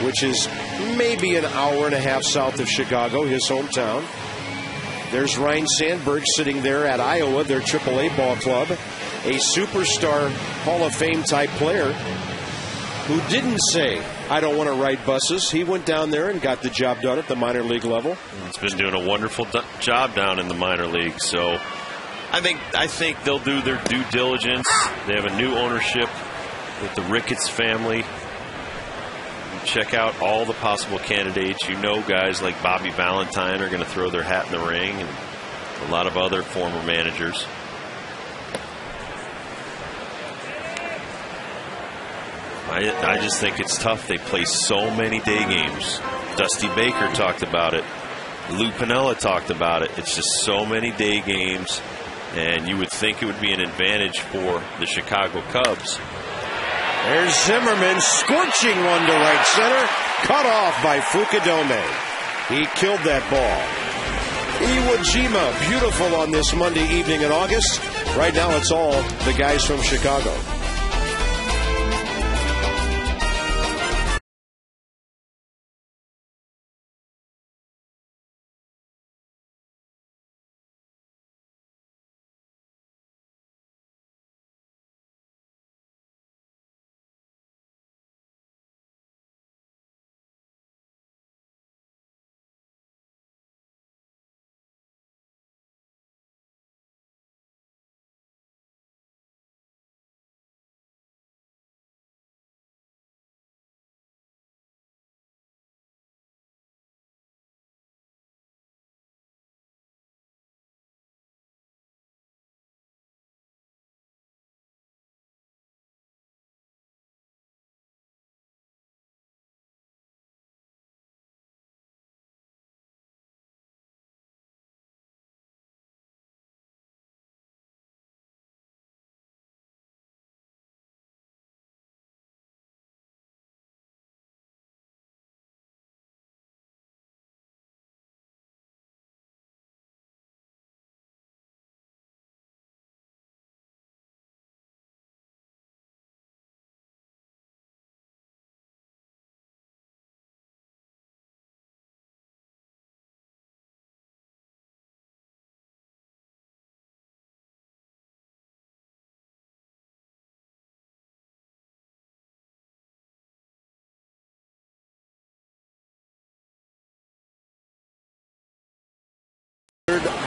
which is maybe an hour and a half south of Chicago, his hometown. There's Ryan Sandberg sitting there at Iowa, their AAA ball club, a superstar Hall of Fame type player who didn't say, I don't want to ride buses. He went down there and got the job done at the minor league level. He's been doing a wonderful job down in the minor league. So I think they'll do their due diligence. They have a new ownership with the Ricketts family. Check out all the possible candidates. You know, guys like Bobby Valentine are going to throw their hat in the ring, and a lot of other former managers. I just think it's tough. They play so many day games. Dusty Baker talked about it. Lou Piniella talked about it. It's just so many day games, and you would think it would be an advantage for the Chicago Cubs. There's Zimmerman, scorching one to right center, cut off by Fukudome. He killed that ball. Iwo Jima, beautiful on this Monday evening in August. Right now it's all the guys from Chicago.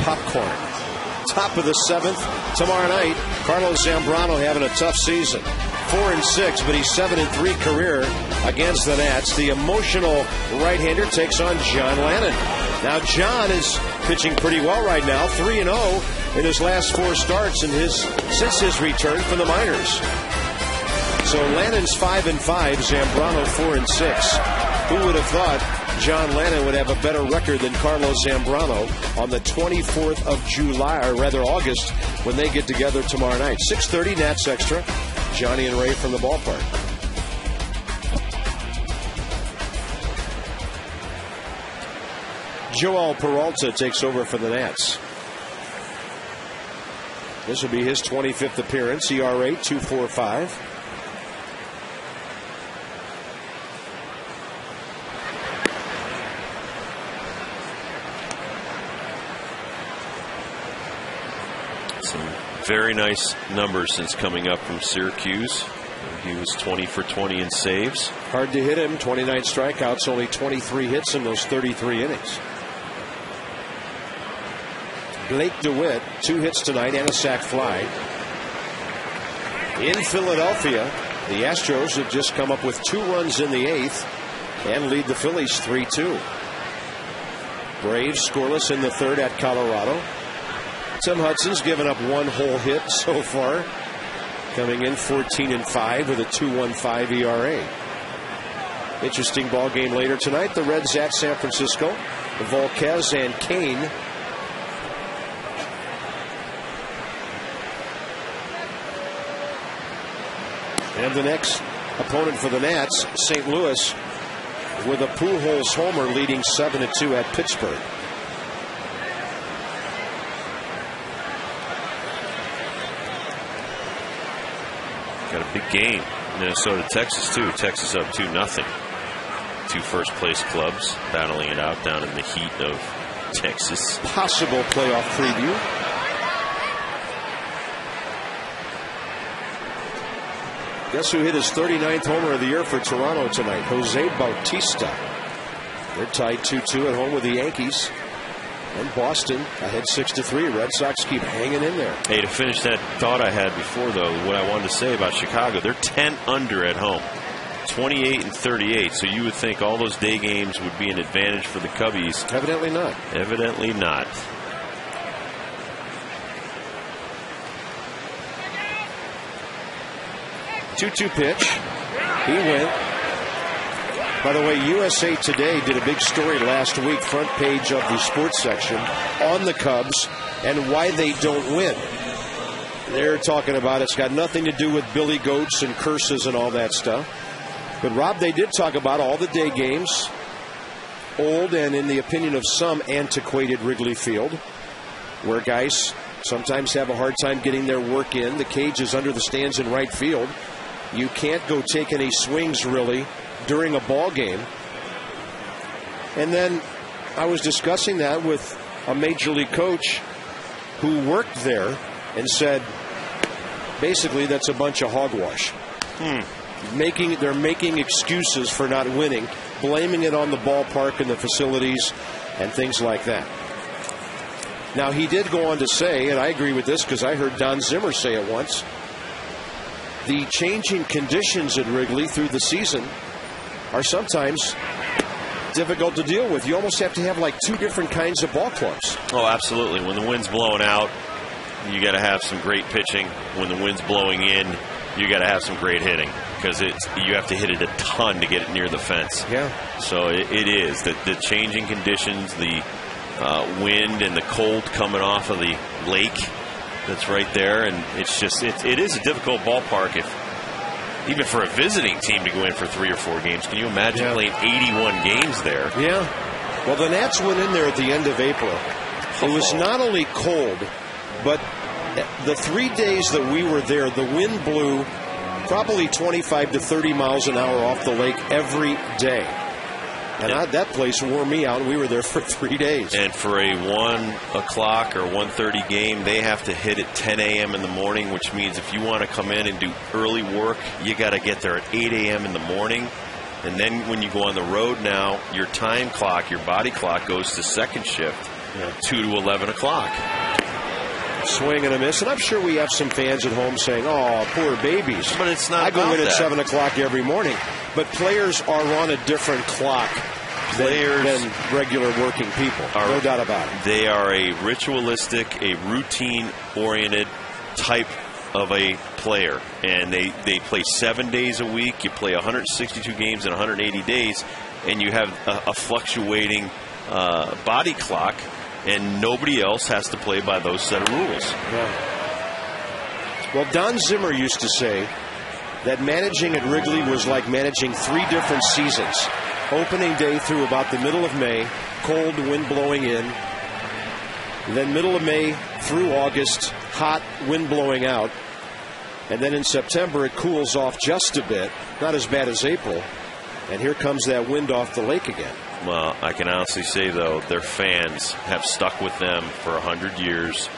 Popcorn. Top of the 7th. Tomorrow night, Carlos Zambrano having a tough season. 4-6, but he's 7-3 career against the Nats. The emotional right-hander takes on John Lannon. Now John is pitching pretty well right now, 3-0 in his last 4 starts since his return from the minors. So Lannon's 5-5, Zambrano 4-6. Who would have thought John Lannon would have a better record than Carlos Zambrano on the 24th of July, or rather August, when they get together tomorrow night. 6:30 Nats Extra. Johnny and Ray from the ballpark. Joel Peralta takes over for the Nats. This will be his 25th appearance. ERA 2.45. Some very nice numbers since coming up from Syracuse. He was 20 for 20 in saves. Hard to hit him. 29 strikeouts, only 23 hits in those 33 innings. Blake DeWitt, 2 hits tonight and a sac fly. In Philadelphia, the Astros have just come up with 2 runs in the 8th and lead the Phillies 3-2. Braves scoreless in the 3rd at Colorado. Tim Hudson's given up 1 whole hit so far, coming in 14-5 with a 2.15 ERA. Interesting ball game later tonight. The Reds at San Francisco. Volquez and Kane. And the next opponent for the Nats, St. Louis, with a Pujols homer leading 7-2 at Pittsburgh. Got a big game. Minnesota, Texas, too. Texas up 2-0. 2 first-place clubs battling it out down in the heat of Texas. Possible playoff preview. Guess who hit his 39th homer of the year for Toronto tonight? Jose Bautista. They're tied 2-2 at home with the Yankees. And Boston ahead 6-3. Red Sox keep hanging in there. Hey, to finish that thought I had before, though, what I wanted to say about Chicago, they're 10 under at home. 28-38. So you would think all those day games would be an advantage for the Cubbies. Evidently not. Evidently not. 2-2 pitch. He went. By the way, USA Today did a big story last week, front page of the sports section, on the Cubs and why they don't win. They're talking about it's got nothing to do with Billy Goats and curses and all that stuff. But, Rob, they did talk about all the day games, old and, in the opinion of some, antiquated Wrigley Field, where guys sometimes have a hard time getting their work in. The cage is under the stands in right field. You can't go take any swings, really, during a ball game. And then I was discussing that with a major league coach who worked there and said, basically, that's a bunch of hogwash. They're making excuses for not winning, blaming it on the ballpark and the facilities and things like that. Now, he did go on to say, and I agree with this because I heard Don Zimmer say it once, the changing conditions at Wrigley through the season are sometimes difficult to deal with. You almost have to have like 2 different kinds of ball clubs. Oh, absolutely. When the wind's blowing out, you got to have some great pitching. When the wind's blowing in, you got to have some great hitting because you have to hit it a ton to get it near the fence. Yeah. So it is the changing conditions, the wind and the cold coming off of the lake that's right there, and it's just it is a difficult ballpark even for a visiting team to go in for 3 or 4 games. Can you imagine playing 81 games there? Yeah. Well, the Nats went in there at the end of April. It was not only cold, but the 3 days that we were there, the wind blew probably 25 to 30 miles an hour off the lake every day. And that place wore me out. We were there for 3 days. And for a 1 o'clock or 1:30 game, they have to hit at 10 a.m. in the morning, which means if you want to come in and do early work, you got to get there at 8 a.m. in the morning. And then when you go on the road now, your time clock, your body clock goes to second shift, 2 to 11 o'clock. Swing and a miss. And I'm sure we have some fans at home saying, oh, poor babies. But it's not I go in that. at 7 o'clock every morning. But players are on a different clock than regular working people. No doubt about it. They are a ritualistic, a routine-oriented type of a player. And they play 7 days a week. You play 162 games in 180 days. and you have a fluctuating body clock, and nobody else has to play by those set of rules. Yeah. Well, Don Zimmer used to say that managing at Wrigley was like managing 3 different seasons. Opening day through about the middle of May, cold wind blowing in. Then middle of May through August, hot wind blowing out. And then in September, it cools off just a bit. Not as bad as April. And here comes that wind off the lake again. Well, I can honestly say, though, their fans have stuck with them for 100 years,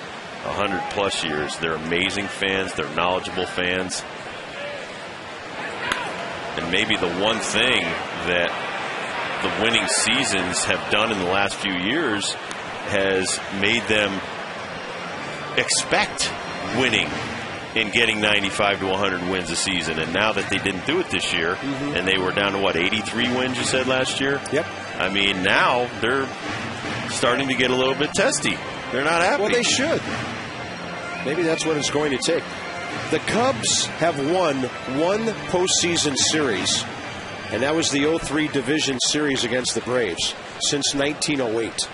100-plus years. They're amazing fans. They're knowledgeable fans. And maybe the one thing that the winning seasons have done in the last few years has made them expect winning and getting 95 to 100 wins a season. And now that they didn't do it this year, and they were down to, what, 83 wins, you said, last year? Yep. I mean, now they're starting to get a little bit testy. They're not happy. Well, they should. Maybe that's what it's going to take. The Cubs have won one postseason series, and that was the 0-3 division series against the Braves since 1908,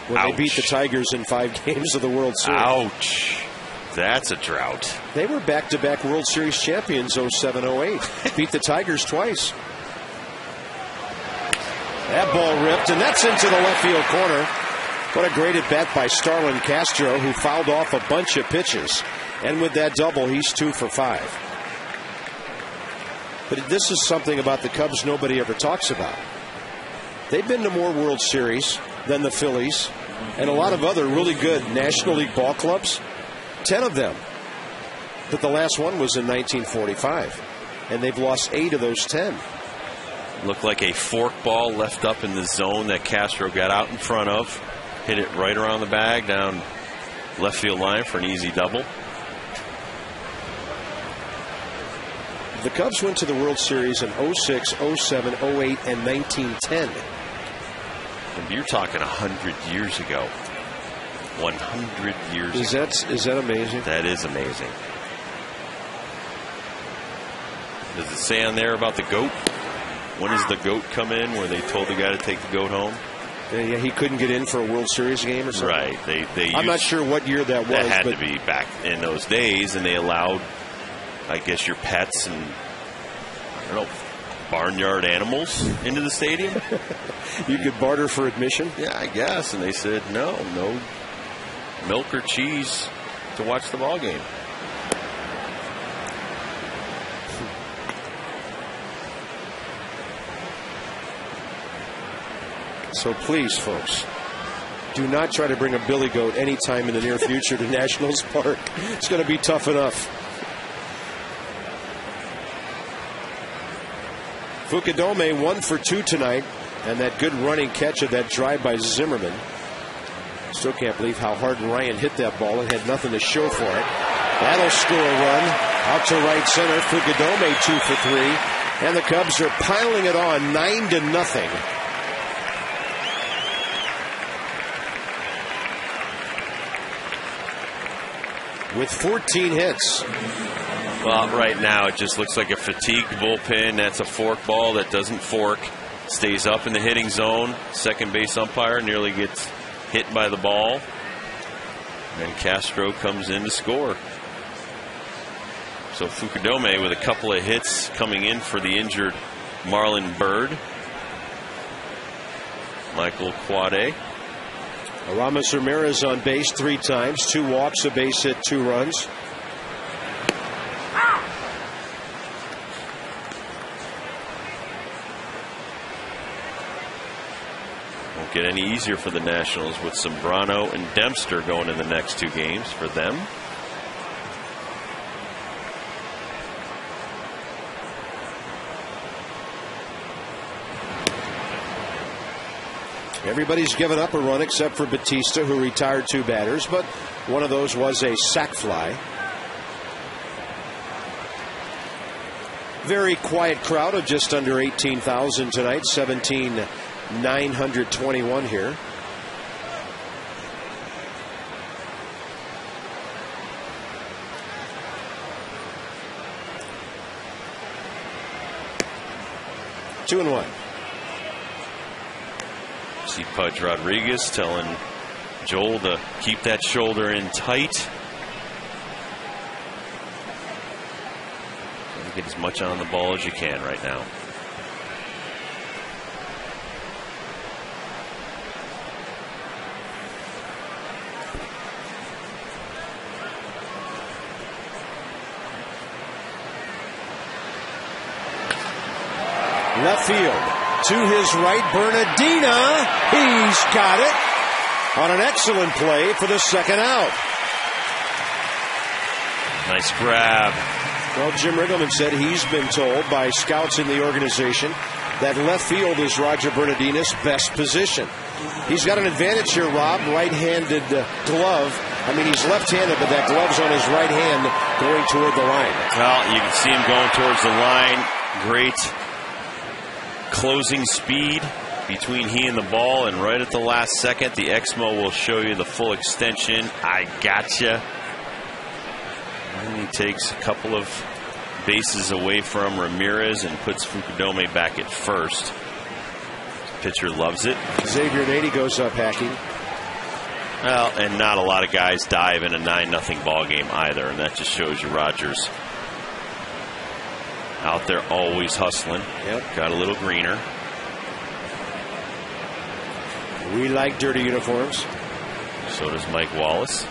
when Ouch. they beat the Tigers in 5 games of the World Series. Ouch. That's a drought. They were back-to-back World Series champions 07-08. Beat the Tigers twice. That ball ripped, and that's into the left field corner. What a great at-bat by Starlin Castro, who fouled off a bunch of pitches. And with that double, he's 2 for 5. But this is something about the Cubs nobody ever talks about. They've been to more World Series than the Phillies and a lot of other really good National League ball clubs. 10 of them. But the last one was in 1945. And they've lost 8 of those 10. Looked like a fork ball left up in the zone that Castro got out in front of. Hit it right around the bag down left field line for an easy double. The Cubs went to the World Series in 06, 07, 08, and 1910. And you're talking 100 years ago. 100 years ago. Is that amazing? That is amazing. Does it say on there about the goat? When does the goat come in, where they told the guy to take the goat home? Yeah, he couldn't get in for a World Series game or something. Right. I'm not sure what year that was. That had to be back in those days, and they allowed, I guess, your pets and, I don't know, barnyard animals into the stadium. You could barter for admission? Yeah, I guess. And they said, no milk or cheese to watch the ball game. So please, folks, do not try to bring a billy goat anytime in the near future to Nationals Park. It's going to be tough enough. Fukudome 1 for 2 tonight, and that good running catch of that drive by Zimmerman. Still can't believe how hard Ryan hit that ball and had nothing to show for it. That'll score a run out to right center. Fukudome 2 for 3, and the Cubs are piling it on 9-0. With 14 hits. Well, right now it just looks like a fatigued bullpen. That's a fork ball that doesn't fork. Stays up in the hitting zone. Second base umpire nearly gets hit by the ball. And Castro comes in to score. So Fukudome with a couple of hits coming in for the injured Marlon Byrd. Michael Quade. Aramis Ramirez on base 3 times, 2 walks, a base hit, 2 runs. Won't get any easier for the Nationals with Zambrano and Dempster going in the next 2 games for them. Everybody's given up a run except for Batista, who retired 2 batters, but one of those was a sac fly. Very quiet crowd of just under 18,000 tonight, 17,921 here. Two and 1. see Pudge Rodriguez telling Joel to keep that shoulder in tight. Get as much on the ball as you can right now. Left field to his right, Bernardina. He's got it on an excellent play for the second out. Nice grab. Well, Jim Riggleman said he's been told by scouts in the organization that left field is Roger Bernardina's best position. He's got an advantage here, Rob. Right-handed glove. I mean, he's left-handed, but that glove's on his right hand going toward the line. Well, you can see him going towards the line. Great closing speed between he and the ball, and right at the last second, the Exmo will show you the full extension. I gotcha. And he takes a couple of bases away from Ramirez and puts Fukudome back at first. Pitcher loves it. Xavier Nady goes up hacking. Well, and not a lot of guys dive in a 9-0 ball game either, and that just shows you Rogers out there always hustling. Yep. Got a little greener. We like dirty uniforms. So does Mike Wallace,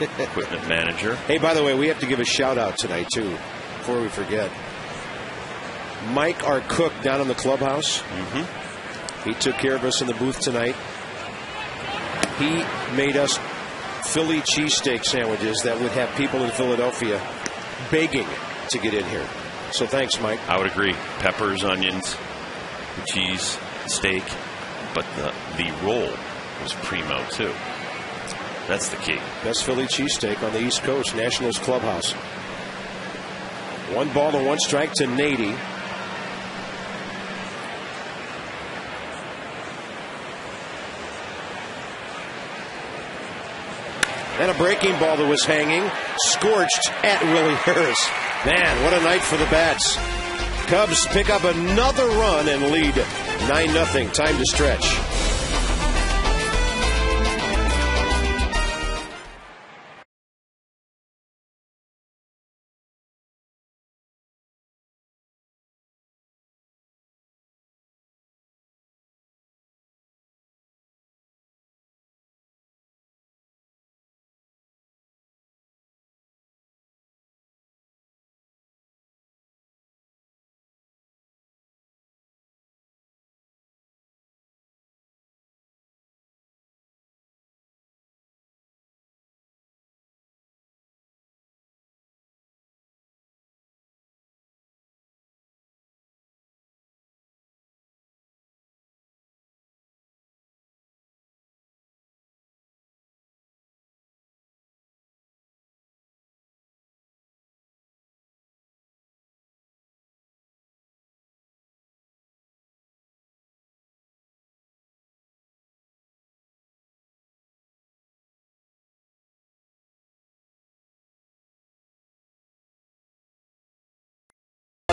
equipment manager. Hey, by the way, we have to give a shout out tonight too, before we forget. Mike, our cook down in the clubhouse, he took care of us in the booth tonight. He made us Philly cheesesteak sandwiches that would have people in Philadelphia begging to get in here. So thanks, Mike. I would agree. Peppers, onions, cheese, steak, but the roll was primo too. That's the key. Best Philly cheesesteak on the East Coast, Nationals Clubhouse. 1-1 strike to Nady. And a breaking ball that was hanging, scorched at Willie Harris. Man, what a night for the Bats. Cubs pick up another run and lead 9-0. Time to stretch.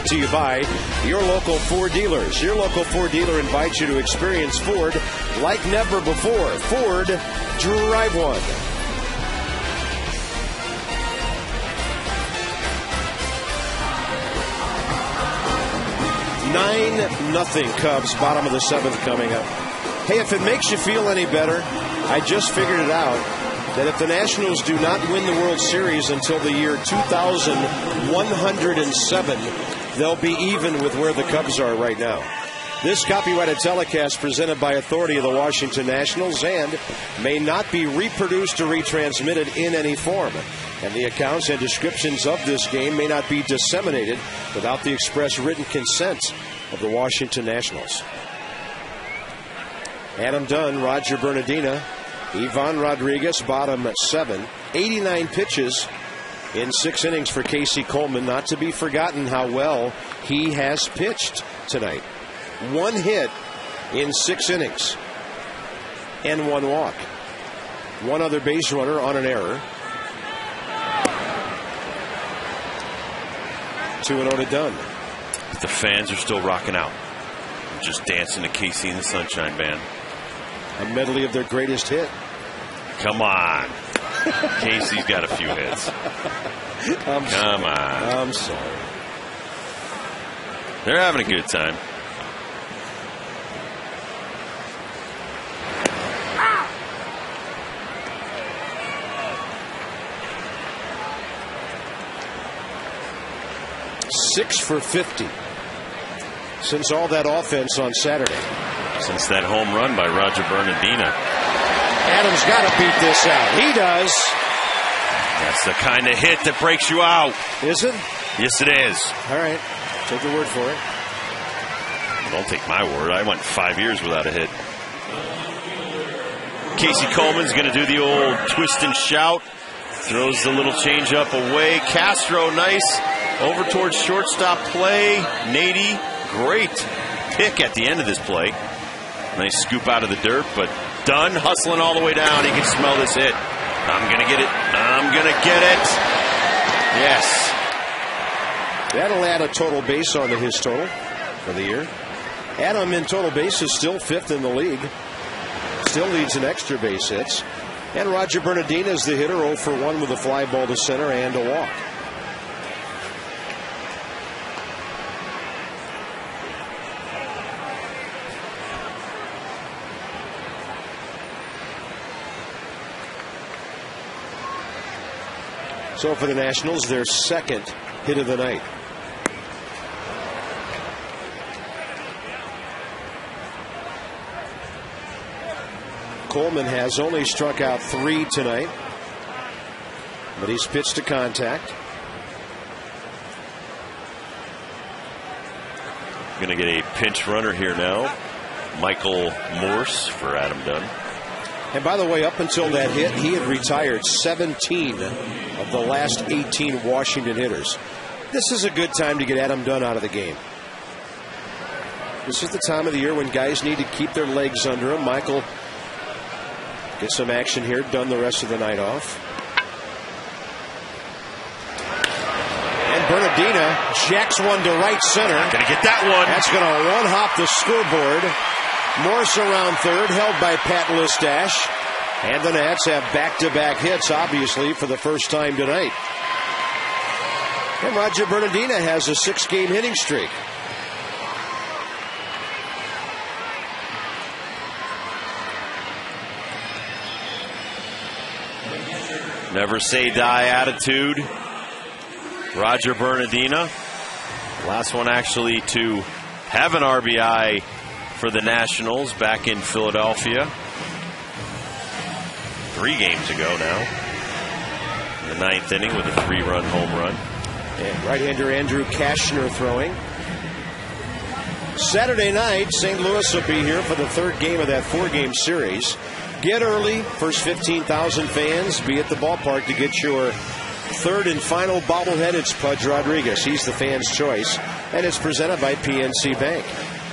To you by your local Ford dealers. Your local Ford dealer invites you to experience Ford like never before. Ford, drive one. Nine-0 Cubs, bottom of the seventh coming up. Hey, if it makes you feel any better, I just figured it out. That if the Nationals do not win the World Series until the year 2107, they'll be even with where the Cubs are right now. This copyrighted telecast presented by authority of the Washington Nationals and may not be reproduced or retransmitted in any form. And the accounts and descriptions of this game may not be disseminated without the express written consent of the Washington Nationals. Adam Dunn, Roger Bernardina, Ivan Rodriguez, bottom 7. 89 pitches in 6 innings for Casey Coleman. Not to be forgotten how well he has pitched tonight. 1 hit in 6 innings and 1 walk. 1 other base runner on an error. 2-0 to Dunn. The fans are still rocking out. Just dancing to Casey and the Sunshine Band. A medley of their greatest hit. Come on. Casey's got a few hits. Come on. I'm sorry. They're having a good time. Six for 50 since all that offense on Saturday. Since that home run by Roger Bernardina. Adams got to beat this out. He does. That's the kind of hit that breaks you out. Is it? Yes, it is. All right. Take your word for it. Don't take my word. I went 5 years without a hit. Casey Coleman's going to do the old twist and shout. Throws the little changeup away. Castro, nice. Over towards shortstop play. Nady, great pick at the end of this play. Nice scoop out of the dirt, but Dunn hustling all the way down. He can smell this hit. I'm going to get it. I'm going to get it. Yes. That'll add a total base on to his total for the year. Adam in total bases still 5th in the league. Still leads in extra base hits. And Roger Bernardina is the hitter, 0 for 1 with a fly ball to center and a walk. So for the Nationals, their second hit of the night. Coleman has only struck out 3 tonight, but he's pitched to contact. Going to get a pinch runner here now. Michael Morse for Adam Dunn. And by the way, up until that hit, he had retired 17 of the last 18 Washington hitters. This is a good time to get Adam Dunn out of the game. This is the time of the year when guys need to keep their legs under them. Michael gets some action here. Dunn the rest of the night off. And Bernardina jacks one to right center. Gonna get that one. That's going to one-hop the scoreboard. Morse around third, held by Pat Listash. And the Nats have back-to-back hits, obviously, for the first time tonight. And Roger Bernardina has a 6-game hitting streak. Never say die attitude. Roger Bernardina. Last one actually to have an RBI for the Nationals back in Philadelphia 3 games ago now. In the 9th inning with a 3-run home run. And right-hander Andrew Kashner throwing. Saturday night, St. Louis will be here for the 3rd game of that 4-game series. Get early. First 15,000 fans be at the ballpark to get your 3rd and final bobblehead. It's Pudge Rodriguez. He's the fan's choice. And it's presented by PNC Bank.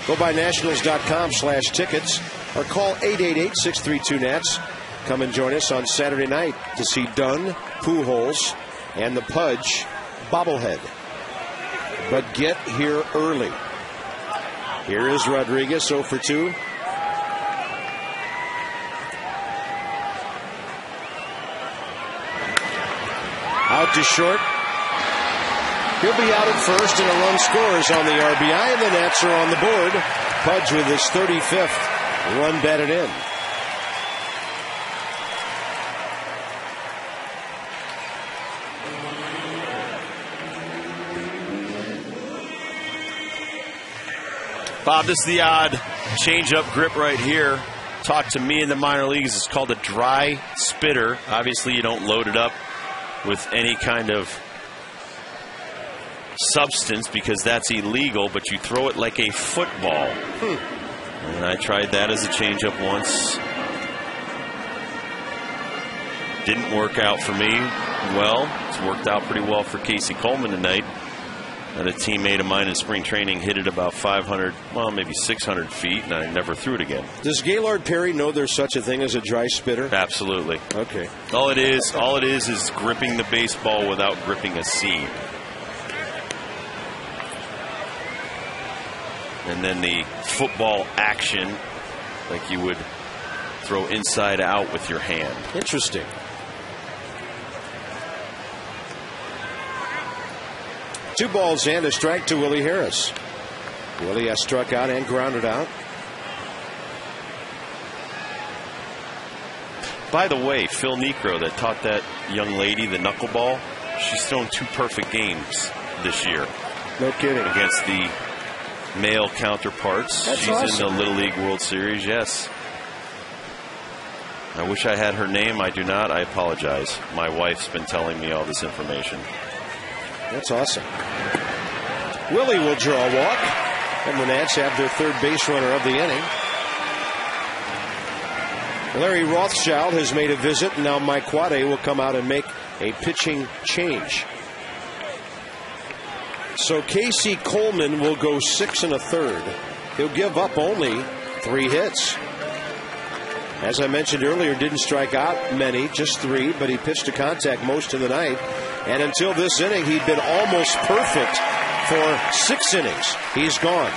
Go by nationals.com/tickets or call 888-632-NATS. Come and join us on Saturday night to see Dunn, Pujols, and the Pudge bobblehead. But get here early. Here is Rodriguez, 0 for 2. Out to short. He'll be out at first, and a run scores on the RBI, and the Nats are on the board. Pudge with his 35th run batted in. Bob, this is the odd change-up grip right here. Taught to me in the minor leagues. It's called a dry spitter. Obviously, you don't load it up with any kind of substance because that's illegal, but you throw it like a football. And I tried that as a changeup once. Didn't work out for me well. It's worked out pretty well for Casey Coleman tonight. And a teammate of mine in spring training hit it about 500, well, maybe 600 feet, and I never threw it again. Does Gaylord Perry know there's such a thing as a dry spitter? Absolutely. Okay. All it is gripping the baseball without gripping a seam. And then the football action, like you would throw inside out with your hand. Interesting. Two balls and a strike to Willie Harris. Willie has struck out and grounded out. By the way, Phil Necro, that taught that young lady the knuckleball, she's thrown 2 perfect games this year. No kidding. Against the male counterparts. That's She's awesome. in the Little League World Series, yes. I wish I had her name. I do not. I apologize. My wife's been telling me all this information. That's awesome. Willie will draw a walk, and the Nats have their third base runner of the inning. Larry Rothschild has made a visit, and now Mike Quade will come out and make a pitching change. So Casey Coleman will go 6 1/3. He'll give up only 3 hits. As I mentioned earlier, didn't strike out many, just 3, but he pitched to contact most of the night. And until this inning, he'd been almost perfect for 6 innings. He's gone.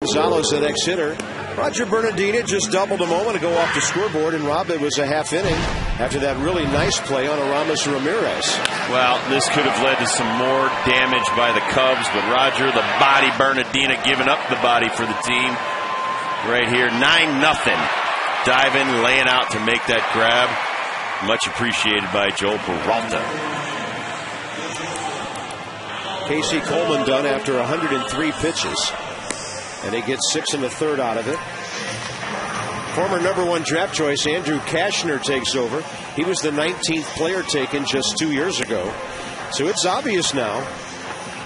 Gonzalez, the next hitter. Roger Bernardina just doubled a moment ago off the scoreboard, and Rob, it was a half inning after that really nice play on Aramis Ramirez. Well, this could have led to some more damage by the Cubs, but Roger, the body, Bernardina giving up the body for the team. Right here, 9-0. Diving, laying out to make that grab. Much appreciated by Joel Peralta. Casey Coleman done after 103 pitches. And he gets 6 1/3 out of it. Former #1 draft choice Andrew Kashner takes over. He was the 19th player taken just 2 years ago. So it's obvious now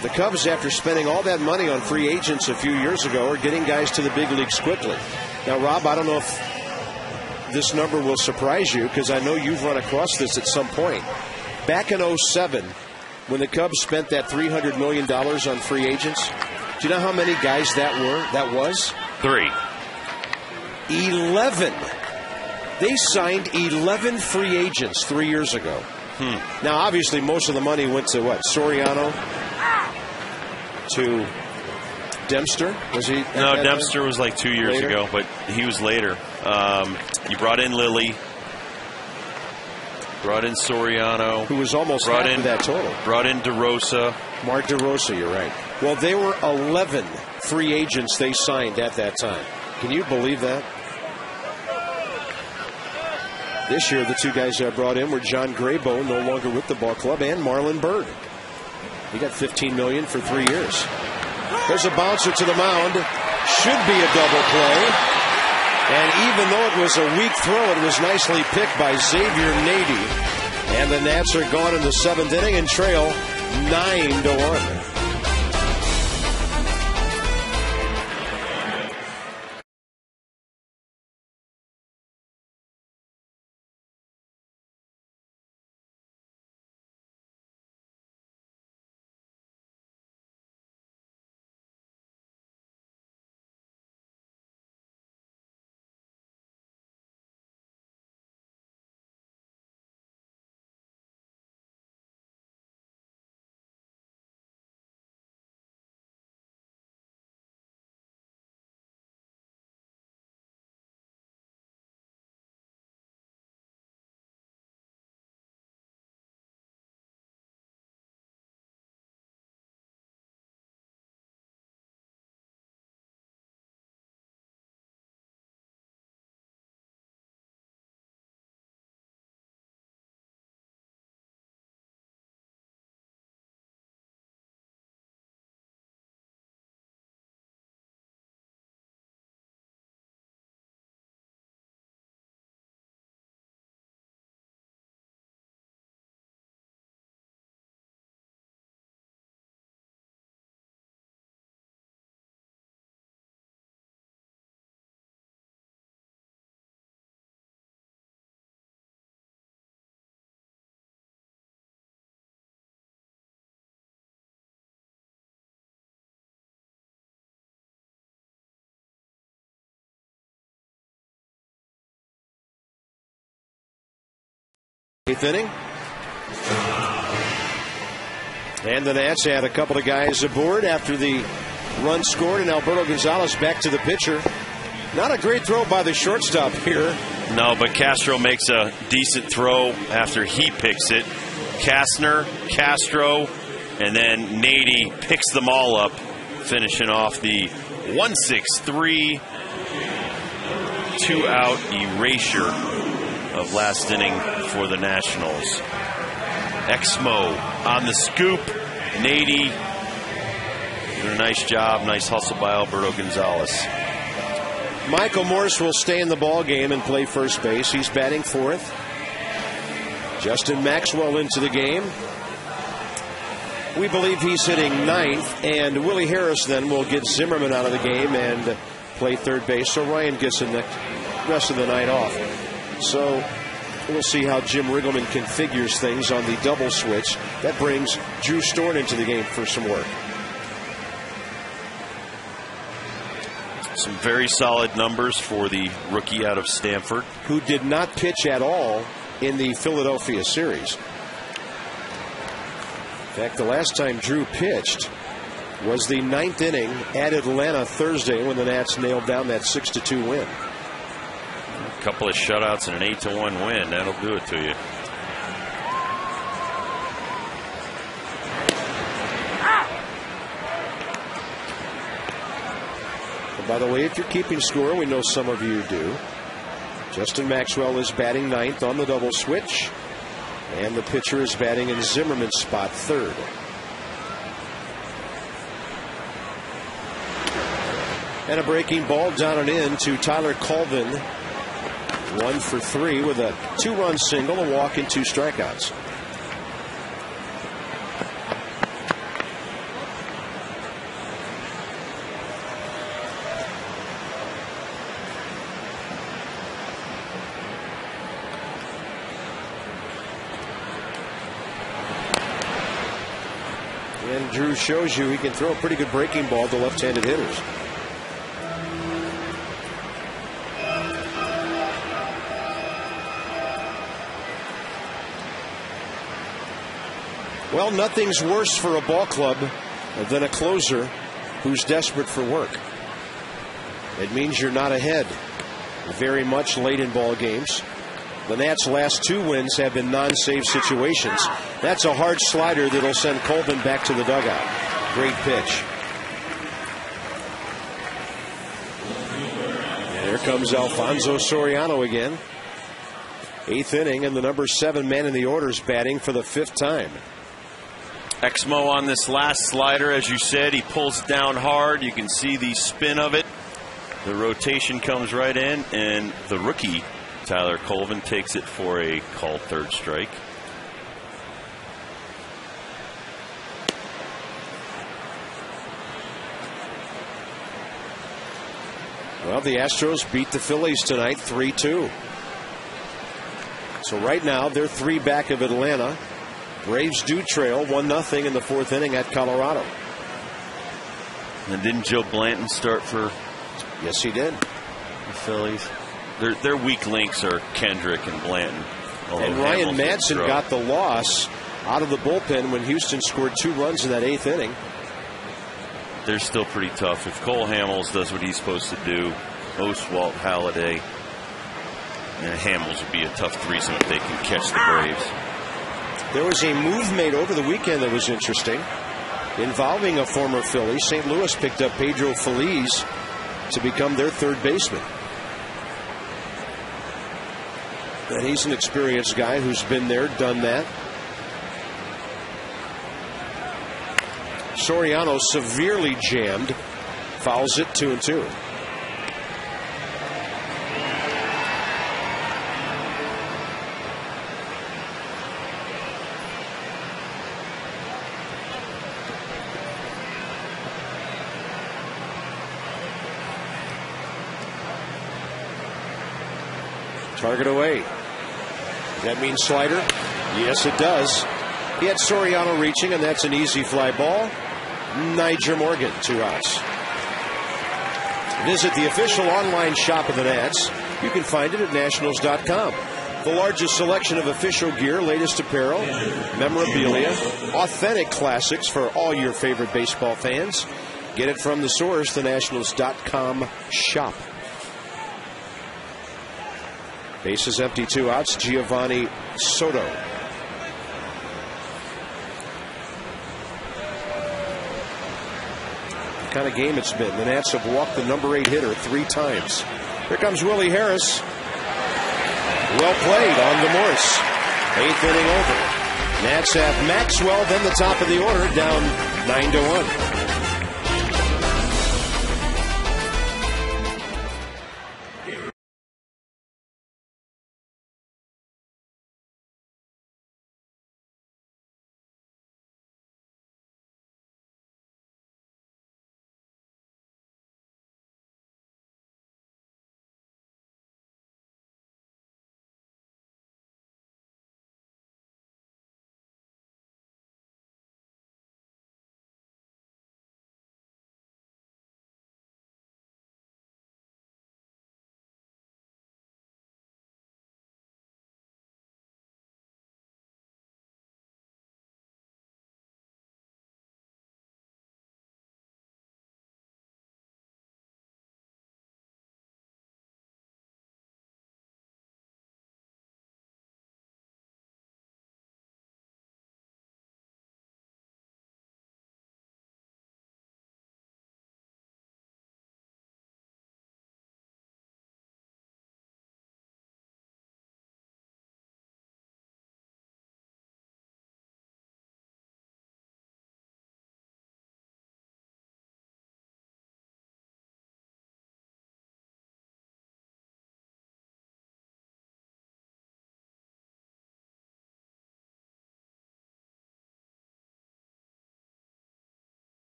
the Cubs, after spending all that money on free agents a few years ago, are getting guys to the big leagues quickly. Now, Rob, I don't know if this number will surprise you, because I know you've run across this at some point. Back in 2007, when the Cubs spent that $300 million on free agents, do you know how many guys that was? 3. 11. They signed 11 free agents 3 years ago. Now, obviously, most of the money went to what? Soriano? To Dempster? Was he? No, Dempster was like 2 years later ago, but he was later. You brought in Lilly. Brought in Soriano. Who was almost half of that total. Brought in DeRosa. Mark DeRosa, you're right. Well, they were 11 free agents they signed at that time. Can you believe that? This year, the 2 guys I brought in were John Graybo, no longer with the ball club, and Marlon Byrd. He got $15 million for 3 years. There's a bouncer to the mound. Should be a double play. And even though it was a weak throw, it was nicely picked by Xavier Nady. And the Nats are gone in the 7th inning and trail 9-1. 8th inning. And the Nats had a couple of guys aboard after the run scored, and Alberto Gonzalez back to the pitcher. Not a great throw by the shortstop here. No, but Castro makes a decent throw after he picks it. Kastner, Castro, and then Nady picks them all up, finishing off the 1-6-3 two-out erasure of last inning for the Nationals. Exmo on the scoop. Nady doing a nice job, nice hustle by Alberto Gonzalez. Michael Morse will stay in the ball game and play first base. He's batting 4th. Justin Maxwell into the game. We believe he's hitting 9th, and Willie Harris then will get Zimmerman out of the game and play third base. So Ryan gets the rest of the night off. So we'll see how Jim Riggleman configures things on the double switch. That brings Drew Storn into the game for some work. Some very solid numbers for the rookie out of Stanford, who did not pitch at all in the Philadelphia series. In fact, the last time Drew pitched was the 9th inning at Atlanta Thursday when the Nats nailed down that 6-2 win. A couple of shutouts and an 8-1 win. That'll do it to you. And by the way, if you're keeping score, we know some of you do. Justin Maxwell is batting 9th on the double switch, and the pitcher is batting in Zimmerman's spot 3rd. And a breaking ball down and in to Tyler Colvin. 1 for 3 with a 2-run single, a walk, and 2 strikeouts. And Drew shows you he can throw a pretty good breaking ball to left-handed hitters. Well, nothing's worse for a ball club than a closer who's desperate for work. It means you're not ahead very much late in ball games. The Nats' last 2 wins have been non-save situations. That's a hard slider that'll send Colvin back to the dugout. Great pitch. And here comes Alfonso Soriano again. 8th inning, and the number 7 man in the order is batting for the 5th time. Exmo on this last slider, as you said, he pulls it down hard. You can see the spin of it. The rotation comes right in, and the rookie, Tyler Colvin, takes it for a called 3rd strike. Well, the Astros beat the Phillies tonight 3-2. So right now they're 3 back of Atlanta. Braves do trail 1-0 in the 4th inning at Colorado. And didn't Joe Blanton start for? Yes, he did. The Phillies. Their weak links are Kendrick and Blanton. And Ryan Madsen got the loss out of the bullpen when Houston scored 2 runs in that 8th inning. They're still pretty tough. If Cole Hamels does what he's supposed to do, Oswalt, Halladay, and Hamels would be a tough threesome if they can catch the Braves. There was a move made over the weekend that was interesting involving a former Philly. St. Louis picked up Pedro Feliz to become their 3rd baseman. And he's an experienced guy who's been there, done that. Soriano severely jammed, fouls it 2-2. Target away. That means slider? Yes, it does. He had Soriano reaching, and that's an easy fly ball. Niger Morgan, 2 outs. Visit the official online shop of the Nats. You can find it at Nationals.com. The largest selection of official gear, latest apparel, memorabilia, authentic classics for all your favorite baseball fans. Get it from the source, thenationals.com shop. Bases empty, 2 outs. Giovanni Soto. The kind of game it's been. The Nats have walked the number 8 hitter 3 times. Here comes Willie Harris. Well played on the Morse. 8th inning over. Nats have Maxwell, then the top of the order, down 9-1.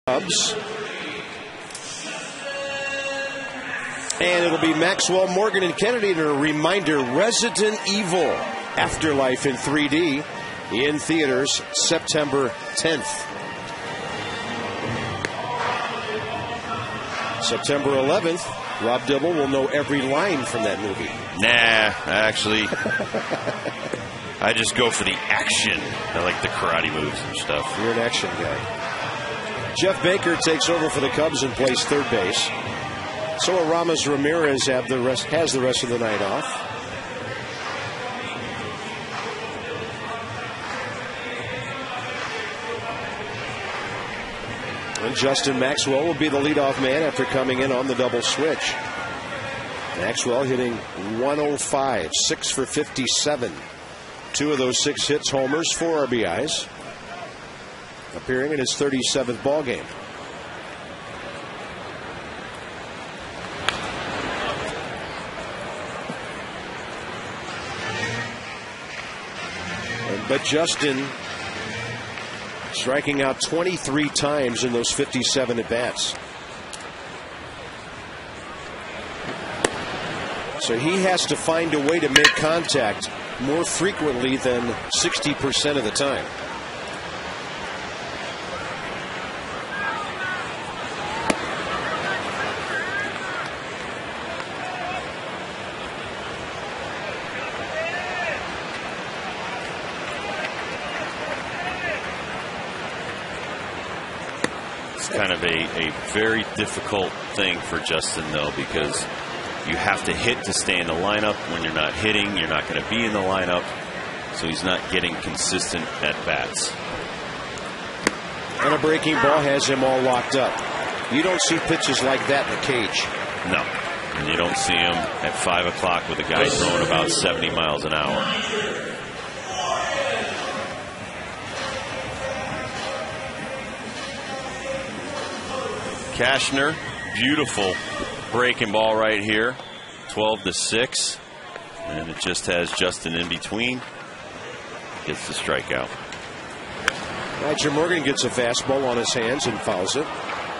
Cubs. And it'll be Maxwell, Morgan, and Kennedy. And a reminder, Resident Evil Afterlife in 3D in theaters September 10th. September 11th, Rob Dibble will know every line from that movie. Nah, actually, I just go for the action. I like the karate moves and stuff. You're an action guy. Jeff Baker takes over for the Cubs and plays third base. So Aramis Ramirez has the rest of the night off. And Justin Maxwell will be the leadoff man after coming in on the double switch. Maxwell hitting 105, 6 for 57. 2 of those 6 hits homers, 4 RBIs. Appearing in his 37th ball game. But Justin striking out 23 times in those 57 at-bats. So he has to find a way to make contact more frequently than 60% of the time. Kind of a very difficult thing for Justin, though, because you have to hit to stay in the lineup. When you're not hitting, you're not going to be in the lineup, so he's not getting consistent at bats. And a breaking ball has him all locked up. You don't see pitches like that in the cage. No, and you don't see him at 5 o'clock with a guy throwing about 70 miles an hour. Cashner, beautiful breaking ball right here, 12-6, and it just has Justin in between. Gets the strikeout. Roger Morgan gets a fastball on his hands and fouls it.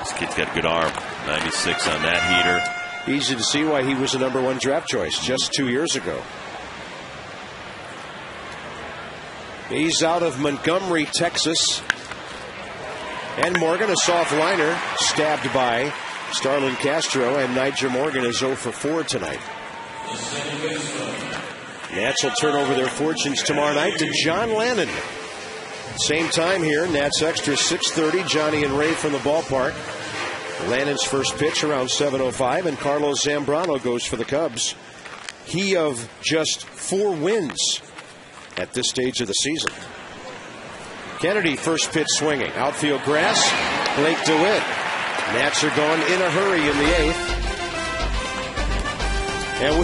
This kid's got a good arm. 96 on that heater. Easy to see why he was the #1 draft choice just 2 years ago. He's out of Montgomery, Texas. And Morgan, a soft liner, stabbed by Starlin Castro, and Nigel Morgan is 0 for 4 tonight. Nats will turn over their fortunes tomorrow night to John Lannon. Same time here, Nats Extra 6:30. Johnny and Ray from the ballpark. Lannon's first pitch around 7:05, and Carlos Zambrano goes for the Cubs. He of just 4 wins at this stage of the season. Kennedy, first pitch swinging. Outfield grass. Blake DeWitt. Nats are gone in a hurry in the 8th. And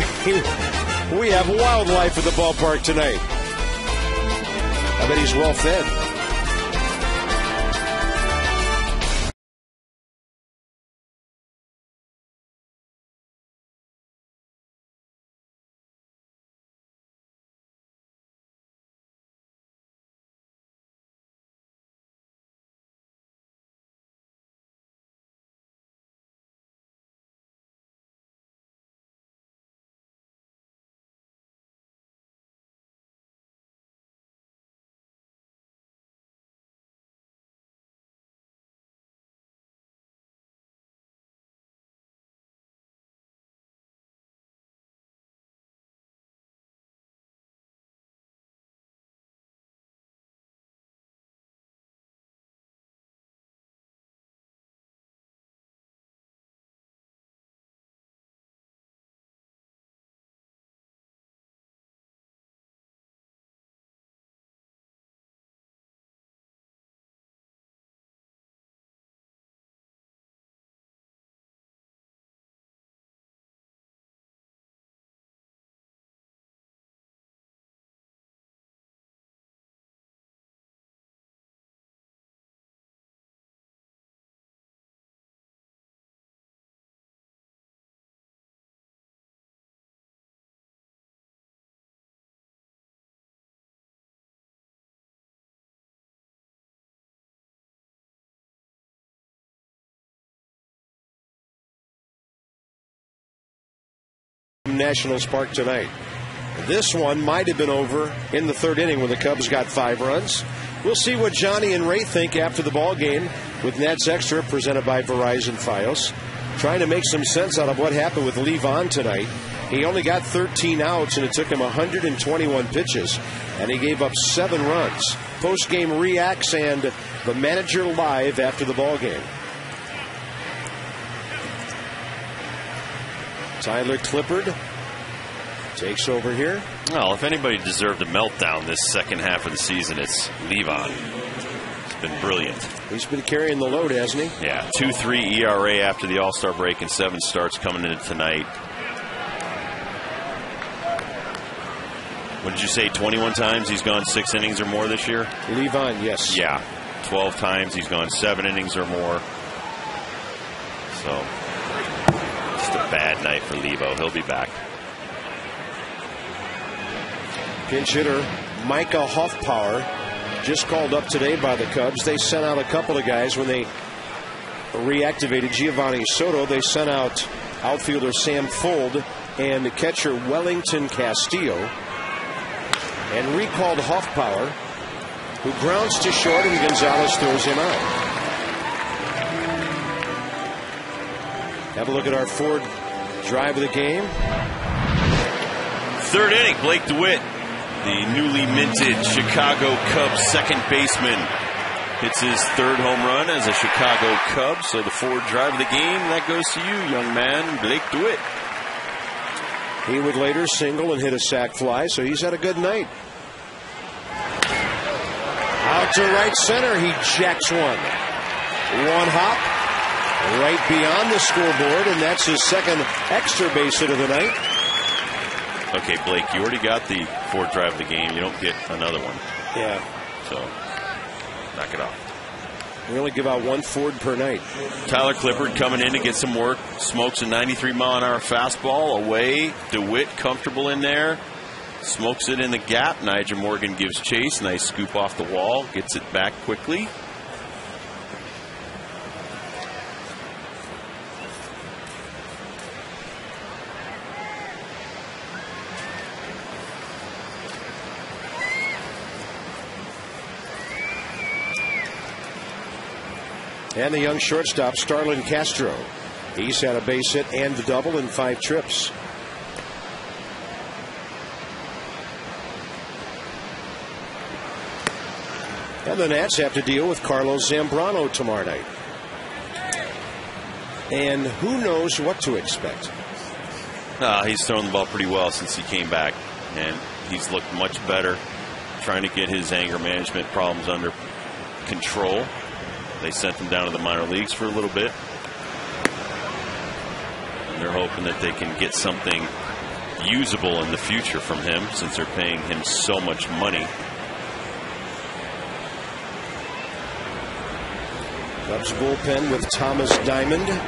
we have wildlife at the ballpark tonight. I bet he's well fed. Nationals Park tonight. This one might have been over in the 3rd inning when the Cubs got 5 runs. We'll see what Johnny and Ray think after the ball game with Nats Extra presented by Verizon Fios. Trying to make some sense out of what happened with Lee Vaughn tonight. He only got 13 outs and it took him 121 pitches and he gave up 7 runs. Post-game reacts and the manager live after the ball game. Tyler Clippard takes over here. Well, if anybody deserved a meltdown this second half of the season, it's Levon. It's been brilliant. He's been carrying the load, hasn't he? Yeah, 2.3 ERA after the All-Star break and 7 starts coming in tonight. What did you say, 21 times he's gone 6 innings or more this year? Levon, yes. Yeah, 12 times he's gone 7 innings or more. So, just a bad night for Levo. He'll be back. Pinch hitter Micah Hoffpower just called up today by the Cubs. They sent out a couple of guys when they reactivated Giovanni Soto. They sent out outfielder Sam Fuld and catcher Wellington Castillo, and recalled Hoffpower, who grounds to short, and Gonzalez throws him out. Have a look at our Ford drive of the game. 3rd inning, Blake DeWitt, the newly minted Chicago Cubs second baseman, hits his 3rd home run as a Chicago Cub. So the Ford drive of the game, that goes to you, young man, Blake DeWitt. He would later single and hit a sac fly, so he's had a good night. Out to right center, he jacks one. One hop, right beyond the scoreboard, and that's his 2nd extra base hit of the night. Okay, Blake, you already got the Ford drive of the game. You don't get another one. Yeah. So, knock it off. We only give out 1 Ford per night. Tyler Clippard coming in to get some work. Smokes a 93-mile-an-hour fastball away. DeWitt comfortable in there. Smokes it in the gap. Nigel Morgan gives chase. Nice scoop off the wall. Gets it back quickly. And the young shortstop, Starlin Castro. He's had a base hit and the double in 5 trips. And the Nats have to deal with Carlos Zambrano tomorrow night. And who knows what to expect? He's thrown the ball pretty well since he came back, and he's looked much better, trying to get his anger management problems under control. They sent him down to the minor leagues for a little bit, and they're hoping that they can get something usable in the future from him, since they're paying him so much money. Cubs bullpen with Thomas Diamond.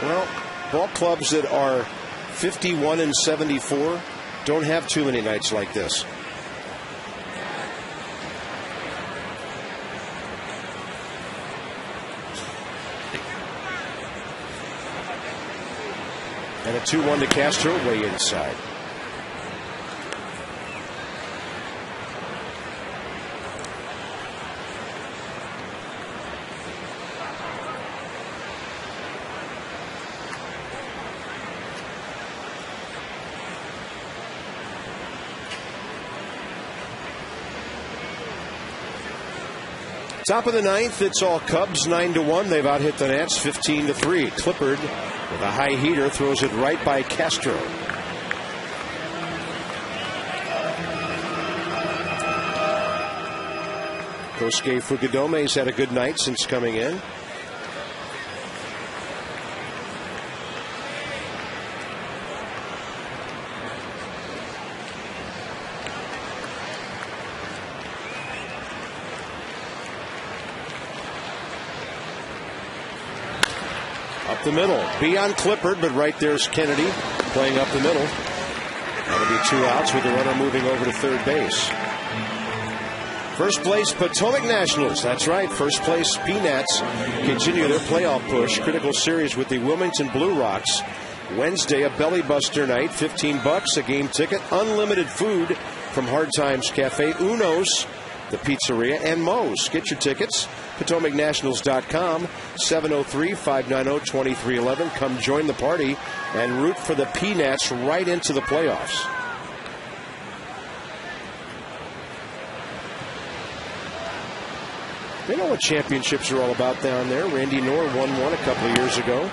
Well, ball clubs that are 51 and 74 don't have too many nights like this. And a 2-1 to Castro way inside. Top of the 9th, it's all Cubs 9-1. They've out-hit the Nats 15-3. Clippard with a high heater throws it right by Castro. Kosuke Fukudome's had a good night since coming in. Up the middle. Beyond Clippard, but right there's Kennedy playing up the middle. That'll be 2 outs with the runner moving over to third base. First place Potomac Nationals. That's right. First place Peanuts continue their playoff push. Critical series with the Wilmington Blue Rocks. Wednesday, a belly buster night. $15, a game ticket. Unlimited food from Hard Times Cafe, Uno's, the pizzeria, and Moe's. Get your tickets. PotomacNationals.com, 703-590-2311. Come join the party and root for the Peanuts right into the playoffs. They know what championships are all about down there. Randy Knorr won one a couple of years ago.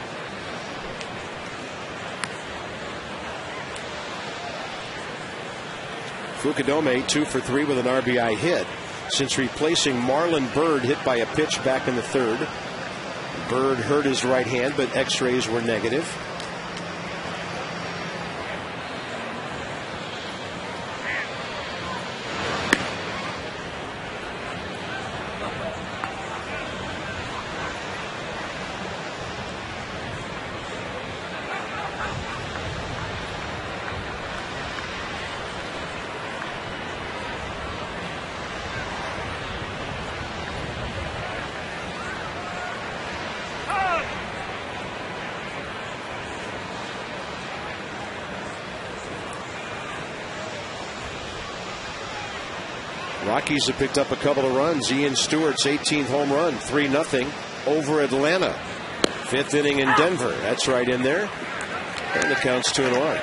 Fukudome 2 for 3 with an RBI hit since replacing Marlon Byrd, hit by a pitch back in the 3rd. Byrd hurt his right hand, but x-rays were negative. Rockies have picked up a couple of runs. Ian Stewart's 18th home run, 3-0 over Atlanta. 5th inning in Denver. That's right in there. And the count's 2-1.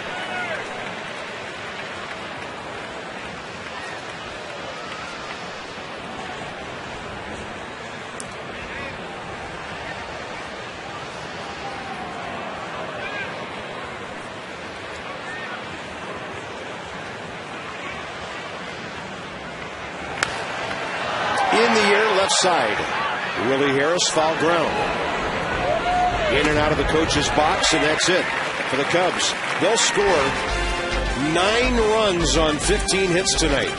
Side. Willie Harris, foul ground. In and out of the coach's box, and that's it for the Cubs. They'll score 9 runs on 15 hits tonight.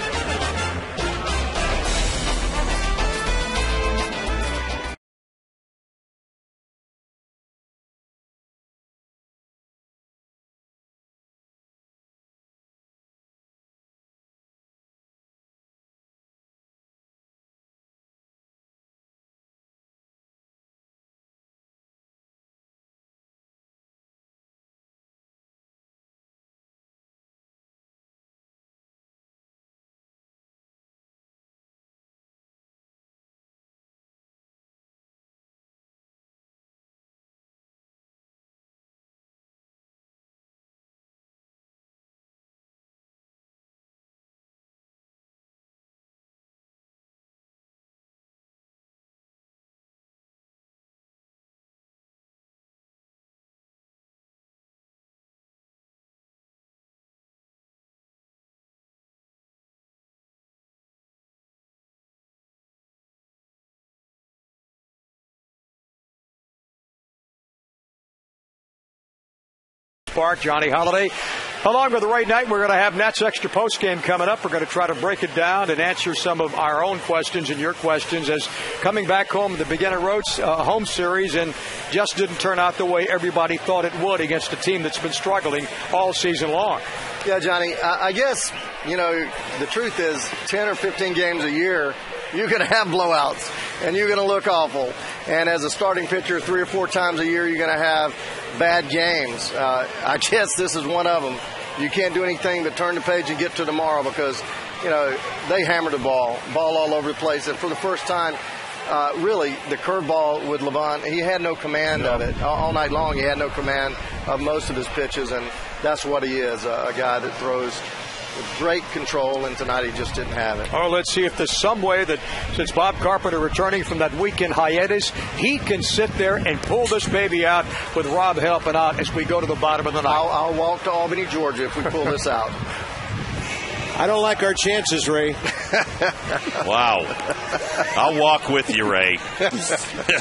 Park. Johnny Holiday, along with Ray Knight. We're going to have Nats Extra Post Game coming up. We're going to try to break it down and answer some of our own questions and your questions as coming back home in the beginner roads home series and just didn't turn out the way everybody thought it would against a team that's been struggling all season long. Yeah, Johnny, I guess, the truth is 10 or 15 games a year, you're going to have blowouts, and you're going to look awful. And as a starting pitcher, 3 or 4 times a year, you're going to have bad games. I guess this is one of them. You can't do anything but turn the page and get to tomorrow because, they hammered the ball all over the place. And for the first time, really, the curveball with Levant, he had no command of it. All night long, he had no command of most of his pitches, and that's what he is, a guy that throws with great control, and tonight he just didn't have it. Oh, let's see if there's some way that since Bob Carpenter returning from that weekend hiatus, he can sit there and pull this baby out with Rob helping out as we go to the bottom of the ninth. I'll walk to Albany, Georgia if we pull this out. I don't like our chances, Ray. Wow. I'll walk with you, Ray.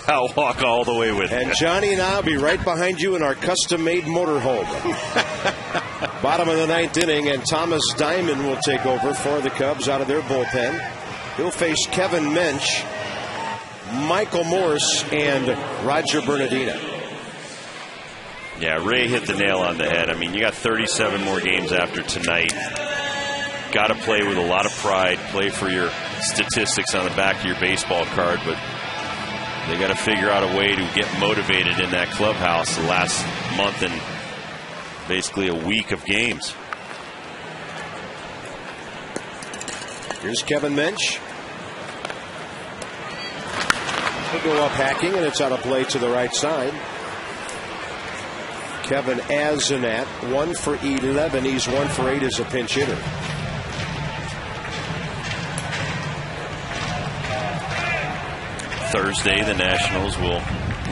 I'll walk all the way with you. And Johnny and I will be right behind you in our custom-made motorhome. Bottom of the ninth inning, and Thomas Diamond will take over for the Cubs out of their bullpen. He'll face Kevin Mensch, Michael Morse, and Roger Bernardino. Yeah, Ray hit the nail on the head. I mean, you got 37 more games after tonight. Got to play with a lot of pride, play for your statistics on the back of your baseball card, but they got to figure out a way to get motivated in that clubhouse the last month and basically a week of games. Here's Kevin Mensch. He'll go up hacking, and it's out of play to the right side. Kevin Azenat, 1 for 11. He's 1 for 8 as a pinch hitter. Thursday, the Nationals will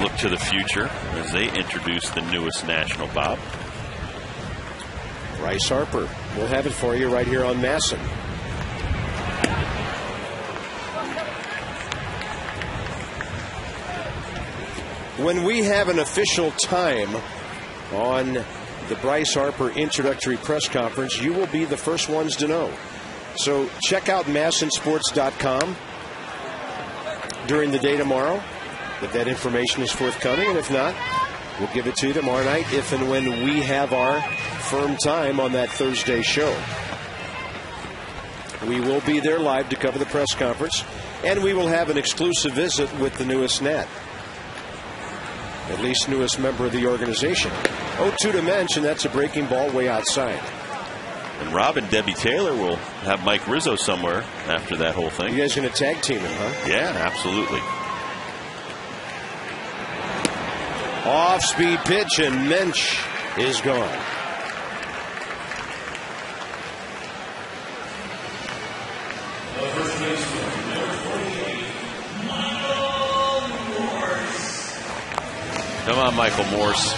look to the future as they introduce the newest National, Bob. Bryce Harper. We'll have it for you right here on Masson. When we have an official time on the Bryce Harper introductory press conference, you will be the first ones to know. So check out MassonSports.com during the day tomorrow if that information is forthcoming, and if not, we'll give it to you tomorrow night if and when we have our firm time on that Thursday show. We will be there live to cover the press conference, and we will have an exclusive visit with the newest Nat, at least newest member of the organization. 0-2 to Mensch, and that's a breaking ball way outside. And Rob and Debbie Taylor will have Mike Rizzo somewhere after that whole thing. You guys going to tag team him, huh? Yeah, absolutely. Off-speed pitch, and Mensch is gone. Come on, Michael Morse.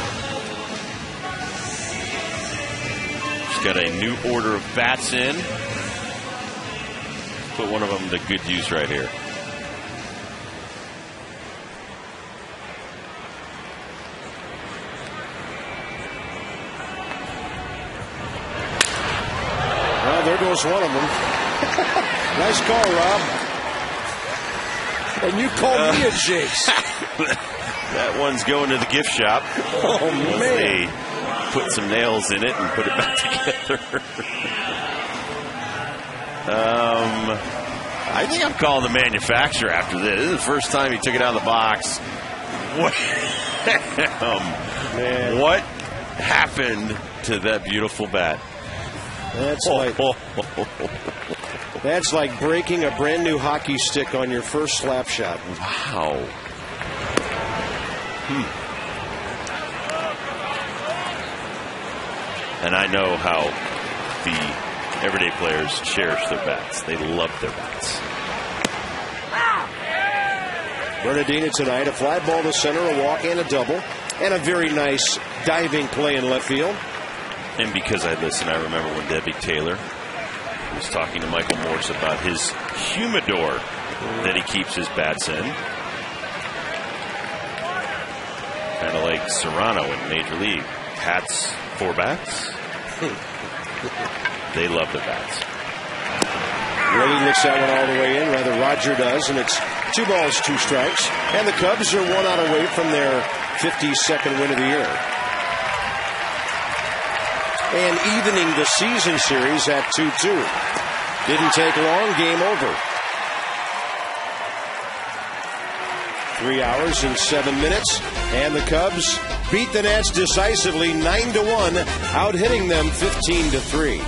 Got a new order of bats in. Put one of them to good use right here. Well, there goes one of them. Nice call, Rob. And you called me a jinx. That one's going to the gift shop. Oh, man. Put some nails in it and put it back together. I think I'm calling the manufacturer after this. This is the first time he took it out of the box. What happened to that beautiful bat? That's like breaking a brand new hockey stick on your first slap shot. Wow. And I know how the everyday players cherish their bats. They love their bats. Bernardino tonight, a fly ball to center, a walk and a double, and a very nice diving play in left field. And because I listen, I remember when Debbie Taylor was talking to Michael Morse about his humidor that he keeps his bats in. Kind of like Serrano in Major League. Hats 4 bats. They love the bats. Brady looks that one all the way in. Rather, Roger does, and it's 2 balls, 2 strikes. And the Cubs are 1 out away from their 52nd win of the year. And evening the season series at 2-2. Didn't take long, game over. 3 hours and 7 minutes, and the Cubs beat the Nats decisively 9-1, out hitting them 15-3.